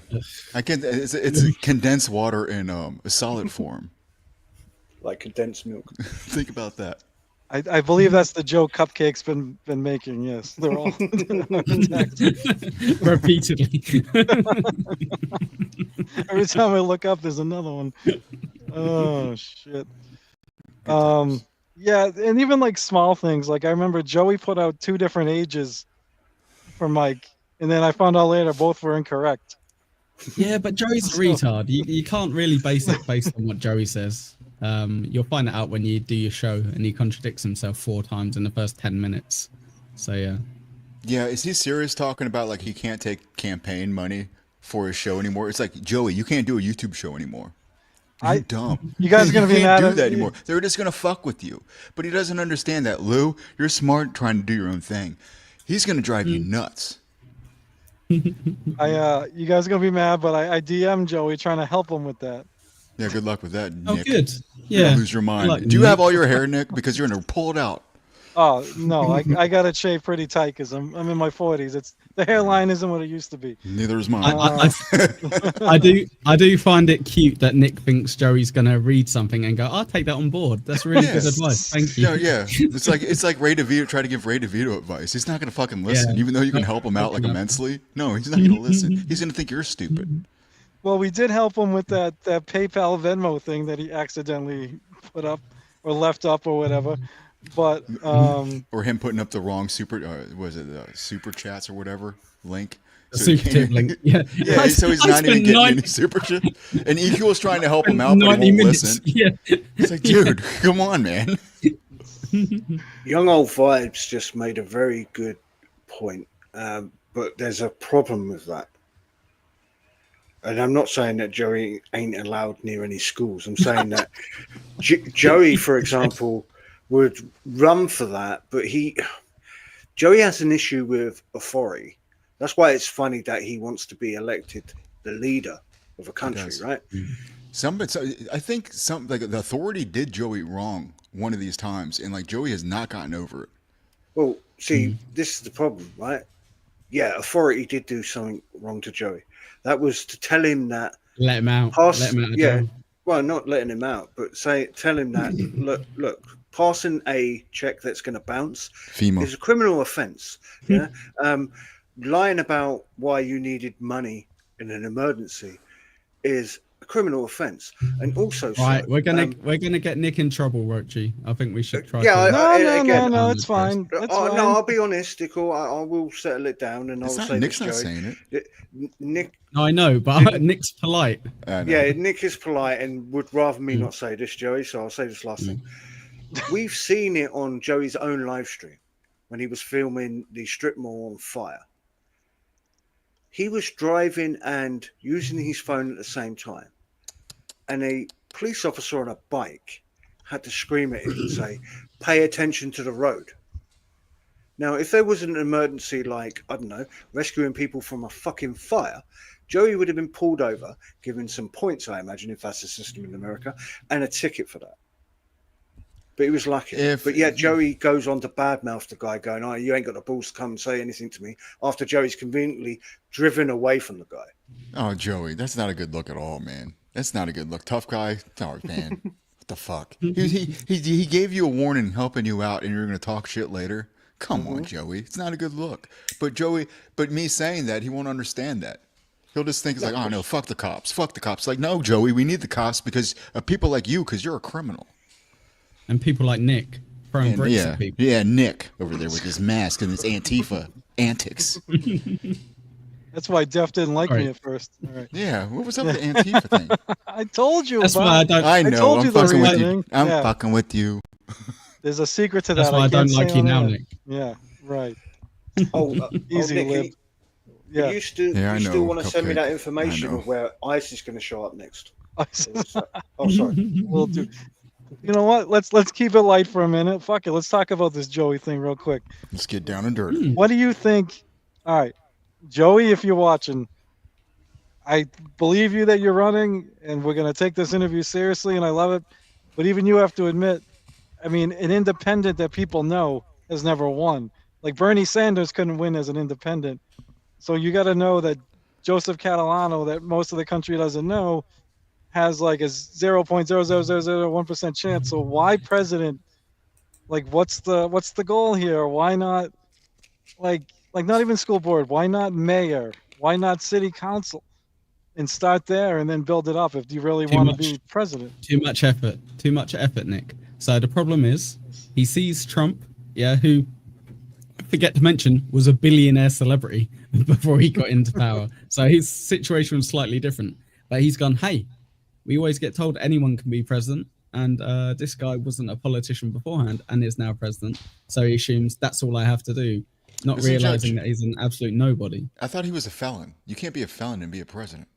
Speaker 8: I can. It's condensed water in a solid form.
Speaker 6: Like condensed milk.
Speaker 8: Think about that.
Speaker 1: I believe that's the joke Cupcake's been making. Yes, they're all
Speaker 3: Repeatedly.
Speaker 1: every time I look up, there's another one. Oh shit. Yeah, and even like small things. Like I remember Joey put out 2 different ages for Mike, and then I found out later both were incorrect.
Speaker 3: Yeah, but Joey's a retard. You can't really base it based on what Joey says. You'll find it out when you do your show, and he contradicts himself 4 times in the first 10 minutes. So yeah.
Speaker 8: Yeah, is he serious talking about like he can't take campaign money for his show anymore? It's like, Joey, you can't do a YouTube show anymore. You're dumb.
Speaker 1: You guys are gonna be
Speaker 8: can't
Speaker 1: mad
Speaker 8: do
Speaker 1: at
Speaker 8: that
Speaker 1: me.
Speaker 8: anymore. They're just gonna fuck with you. But he doesn't understand that, Lou. You're smart, trying to do your own thing. He's gonna drive you nuts.
Speaker 1: You guys are gonna be mad, but I DM'd Joey trying to help him with that.
Speaker 8: Yeah, good luck with that,
Speaker 3: Oh,
Speaker 8: Nick.
Speaker 3: good.
Speaker 8: You're gonna
Speaker 3: Yeah.
Speaker 8: lose your mind.
Speaker 3: Like
Speaker 8: Do you have
Speaker 3: Nick.
Speaker 8: all your hair, Nick? Because you're gonna pull it out.
Speaker 1: Oh no, I got it shaved pretty tight because I'm in my 40s. It's the hairline isn't what it used to be.
Speaker 8: Neither is mine.
Speaker 3: I do find it cute that Nick thinks Joey's gonna read something and go, "I'll take that on board." That's really good advice. Thank you.
Speaker 8: Yeah. It's like Ray DeVito try to give Ray DeVito advice. He's not gonna fucking listen,
Speaker 3: Yeah.
Speaker 8: even though you can help him out like immensely. No, he's not gonna listen. He's gonna think you're stupid.
Speaker 1: Well, we did help him with that PayPal Venmo thing that he accidentally put up or left up or whatever. But
Speaker 8: Or him putting up the wrong super super chats or whatever link.
Speaker 3: Super tip link. Yeah.
Speaker 8: Yeah, so he's
Speaker 3: I
Speaker 8: not even
Speaker 3: spent
Speaker 8: getting any super chat. And Ekul was trying to help him out, but he
Speaker 3: 90
Speaker 8: won't
Speaker 3: minutes.
Speaker 8: listen.
Speaker 3: Yeah.
Speaker 8: It's like, dude, come on, man.
Speaker 6: Young Old Vibes just made a very good point, but there's a problem with that. And I'm not saying that Joey ain't allowed near any schools. I'm saying that Joey, for example, would run for that, but Joey has an issue with authority. That's why it's funny that he wants to be elected the leader of a country, right?
Speaker 8: I think like the authority did Joey wrong one of these times, and like Joey has not gotten over it.
Speaker 6: Well, see, this is the problem, right? Yeah, authority did do something wrong to Joey. That was to tell him that
Speaker 3: Let him out. Let him out of jail.
Speaker 6: well, not letting him out, but tell him that look, passing a check that's going to bounce is a criminal offence. Yeah, lying about why you needed money in an emergency is a criminal offence, and also
Speaker 3: Right, we're gonna get Nick in trouble, Roachy. I think we should try.
Speaker 6: Yeah,
Speaker 1: no, it's fine. It's fine.
Speaker 6: No, I'll be honest, Ekul. I will settle it down, and I'll say
Speaker 8: Nick's
Speaker 6: this,
Speaker 8: not
Speaker 6: Joey.
Speaker 8: saying it.
Speaker 6: Nick.
Speaker 3: No, I know, but Nick's polite.
Speaker 6: Yeah, Nick is polite and would rather me not say this, Joey. So I'll say this last thing. We've seen it on Joey's own live stream when he was filming the strip mall on fire. He was driving and using his phone at the same time, and a police officer on a bike had to scream at him and say, "Pay attention to the road." Now, if there was an emergency, like, I don't know, rescuing people from a fucking fire, Joey would have been pulled over, given some points, I imagine, if that's the system in America, and a ticket for that. But he was lucky. But yet Joey goes on to badmouth the guy, going, "Oh, you ain't got the balls to come and say anything to me," after Joey's conveniently driven away from the guy.
Speaker 8: Oh, Joey, that's not a good look at all, man. That's not a good look. Tough guy. Oh, man. What the fuck? He gave you a warning helping you out, and you're going to talk shit later? Come on, Joey. It's not a good look. But me saying that, he won't understand that. He'll just think it's like, oh no, fuck the cops. Fuck the cops. Like, no, Joey, we need the cops because of people like you, because you're a criminal.
Speaker 3: And people like Nick throwing bricks at people.
Speaker 8: Yeah, Nick over there with his mask and his Antifa antics.
Speaker 1: That's why Deft didn't like me at first. All right.
Speaker 8: Yeah, what was up with the Antifa thing?
Speaker 1: I told you.
Speaker 3: That's why I don't.
Speaker 8: I know.
Speaker 1: told
Speaker 8: I'm
Speaker 1: you the
Speaker 8: fucking with you.
Speaker 1: reasoning.
Speaker 8: I'm
Speaker 1: Yeah.
Speaker 8: fucking with you.
Speaker 1: There's a secret to
Speaker 3: That's
Speaker 1: that.
Speaker 3: why I don't
Speaker 1: can't
Speaker 3: like
Speaker 1: say
Speaker 3: you
Speaker 1: on
Speaker 3: now,
Speaker 1: air.
Speaker 3: Nick.
Speaker 1: Yeah, right.
Speaker 6: Easy
Speaker 1: Nick,
Speaker 6: lived.
Speaker 1: Yeah.
Speaker 6: You still,
Speaker 8: Yeah, I
Speaker 6: you still
Speaker 8: know,
Speaker 6: want to send me
Speaker 8: Cupcake.
Speaker 6: that
Speaker 8: I
Speaker 6: information
Speaker 8: know.
Speaker 6: of where ICE is going to show up next? Oh, sorry.
Speaker 1: We'll do. You know what? Let's keep it light for a minute. Fuck it. Let's talk about this Joey thing real quick.
Speaker 8: Let's get down and dirty.
Speaker 1: What do you think? All right, Joey, if you're watching, I believe you that you're running, and we're gonna take this interview seriously, and I love it. But even you have to admit, I mean, an independent that people know has never won. Like Bernie Sanders couldn't win as an independent. So you got to know that Joseph Catalano, that most of the country doesn't know, has like a 0.00001% chance. So why president? Like, what's the goal here? Why not, like not even school board? Why not mayor? Why not city council? And start there and then build it up if you really want to be president.
Speaker 3: Too much effort, Nick. So the problem is, he sees Trump, who, forget to mention, was a billionaire celebrity before he got into power. So his situation was slightly different. But he's gone, hey, we always get told anyone can be president. And this guy wasn't a politician beforehand and is now president. So he assumes that's all I have to do, not realizing that he's an absolute nobody.
Speaker 8: I thought he was a felon. You can't be a felon and be a president.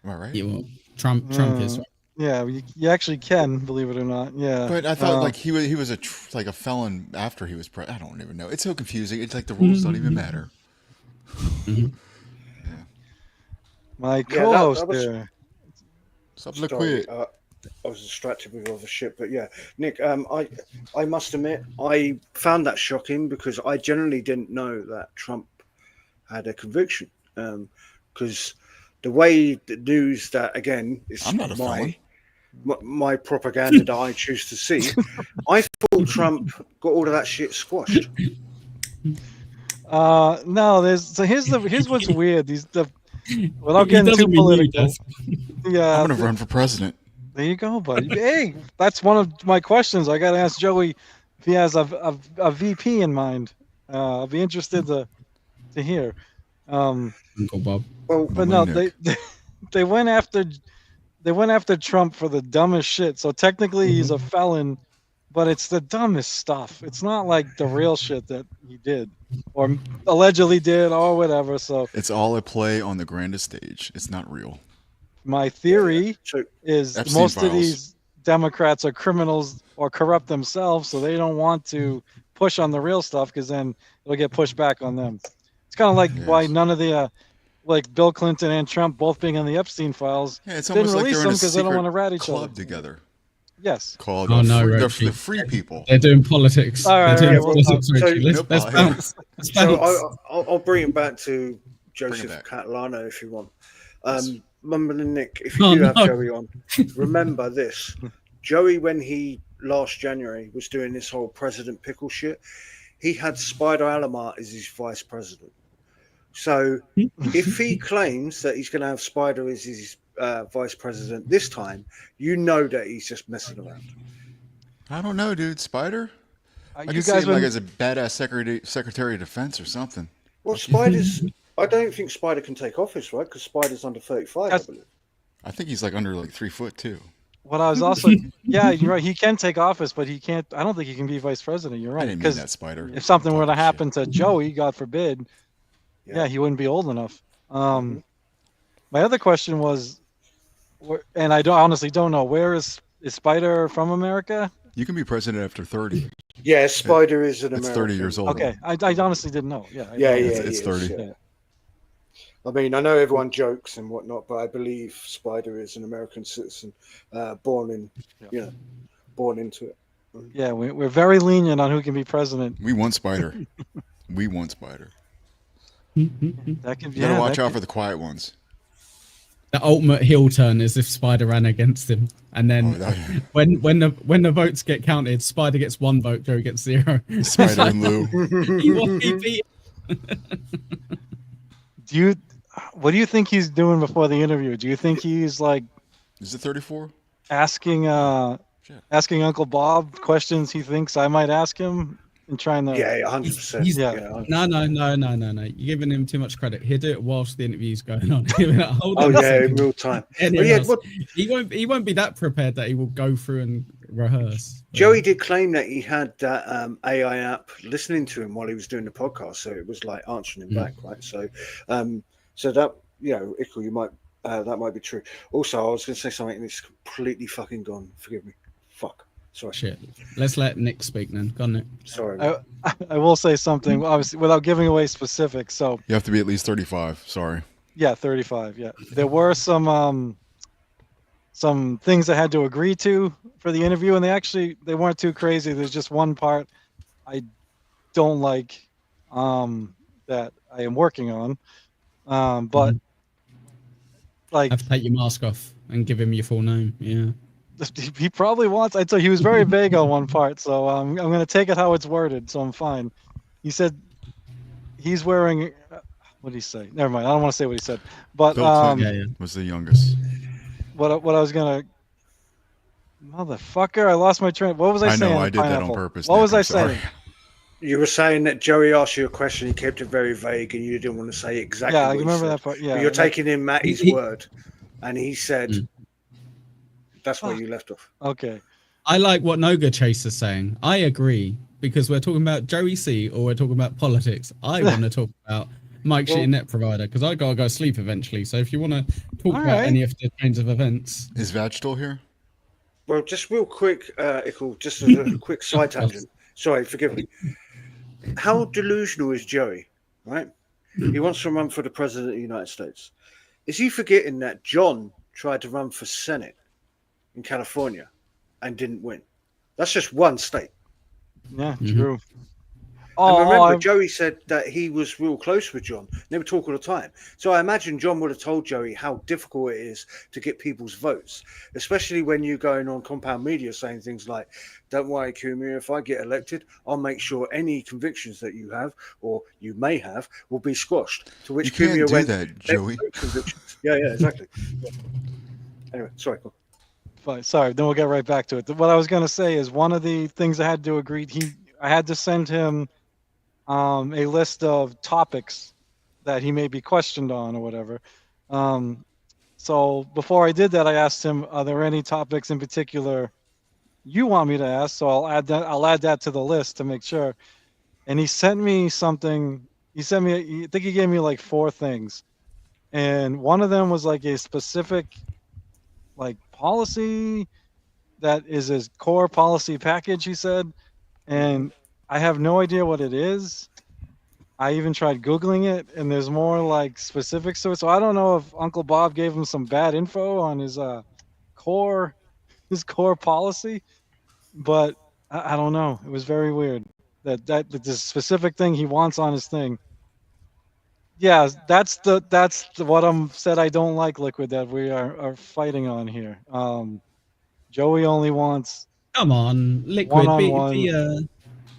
Speaker 8: Am I right?
Speaker 3: Yeah, well, Trump is.
Speaker 1: Yeah, you actually can, believe it or not. Yeah.
Speaker 8: But I thought like he was like a felon after he was I don't even know. It's so confusing. It's like the rules don't even matter.
Speaker 1: My co-host
Speaker 6: was-
Speaker 1: there.
Speaker 8: Stop
Speaker 6: Sorry,
Speaker 8: liquid.
Speaker 6: I was distracted with other shit, but yeah, Nick, I must admit, I found that shocking because I generally didn't know that Trump had a conviction. Because the way the news that, again, is
Speaker 8: I'm not a felon.
Speaker 6: my propaganda that I choose to see, I thought Trump got all of that shit squashed.
Speaker 1: No, here's what's weird. Without getting too political. Yeah.
Speaker 8: I'm gonna run for president.
Speaker 1: There you go, buddy. Hey, that's one of my questions. I got to ask Joey if he has a VP in mind. I'll be interested to hear.
Speaker 3: Uncle Bob.
Speaker 6: Well,
Speaker 1: But no, they went after Trump for the dumbest shit. So technically he's a felon, but it's the dumbest stuff. It's not like the real shit that he did or allegedly did or whatever. So
Speaker 8: It's all a play on the grandest stage. It's not real.
Speaker 1: my theory
Speaker 6: so
Speaker 1: is
Speaker 8: Epstein
Speaker 1: most of
Speaker 8: files.
Speaker 1: these Democrats are criminals or corrupt themselves, so they don't want to push on the real stuff because then it'll get pushed back on them. It's kind of like why none of the like Bill Clinton and Trump both being on the Epstein files
Speaker 8: Yeah, it's
Speaker 1: didn't
Speaker 8: almost like
Speaker 1: release
Speaker 8: they're
Speaker 1: them
Speaker 8: in a
Speaker 1: because they don't
Speaker 8: secret
Speaker 1: want to rat each other.
Speaker 8: club together
Speaker 1: Yes.
Speaker 8: called
Speaker 3: Oh, no,
Speaker 8: the
Speaker 3: Roachy.
Speaker 8: free people.
Speaker 3: They're doing politics.
Speaker 1: All right,
Speaker 3: They're doing
Speaker 1: all right,
Speaker 3: politics,
Speaker 6: well,
Speaker 3: Roachy.
Speaker 8: so-
Speaker 3: Let's
Speaker 8: Nope,
Speaker 3: bounce. Let's
Speaker 6: So
Speaker 3: bounce.
Speaker 6: I'll bring it back to Joseph
Speaker 8: back.
Speaker 6: Catalano if you want. Mumbling Nick, if you
Speaker 3: Oh,
Speaker 6: do have
Speaker 3: no.
Speaker 6: Joey on, remember this. Joey, when he last January was doing this whole President Pickle shit, he had Spider Alamar as his vice president. So if he claims that he's going to have Spider as his vice president this time, you know that he's just messing around.
Speaker 8: I don't know, dude. Spider? I
Speaker 1: You
Speaker 8: can see
Speaker 1: guys
Speaker 8: him like
Speaker 1: been-
Speaker 8: as a badass secretary of defense or something.
Speaker 6: Well, Spider's. I don't think Spider can take office, right? Because Spider's under 35,
Speaker 1: That's-
Speaker 6: I believe.
Speaker 8: I think he's like under like 3 foot too.
Speaker 1: What I was also, yeah, you're right. He can take office, but he can't. I don't think he can be vice president. You're
Speaker 8: I
Speaker 1: right.
Speaker 8: didn't mean
Speaker 1: Because
Speaker 8: that, Spider.
Speaker 1: if something were to
Speaker 8: Talking shit.
Speaker 1: happen to Joey, God forbid,
Speaker 6: Yeah.
Speaker 1: yeah, he wouldn't be old enough. My other question was, and I honestly don't know, where is Spider from America?
Speaker 8: You can be president after 30.
Speaker 6: Yeah, Spider is an
Speaker 8: It's
Speaker 6: American.
Speaker 8: 30 years old.
Speaker 1: Okay, I honestly didn't know. Yeah, I
Speaker 6: Yeah,
Speaker 1: know.
Speaker 6: yeah,
Speaker 8: It's
Speaker 6: he
Speaker 8: 30.
Speaker 6: is, yeah. I mean, I know everyone jokes and whatnot, but I believe Spider is an American citizen, born into it.
Speaker 1: Yeah, we're very lenient on who can be president.
Speaker 8: We want Spider. We want Spider.
Speaker 1: That can,
Speaker 8: You gotta watch
Speaker 1: that
Speaker 8: out for the quiet ones.
Speaker 3: The ultimate heel turn is if Spider ran against him, and then when the votes get counted, Spider gets 1 vote, Joey gets 0.
Speaker 8: Spider and Lou.
Speaker 3: He beat.
Speaker 1: What do you think he's doing before the interview? Do you think he's like
Speaker 8: Is it 34?
Speaker 1: asking Uncle Bob questions he thinks I might ask him and trying to?
Speaker 6: Yeah, 100%.
Speaker 1: Yeah.
Speaker 3: No. You're giving him too much credit. He'll do it whilst the interview's going on. Hold
Speaker 6: Oh
Speaker 3: on a
Speaker 6: yeah,
Speaker 3: second.
Speaker 6: in real time.
Speaker 3: He won't be that prepared that he will go through and rehearse.
Speaker 6: Joey did claim that he had that AI app listening to him while he was doing the podcast, so it was like answering him back, right? So, so that Ekul, you might that might be true. Also, I was going to say something and it's completely fucking gone. Forgive me. Fuck. Sorry.
Speaker 3: Shit. Let's let Nick speak then. Go on, Nick.
Speaker 6: Sorry.
Speaker 1: I will say something, obviously, without giving away specifics. So
Speaker 8: You have to be at least 35. Sorry.
Speaker 1: yeah, 35. Yeah, there were some things I had to agree to for the interview, and they weren't too crazy. There's just one part I don't like that I am working on, but like
Speaker 3: Have to take your mask off and give him your full name. Yeah.
Speaker 1: he probably wants. I'd say he was very vague on one part, so I'm going to take it how it's worded, so I'm fine. He said he's wearing. What did he say? Never mind. I don't want to say what he said. But
Speaker 8: Bill Clinton was the youngest.
Speaker 1: What I was gonna. Motherfucker! I lost my train. What was I saying?
Speaker 8: I know. I did that on
Speaker 1: Pineapple?
Speaker 8: purpose.
Speaker 1: What
Speaker 8: Nick,
Speaker 1: was
Speaker 8: I'm
Speaker 1: I
Speaker 8: sorry.
Speaker 1: saying?
Speaker 6: You were saying that Joey asked you a question, he kept it very vague, and you didn't want to say exactly.
Speaker 1: Yeah, I
Speaker 6: what he
Speaker 1: remember
Speaker 6: said.
Speaker 1: that part. Yeah,
Speaker 6: But you're taking in Matty's word, and he said that's where you left off.
Speaker 1: Okay.
Speaker 3: I like what Noga Chase is saying. I agree because we're talking about Joey C or we're talking about politics. I want to talk about Mike Shitty Net Provider because I gotta go sleep eventually. So if you want to talk about any of the kinds of events,
Speaker 8: Is Vag still here?
Speaker 6: Well, just real quick, Ekul, just as a quick side tangent. Sorry, forgive me. How delusional is Joey, right? He wants to run for the president of the United States. Is he forgetting that John tried to run for Senate in California and didn't win? That's just one state.
Speaker 1: Yeah, true.
Speaker 6: And remember, Joey said that he was real close with John. They would talk all the time. So I imagine John would have told Joey how difficult it is to get people's votes, especially when you're going on compound media saying things like, don't worry, Kumir, if I get elected, I'll make sure any convictions that you have or you may have will be squashed. To which
Speaker 8: You can't
Speaker 6: Kumir
Speaker 8: do
Speaker 6: went,
Speaker 8: that, Joey.
Speaker 6: Yeah, exactly. Anyway, sorry.
Speaker 1: Fine, sorry, then we'll get right back to it. What I was going to say is one of the things I had to agree. I had to send him a list of topics that he may be questioned on or whatever. So before I did that, I asked him, "Are there any topics in particular you want me to ask?" So I'll add that to the list to make sure. And he sent me something. I think he gave me like 4 things, and one of them was like a specific, like policy that is his core policy package. He said, and I have no idea what it is. I even tried Googling it, and there's more like specifics to it. So I don't know if Uncle Bob gave him some bad info on his core policy, but I don't know. It was very weird that this specific thing he wants on his thing. Yeah, that's what I'm said. I don't like Liquid that we are fighting on here. Joey only wants.
Speaker 3: Come on, Liquid,
Speaker 1: one-on-one.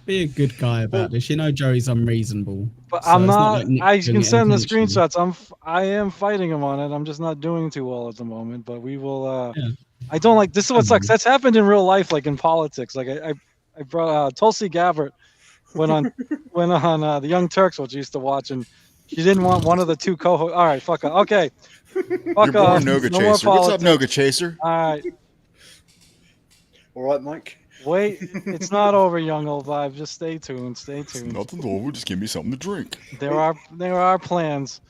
Speaker 3: be a good guy about this. You know Joey's unreasonable.
Speaker 1: But
Speaker 3: so
Speaker 1: I'm
Speaker 3: it's
Speaker 1: not.
Speaker 3: like Nick's
Speaker 1: I
Speaker 3: doing
Speaker 1: can
Speaker 3: it
Speaker 1: send the
Speaker 3: intentionally.
Speaker 1: screenshots. I am fighting him on it. I'm just not doing too well at the moment. But we will.
Speaker 3: Yeah.
Speaker 1: I don't like. This is what sucks. That's happened in real life, like in politics. Like I brought Tulsi Gabbard went on the Young Turks, which I used to watch, and she didn't want one of the 2 co-hosts. All right, fuck off. Okay, fuck
Speaker 8: You're
Speaker 1: off.
Speaker 8: born Noga
Speaker 1: No more
Speaker 8: Chaser. What's up,
Speaker 1: politics.
Speaker 8: Noga Chaser?
Speaker 1: All right.
Speaker 6: All right, Mike.
Speaker 1: Wait, it's not over, young old vibe. Just stay tuned. Stay tuned.
Speaker 8: Nothing's over. Just give me something to drink.
Speaker 1: There are plans.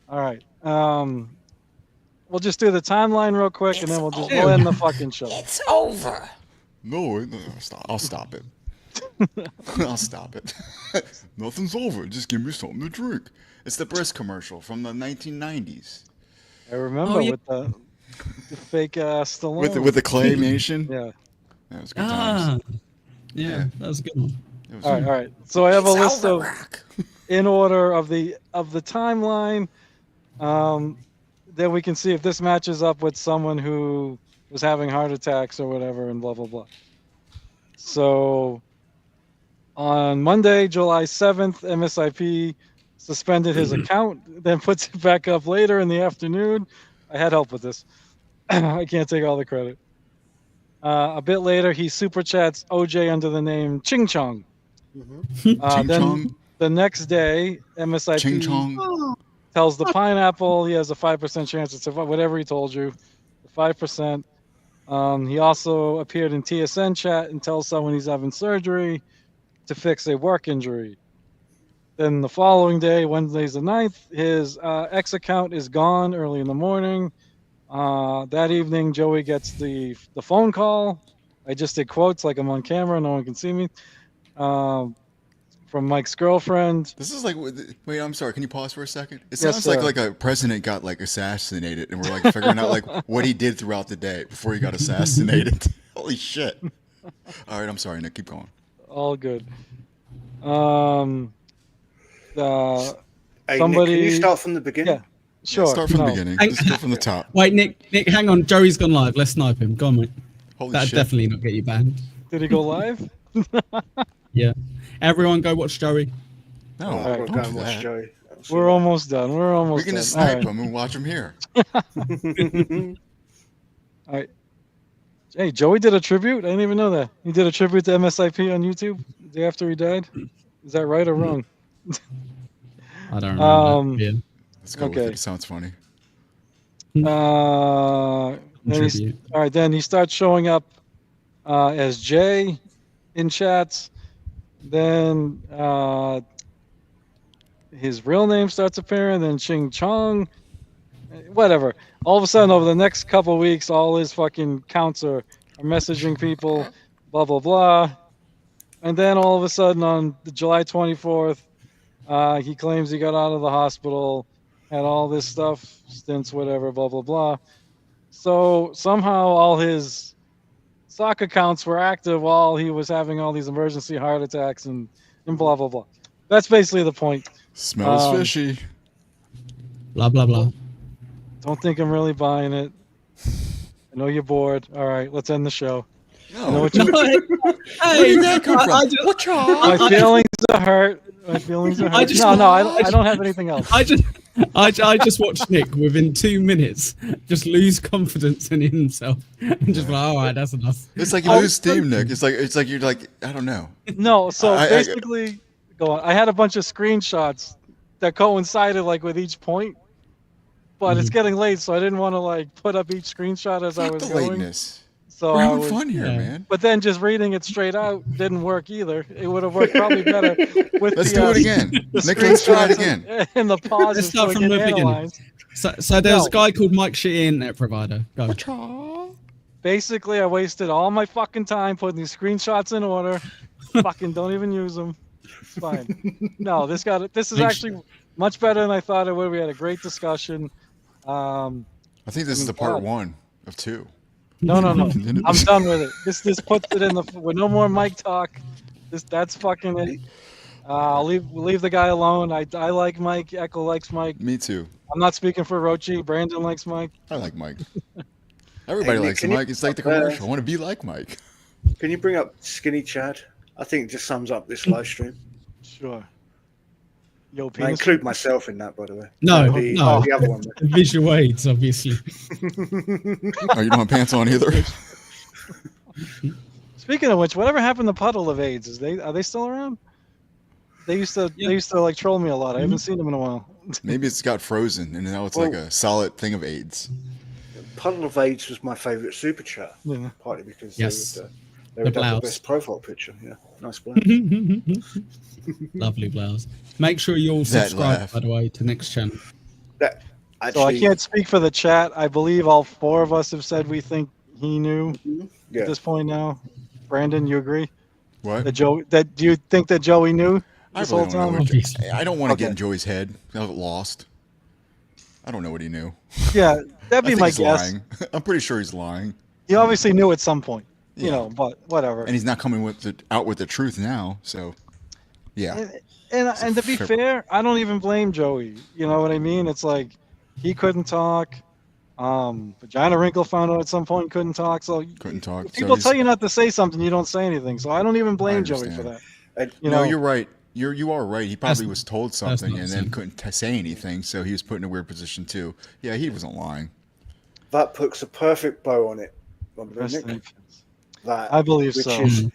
Speaker 1: All right. We'll just do the timeline real quick, and then we'll end the fucking show.
Speaker 2: It's over.
Speaker 8: No, I'll stop it. I'll stop it. Nothing's over. Just give me something to drink. It's the breast commercial from the 1990s.
Speaker 1: I remember with the fake Stallone.
Speaker 8: With the claymation.
Speaker 1: Yeah.
Speaker 8: That was good times.
Speaker 3: Yeah, that was a good one.
Speaker 1: All right. So I have a list of, in order of the timeline. then we can see if this matches up with someone who was having heart attacks or whatever, and blah blah blah. So on Monday, July 7th, MSIP suspended his account, then puts it back up later in the afternoon. I had help with this. I can't take all the credit. A bit later, he super chats OJ under the name Ching Chong.
Speaker 8: Ching
Speaker 1: Then
Speaker 8: Chong,
Speaker 1: the next day,
Speaker 8: Ching
Speaker 1: MSIP
Speaker 8: Chong.
Speaker 1: tells the pineapple he has a 5% chance to survive, whatever he told you, 5%. He also appeared in TSN chat and tells someone he's having surgery to fix a work injury. Then the following day, Wednesday's the 9th, his X account is gone early in the morning. That evening, Joey gets the phone call. I just did quotes like I'm on camera, no one can see me. From Mike's girlfriend.
Speaker 8: This is like, wait, I'm sorry. Can you pause for a second? It
Speaker 1: Yes,
Speaker 8: sounds
Speaker 1: sir.
Speaker 8: like a president got like assassinated, and we're like figuring out like what he did throughout the day before he got assassinated. Holy shit! All right, I'm sorry, Nick. Keep going.
Speaker 1: All good.
Speaker 6: Hey,
Speaker 1: Somebody-
Speaker 6: Nick, can you start from the beginning?
Speaker 1: Yeah, sure.
Speaker 8: Start from
Speaker 1: no.
Speaker 8: the beginning.
Speaker 3: Hang-
Speaker 8: Just go from the top.
Speaker 3: Wait, Nick, hang on. Joey's gone live. Let's snipe him. Go on, mate.
Speaker 8: Holy
Speaker 3: That'd
Speaker 8: shit!
Speaker 3: definitely not get you banned.
Speaker 1: Did he go live?
Speaker 3: Yeah. Everyone go watch Joey.
Speaker 8: No,
Speaker 6: Oh,
Speaker 1: Alright,
Speaker 6: we'll
Speaker 8: don't
Speaker 6: go
Speaker 8: do
Speaker 6: and watch
Speaker 8: that.
Speaker 6: Joey.
Speaker 1: We're almost done. We're
Speaker 8: We
Speaker 1: almost
Speaker 8: can
Speaker 1: done.
Speaker 8: just
Speaker 1: All
Speaker 8: snipe
Speaker 1: right.
Speaker 8: him and watch him here.
Speaker 1: All right. Hey, Joey did a tribute. I didn't even know that. He did a tribute to MSIP on YouTube the day after he died. Is that right or wrong?
Speaker 3: I don't remember.
Speaker 1: Um,
Speaker 3: Yeah.
Speaker 8: Let's go with
Speaker 1: Okay.
Speaker 8: it. It sounds funny.
Speaker 1: Then he's,
Speaker 3: Tribute.
Speaker 1: all right. Then he starts showing up as Jay in chats. Then his real name starts appearing. Then Ching Chong. Whatever. All of a sudden, over the next couple of weeks, all his fucking counts are messaging people. Blah blah blah. And then all of a sudden, on the July 24th, he claims he got out of the hospital, had all this stuff, stints, whatever, blah blah blah. So somehow all his stock accounts were active while he was having all these emergency heart attacks and blah blah blah. That's basically the point.
Speaker 8: Smells fishy.
Speaker 3: Blah blah blah.
Speaker 1: Don't think I'm really buying it. I know you're bored. All right, let's end the show. I know
Speaker 8: No.
Speaker 1: what you-
Speaker 8: Where did that come from?
Speaker 3: What's
Speaker 1: my feelings are hurt. My feelings are
Speaker 3: I
Speaker 1: hurt.
Speaker 3: just-
Speaker 1: No, I don't have anything else.
Speaker 3: I just watched Nick within 2 minutes just lose confidence in himself and just like, all right, that's enough.
Speaker 8: It's like you lose steam, Nick. It's like you're like, I don't know.
Speaker 1: No, so
Speaker 8: I-
Speaker 1: basically, go on. I had a bunch of screenshots that coincided like with each point, but it's getting late, so I didn't want to like put up each screenshot as I
Speaker 8: Fuck
Speaker 1: was
Speaker 8: the
Speaker 1: going.
Speaker 8: lateness.
Speaker 1: So
Speaker 8: We're
Speaker 1: I
Speaker 8: having
Speaker 1: was,
Speaker 8: fun here,
Speaker 3: yeah.
Speaker 8: man.
Speaker 1: but then just reading it straight out didn't work either. It would have worked probably better with
Speaker 8: Let's
Speaker 1: the,
Speaker 8: do it again.
Speaker 1: the
Speaker 8: Nick, let's try it
Speaker 1: screenshots
Speaker 8: again.
Speaker 1: and the pauses
Speaker 3: Let's start
Speaker 1: so it
Speaker 3: from
Speaker 1: can
Speaker 3: the beginning.
Speaker 1: analyze.
Speaker 3: So there's
Speaker 1: No.
Speaker 3: a guy called Mike Shitty, internet provider. Go.
Speaker 1: Basically, I wasted all my fucking time putting these screenshots in order. Fucking don't even use them. It's fine. No, this is
Speaker 3: Thanks.
Speaker 1: actually much better than I thought it would. We had a great discussion.
Speaker 8: I think this is the part 1 of 2.
Speaker 1: No. I'm done with it. This puts it in the with no more mic talk. That's fucking it. I'll leave the guy alone. I like Mike. Ekul likes Mike.
Speaker 8: Me too.
Speaker 1: I'm not speaking for Roachy. Brandon likes Mike.
Speaker 8: I like Mike. Everybody
Speaker 6: Nick,
Speaker 8: likes
Speaker 6: can you-
Speaker 8: Mike. It's like the commercial. I want to be like Mike.
Speaker 6: Can you bring up Skinny Chad? I think it just sums up this live stream.
Speaker 1: Sure. Yo,
Speaker 6: I
Speaker 1: penis.
Speaker 6: include myself in that, by the way.
Speaker 3: No,
Speaker 6: the,
Speaker 3: no.
Speaker 6: the other one.
Speaker 3: Visual aids, obviously.
Speaker 8: Oh, you don't have pants on either.
Speaker 1: Speaking of which, whatever happened to Puddle of AIDS? Are they still around? They used to like troll me a lot. I haven't seen them in a while.
Speaker 8: Maybe it's got frozen and now it's like a solid thing of AIDS.
Speaker 6: Puddle of AIDS was my favourite super chat,
Speaker 1: Yeah.
Speaker 6: partly because
Speaker 3: Yes.
Speaker 6: they would
Speaker 3: The
Speaker 6: have
Speaker 3: blouse.
Speaker 6: the best profile picture. Yeah, nice blouse.
Speaker 3: Lovely blouse. Make sure you all
Speaker 8: That
Speaker 3: subscribe,
Speaker 8: laugh.
Speaker 3: by the way, to Nick's channel.
Speaker 6: That
Speaker 1: So I
Speaker 6: actually,
Speaker 1: can't speak for the chat. I believe all 4 of us have said we think he knew
Speaker 6: yeah.
Speaker 1: at this point now. Brandon, you agree?
Speaker 8: What?
Speaker 1: Do you think that Joey knew
Speaker 8: I
Speaker 1: this
Speaker 8: really
Speaker 1: whole
Speaker 8: don't know.
Speaker 1: time?
Speaker 8: What
Speaker 3: Obviously.
Speaker 8: I don't want to get
Speaker 1: Okay.
Speaker 8: in Joey's head. I was lost. I don't know what he knew.
Speaker 1: Yeah, that'd
Speaker 8: I
Speaker 1: be
Speaker 8: think
Speaker 1: my
Speaker 8: he's
Speaker 1: guess.
Speaker 8: lying. I'm pretty sure he's lying.
Speaker 1: He obviously knew at some point, you
Speaker 8: Yeah.
Speaker 1: know, but whatever.
Speaker 8: And he's not coming out with the truth now. So, yeah.
Speaker 1: And to be
Speaker 8: fair-
Speaker 1: fair, I don't even blame Joey. You know what I mean? It's like he couldn't talk. Vagina Wrinkle found out at some point couldn't talk. So
Speaker 8: Couldn't talk.
Speaker 1: if
Speaker 8: So
Speaker 1: people
Speaker 8: he's-
Speaker 1: tell you not to say something, you don't say anything. So I don't even blame Joey for
Speaker 8: understand.
Speaker 1: that.
Speaker 8: No, you're right. You are right. He probably
Speaker 3: That's-
Speaker 8: was told
Speaker 3: that's
Speaker 8: something
Speaker 3: not
Speaker 8: and then
Speaker 3: sin.
Speaker 8: couldn't say anything, so he was put in a weird position too. Yeah, he wasn't lying.
Speaker 6: That puts a perfect bow on it.
Speaker 1: Rest in
Speaker 6: Nick.
Speaker 1: peace.
Speaker 6: That,
Speaker 1: I believe
Speaker 6: which
Speaker 1: so.
Speaker 6: is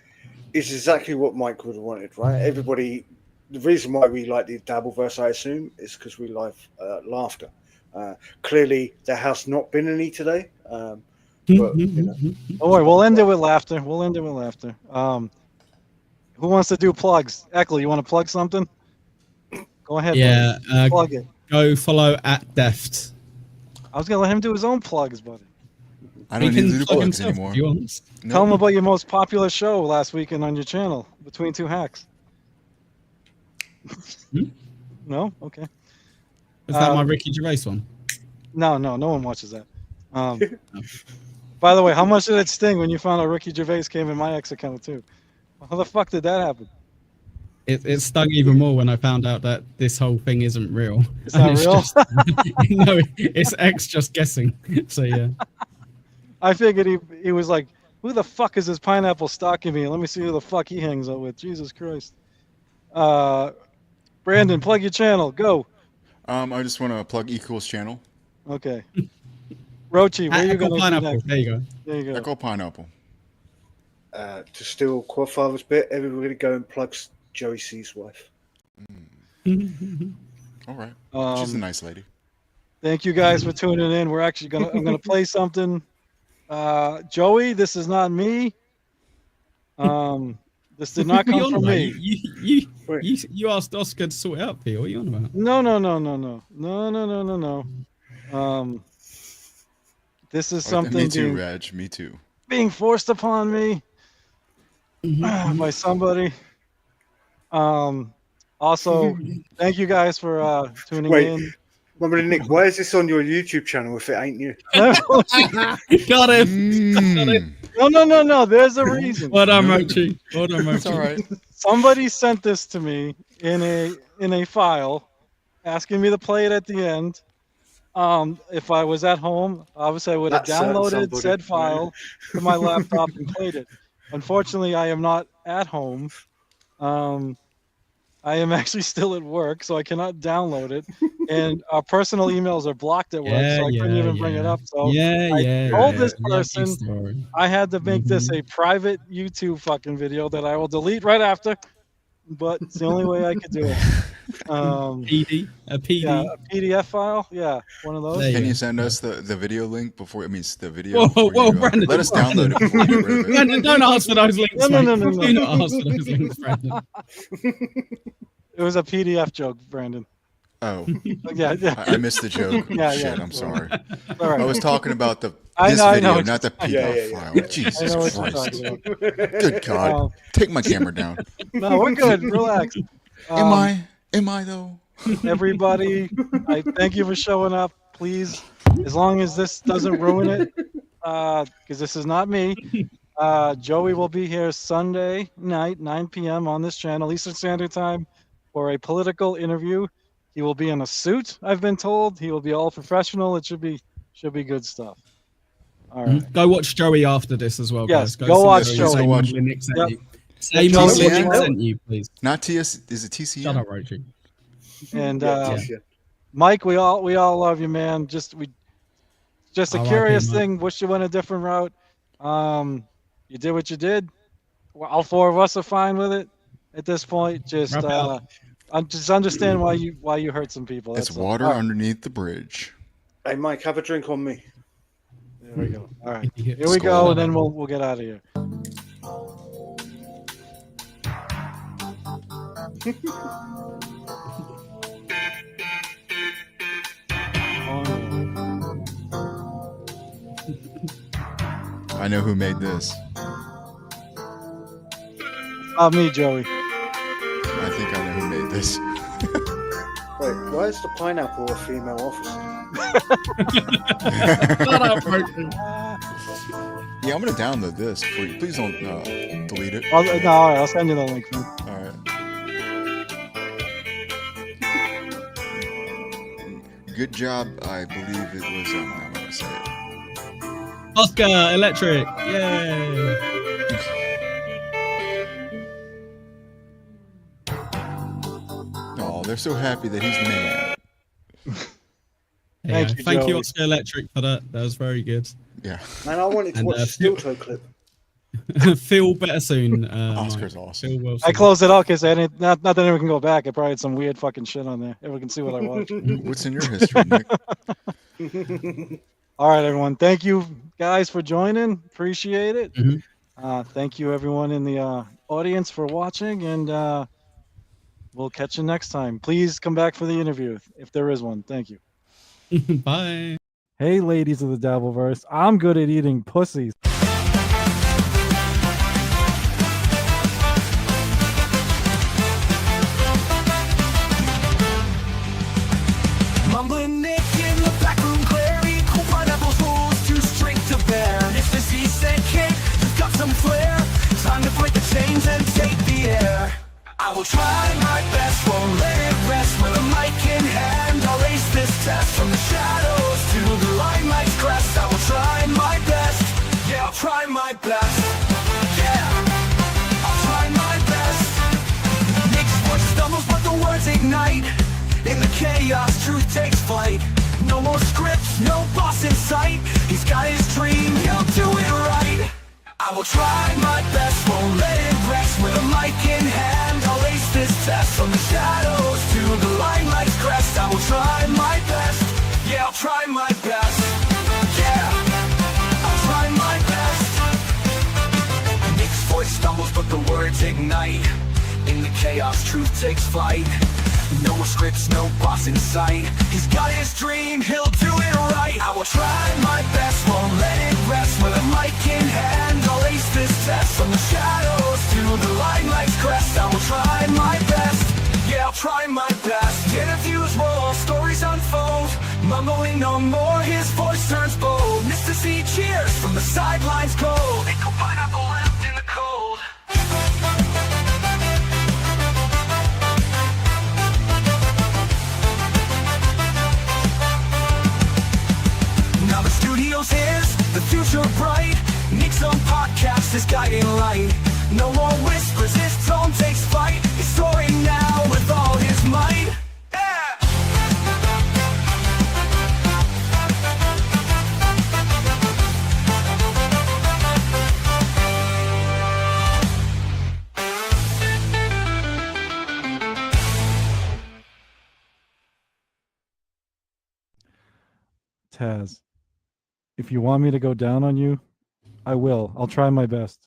Speaker 6: exactly what Mike would have wanted, right? Everybody. The reason why we like the Dabbleverse, I assume, is because we like laughter. Clearly, there has not been any today. But, you know.
Speaker 1: Don't worry, we'll end it with laughter. Who wants to do plugs? Ekul, you want to plug something? Go ahead.
Speaker 3: Yeah,
Speaker 1: buddy. Plug it.
Speaker 3: go follow at Deft.
Speaker 1: I was gonna let him do his own plugs, buddy.
Speaker 8: I don't
Speaker 3: He
Speaker 8: need
Speaker 3: can
Speaker 8: to do
Speaker 3: plug
Speaker 8: plugs
Speaker 3: himself
Speaker 8: anymore.
Speaker 3: if he wants.
Speaker 1: Tell him
Speaker 8: Nope.
Speaker 1: about your most popular show last weekend on your channel, Between Two Hacks. No? Okay.
Speaker 3: Was that my Ricky Gervais one?
Speaker 1: No one watches that. By the way, how much did it sting when you found out Ricky Gervais came in my ex account too? How the fuck did that happen?
Speaker 3: It stung even more when I found out that this whole thing isn't real.
Speaker 1: It's not real?
Speaker 3: Just, no, it's X just guessing. So yeah.
Speaker 1: I figured he was like, who the fuck is this pineapple stalking me? Let me see who the fuck he hangs out with. Jesus Christ. Brandon, plug your channel. Go.
Speaker 8: I just want to plug Ekul's channel.
Speaker 1: Okay. Roachy, where are you
Speaker 3: Ekul
Speaker 1: going to
Speaker 3: Pineapple.
Speaker 1: next?
Speaker 3: There you go.
Speaker 1: There you go.
Speaker 8: Ekul Pineapple.
Speaker 6: To steal Quadfather's bit, everybody go and plug Joey C's wife.
Speaker 8: All right. She's a nice lady.
Speaker 1: Thank you guys for tuning in. I'm gonna play something. Joey, this is not me. This did not
Speaker 3: What are you
Speaker 1: come
Speaker 3: on
Speaker 1: from
Speaker 3: about?
Speaker 1: me.
Speaker 3: You asked Oscar to sort it out for you. What are you on about?
Speaker 1: No. This is
Speaker 8: Me
Speaker 1: something
Speaker 8: too, Reg. Me too.
Speaker 1: being forced upon me by somebody. Also, thank you guys for tuning
Speaker 6: Wait.
Speaker 1: in.
Speaker 6: Mumbling Nick, why is this on your YouTube channel if it ain't you?
Speaker 3: Got him.
Speaker 1: No. There's a reason.
Speaker 3: Well done, Roachy. Well done,
Speaker 8: It's all
Speaker 3: Roachy.
Speaker 8: right.
Speaker 1: Somebody sent this to me in a file, asking me to play it at the end. If I was at home, obviously I would have
Speaker 6: That's
Speaker 1: downloaded
Speaker 6: somebody.
Speaker 1: said file to my laptop and played it. Unfortunately, I am not at home. I am actually still at work, so I cannot download it. And our personal emails are blocked at work, so I couldn't even bring it up. So I told this person I had to make this a private YouTube fucking video that I will delete right after. But it's the only way I could do it.
Speaker 3: PD? A PD?
Speaker 1: Yeah, a PDF file. Yeah, one of those.
Speaker 3: There
Speaker 8: Can
Speaker 3: go.
Speaker 8: you send us the video link before? I mean, the video.
Speaker 3: Whoa,
Speaker 8: before you,
Speaker 3: Brandon.
Speaker 8: let us download it before we get rid of it.
Speaker 3: Brandon, don't ask for those links.
Speaker 1: No.
Speaker 3: Do not ask for those links, Brandon.
Speaker 1: It was a PDF joke, Brandon.
Speaker 8: Oh,
Speaker 1: Yeah.
Speaker 8: I missed the joke.
Speaker 1: Yeah.
Speaker 8: Shit, I'm sorry.
Speaker 1: All right.
Speaker 8: I was talking about this
Speaker 1: I know
Speaker 8: video,
Speaker 1: what
Speaker 8: not the
Speaker 1: you're
Speaker 8: PDF
Speaker 6: talking
Speaker 8: file.
Speaker 6: about.
Speaker 8: Jesus
Speaker 1: I know what you're
Speaker 8: Christ.
Speaker 1: talking about.
Speaker 8: Good God. Take my camera down.
Speaker 1: No, we're good. Relax.
Speaker 8: Am I though?
Speaker 1: Everybody, I thank you for showing up. Please, as long as this doesn't ruin it, because this is not me. Joey will be here Sunday night, 9 p.m. on this channel, Eastern Standard Time, for a political interview. He will be in a suit, I've been told. He will be all professional. It should be good stuff. All right.
Speaker 3: Go watch Joey after this as well,
Speaker 1: Yes,
Speaker 3: guys.
Speaker 1: go
Speaker 3: see
Speaker 1: watch
Speaker 3: Joey.
Speaker 1: Joey.
Speaker 3: Say
Speaker 8: Watch-
Speaker 3: Mumbling Nick sent
Speaker 1: Yep.
Speaker 3: you. Say
Speaker 1: Joey,
Speaker 3: Mumbling
Speaker 1: watch
Speaker 3: Nick
Speaker 1: it.
Speaker 3: sent you, please.
Speaker 8: Not TS. Is it TCN?
Speaker 3: Shut up, Roachy.
Speaker 1: And
Speaker 6: Yeah.
Speaker 1: Mike, we all love you, man. Just a
Speaker 3: R.I.P.,
Speaker 1: curious
Speaker 3: Mike.
Speaker 1: thing. Wish you went a different route. You did what you did. Well, all four of us are fine with it at this point. Just
Speaker 3: Wrap it up.
Speaker 1: just understand why you hurt some people.
Speaker 8: It's
Speaker 1: That's all.
Speaker 8: water
Speaker 1: All right,
Speaker 8: underneath the bridge.
Speaker 6: Hey, Mike, have a drink on me.
Speaker 1: there we go. All right,
Speaker 3: Here
Speaker 1: here we go, and then we'll get out of here.
Speaker 8: I know who made this.
Speaker 1: Not me, Joey.
Speaker 8: I think I know who made this.
Speaker 6: Wait, why is the pineapple a female officer?
Speaker 3: Shut up, Roachy.
Speaker 8: Yeah, I'm gonna download this for you. Please don't delete it.
Speaker 1: All right, I'll send you the link, man.
Speaker 8: All right. Good job. I believe it was. I'm gonna say it.
Speaker 3: Oscar Electric. Yay.
Speaker 8: Oh, they're so happy that he's mad.
Speaker 3: Thank you,
Speaker 1: Joey.
Speaker 3: Oscar Electric, for that. That was very good.
Speaker 8: Yeah.
Speaker 6: Man, I wanted to
Speaker 3: And,
Speaker 6: watch the steel toe clip.
Speaker 3: Feel better soon.
Speaker 8: Oscar's
Speaker 3: Mike.
Speaker 8: awesome.
Speaker 3: Feel well
Speaker 1: I
Speaker 3: soon.
Speaker 1: closed it out because not that anyone can go back. I probably had some weird fucking shit on there. Everyone can see what I watched.
Speaker 8: What's in your history, Nick?
Speaker 1: All right, everyone. Thank you guys for joining. Appreciate it.
Speaker 3: Mhm.
Speaker 1: Thank you, everyone in the audience, for watching, and we'll catch you next time. Please come back for the interview if there is one. Thank you.
Speaker 3: Bye.
Speaker 1: Hey, ladies of the Dabbleverse. I'm good at eating pussies.
Speaker 2: Mumbling Nick in the back room, Clary. Ekul Pineapple's rules too strict to bear. And if this he-said kid, you've got some flair. Time to break the chains and take the air. I will try my best, won't let it rest. With a mic in hand, I'll ace this test. From the shadows to the limelight's crest, I will try my best. Yeah, I'll try my best. Yeah, I'll try my best. Nick's voice stumbles, but the words ignite. In the chaos, truth takes flight. No more scripts, no boss in sight. He's got his dream, he'll do it right. I will try my best, won't let it rest. With a mic in hand, I'll ace this test. From the shadows to the limelight's crest, I will try my best. Yeah, I'll try my best. Yeah, I'll try my best. Nick's voice stumbles, but the words ignite. In the chaos, truth takes flight. No more scripts, no boss in sight. He's got his dream, he'll do it right. I will try my best, won't let it rest. With a mic in hand, I'll ace this test. From the shadows to the limelight's crest, I will try my best. Yeah, I'll try my best. Interviews roll, stories unfold. Mumbling no more, his voice turns bold. Mr. C cheers from the sidelines cold. Ekul Pineapple left in the cold. Now the studio's his, the future bright. Nick's own podcast is guiding light. No more whispers, his tone takes flight. He's soaring now with all his might. Yeah!
Speaker 1: Taz, if you want me to go down on you, I will. I'll try my best.